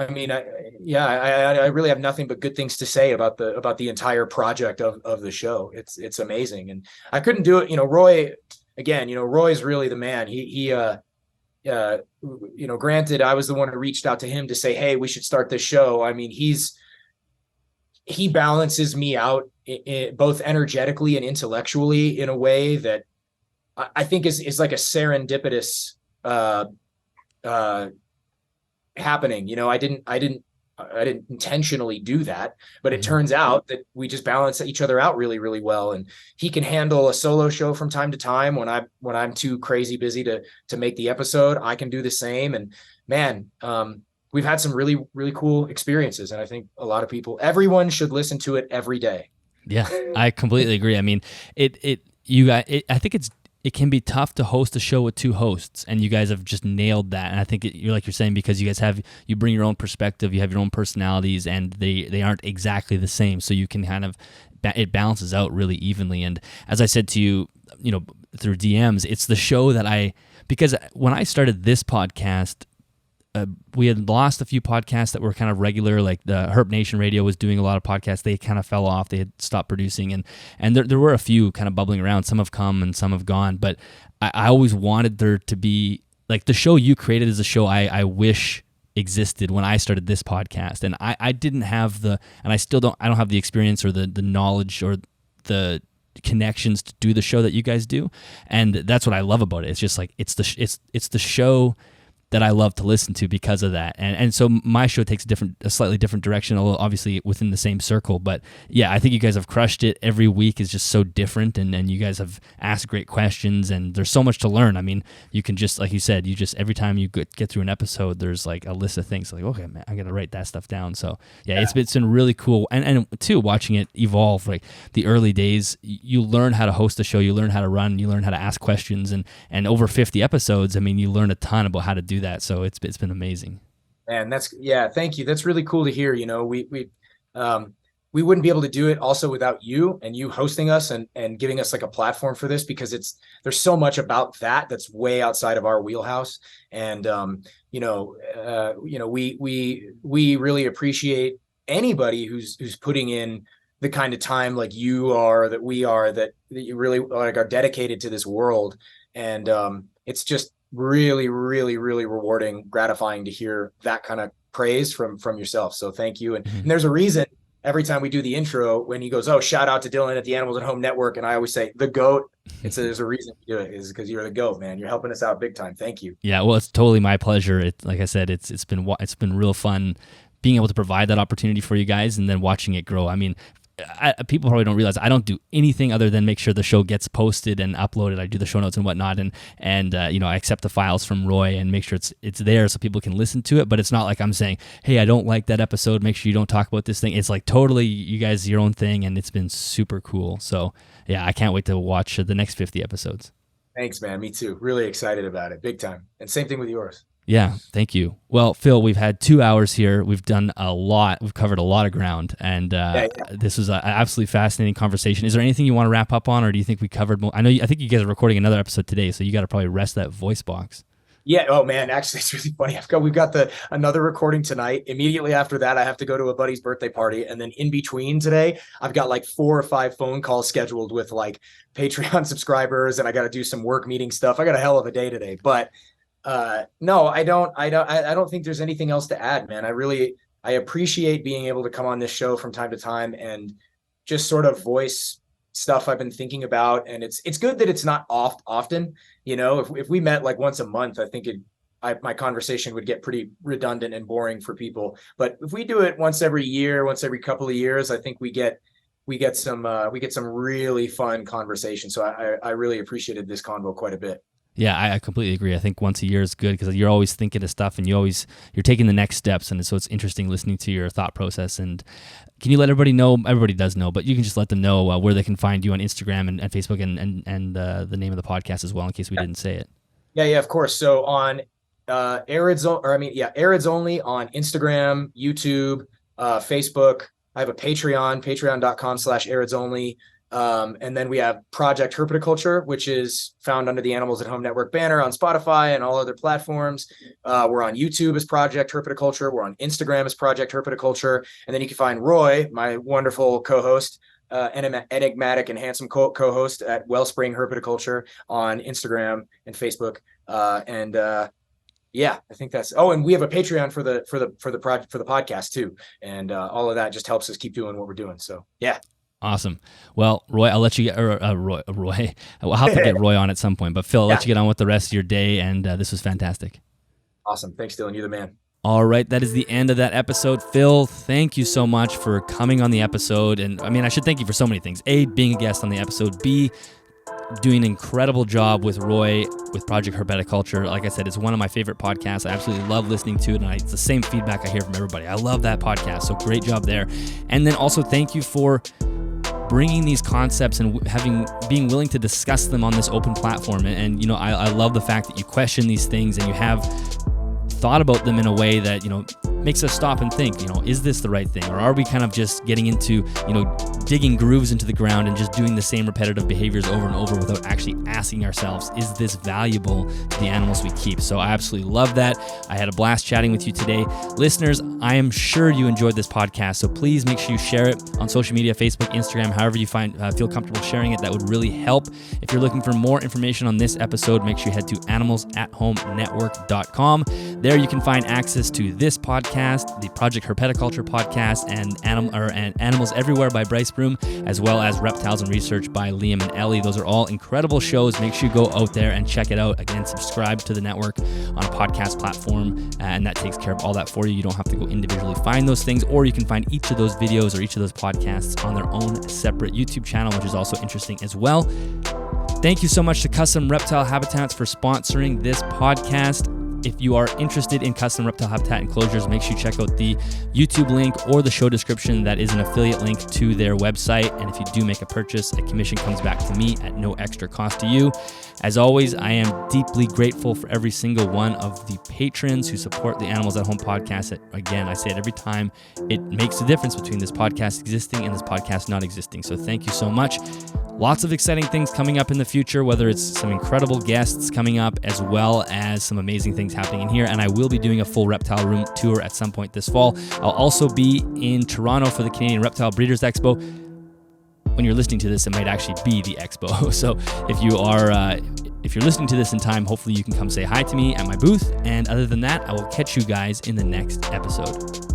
I mean, I really have nothing but good things to say about the entire project of the show. It's amazing, and I couldn't do it. You know, Roy, again, you know, Roy's really the man. You know, granted, I was the one who reached out to him to say, hey, we should start this show. I mean, he balances me out both energetically and intellectually in a way that I think is like a serendipitous happening. You know, I didn't intentionally do that, but it turns out that we just balance each other out really, really well. And he can handle a solo show from time to time when I'm too crazy busy to make the episode. I can do the same. And man, we've had some really, really cool experiences. And I think a lot of people, everyone should listen to it every day. Yeah, I completely agree. I mean, I think it can be tough to host a show with two hosts, and you guys have just nailed that. And I think you're like you're saying, because you guys you bring your own perspective, you have your own personalities, and they aren't exactly the same. So you can kind of, it balances out really evenly. And as I said to you, you know, through DMs, it's the show that because when I started this podcast, we had lost a few podcasts that were kind of regular, like the Herp Nation Radio was doing a lot of podcasts. They kind of fell off. They had stopped producing, and there were a few kind of bubbling around. Some have come and some have gone, but I always wanted there to be, like, the show you created is a show I wish existed when I started this podcast. And I didn't have and I don't have the experience or the knowledge or the connections to do the show that you guys do. And that's what I love about it. It's just like, it's the show that I love to listen to because of that. And so my show takes a slightly different direction, although obviously within the same circle. But yeah, I think you guys have crushed it. Every week is just so different, and you guys have asked great questions, and there's so much to learn. I mean, you can just, like you said, every time you get through an episode, there's like a list of things like, okay, man, I got to write that stuff down. So yeah, it's been really cool. And too, watching it evolve, like the early days, you learn how to host a show, you learn how to run, you learn how to ask questions, and over 50 episodes, I mean, you learn a ton about how to do that. So it's been amazing. And thank you. That's really cool to hear. You know, we wouldn't be able to do it also without you and you hosting us and giving us like a platform for this, because there's so much about that's way outside of our wheelhouse. And we really appreciate anybody who's putting in the kind of time like you are, that we are, that you really like are dedicated to this world. And it's just really, really, really rewarding, gratifying to hear that kind of praise from yourself. So thank you. And there's a reason every time we do the intro, when he goes, oh, shout out to Dylan at the Animals at Home Network, and I always say the GOAT. There's a reason we do it, is because you're the GOAT, man. You're helping us out big time. Thank you. Yeah, well, it's totally my pleasure. Like I said, it's been real fun being able to provide that opportunity for you guys, and then watching it grow. I mean, people probably don't realize I don't do anything other than make sure the show gets posted and uploaded. I do the show notes and whatnot, and I accept the files from Roy and make sure it's there so people can listen to it. But it's not like I'm saying, hey, I don't like that episode, make sure you don't talk about this thing. It's like totally you guys, your own thing, and it's been super cool. So yeah, I can't wait to watch the next 50 episodes. Thanks, man. Me too. Really excited about it. Big time. And same thing with yours. Yeah, thank you. Well, Phil, we've had 2 hours here. We've done a lot. We've covered a lot of ground, and this was an absolutely fascinating conversation. Is there anything you want to wrap up on, or do you think we covered more? I think you guys are recording another episode today, so you got to probably rest that voice box. Yeah. Oh man, actually, it's really funny. We've got another recording tonight. Immediately after that, I have to go to a buddy's birthday party, and then in between today, I've got like 4 or 5 phone calls scheduled with like Patreon subscribers, and I got to do some work meeting stuff. I got a hell of a day today, but no, I don't think there's anything else to add, man. I I appreciate being able to come on this show from time to time and just sort of voice stuff I've been thinking about. And it's good that it's not often, if we met like once a month, I think my conversation would get pretty redundant and boring for people. But if we do it once every year, once every couple of years, I think we get some really fun conversation. So I really appreciated this convo quite a bit. Yeah, I completely agree. I think once a year is good because you're always thinking of stuff and you're taking the next steps. And so it's interesting listening to your thought process. And can you let everybody know? Everybody does know, but you can just let them know where they can find you on Instagram and Facebook and the name of the podcast as well, in case we didn't say it. Yeah, of course. So on Arids Only on Instagram, YouTube, Facebook. I have a Patreon, patreon.com/Arids Only. And then we have Project Herpetoculture, which is found under the Animals at Home Network banner on Spotify and all other platforms. We're on YouTube as Project Herpetoculture. We're on Instagram as Project Herpetoculture. And then you can find Roy, my wonderful co-host, enigmatic and handsome co-host at Wellspring Herpetoculture on Instagram and Facebook. Yeah, I think that's. Oh, and we have a Patreon for the podcast too, and all of that just helps us keep doing what we're doing. So yeah. Awesome. Well, Roy, I'll let you get Roy. I'll have to get Roy on at some point, but Phil, I'll let you get on with the rest of your day, and this was fantastic. Awesome. Thanks, Dylan. You're the man. All right, that is the end of that episode. Phil, thank you so much for coming on the episode. And I mean, I should thank you for so many things. A, being a guest on the episode. B, doing an incredible job with Roy with Project Herpetoculture. Like I said, it's one of my favorite podcasts. I absolutely love listening to it, and it's the same feedback I hear from everybody. I love that podcast, so great job there. And then also thank you for bringing these concepts and being willing to discuss them on this open platform. And I love the fact that you question these things and you have thought about them in a way that makes us stop and think, is this the right thing, or are we kind of just getting into digging grooves into the ground and just doing the same repetitive behaviors over and over without actually asking ourselves, is this valuable to the animals we keep? So I absolutely love that. I had a blast chatting with you today. Listeners, I am sure you enjoyed this podcast, so please make sure you share it on social media, Facebook, Instagram, however you feel comfortable sharing it. That would really help. If you're looking for more information on this episode, make sure you head to animalsathomenetwork.com. There you can find access to this podcast, the Project Herpetoculture podcast, and Animals Everywhere by Bryce Broom, as well as Reptiles and Research by Liam and Ellie. Those are all incredible shows. Make sure you go out there and check it out. Again, subscribe to the network on a podcast platform, and that takes care of all that for you. You don't have to go individually find those things, or you can find each of those videos or each of those podcasts on their own separate YouTube channel, which is also interesting as well. Thank you so much to Custom Reptile Habitats for sponsoring this podcast. If you are interested in custom reptile habitat enclosures, make sure you check out the YouTube link or the show description. That is an affiliate link to their website. And if you do make a purchase, a commission comes back to me at no extra cost to you. As always, I am deeply grateful for every single one of the patrons who support the Animals at Home podcast. Again, I say it every time, it makes a difference between this podcast existing and this podcast not existing. So thank you so much. Lots of exciting things coming up in the future, whether it's some incredible guests coming up as well as some amazing things happening in here. And I will be doing a full reptile room tour at some point this fall. I'll also be in Toronto for the Canadian Reptile Breeders Expo. When you're listening to this, it might actually be the expo. So if you're listening to this in time, hopefully you can come say hi to me at my booth. And other than that, I will catch you guys in the next episode.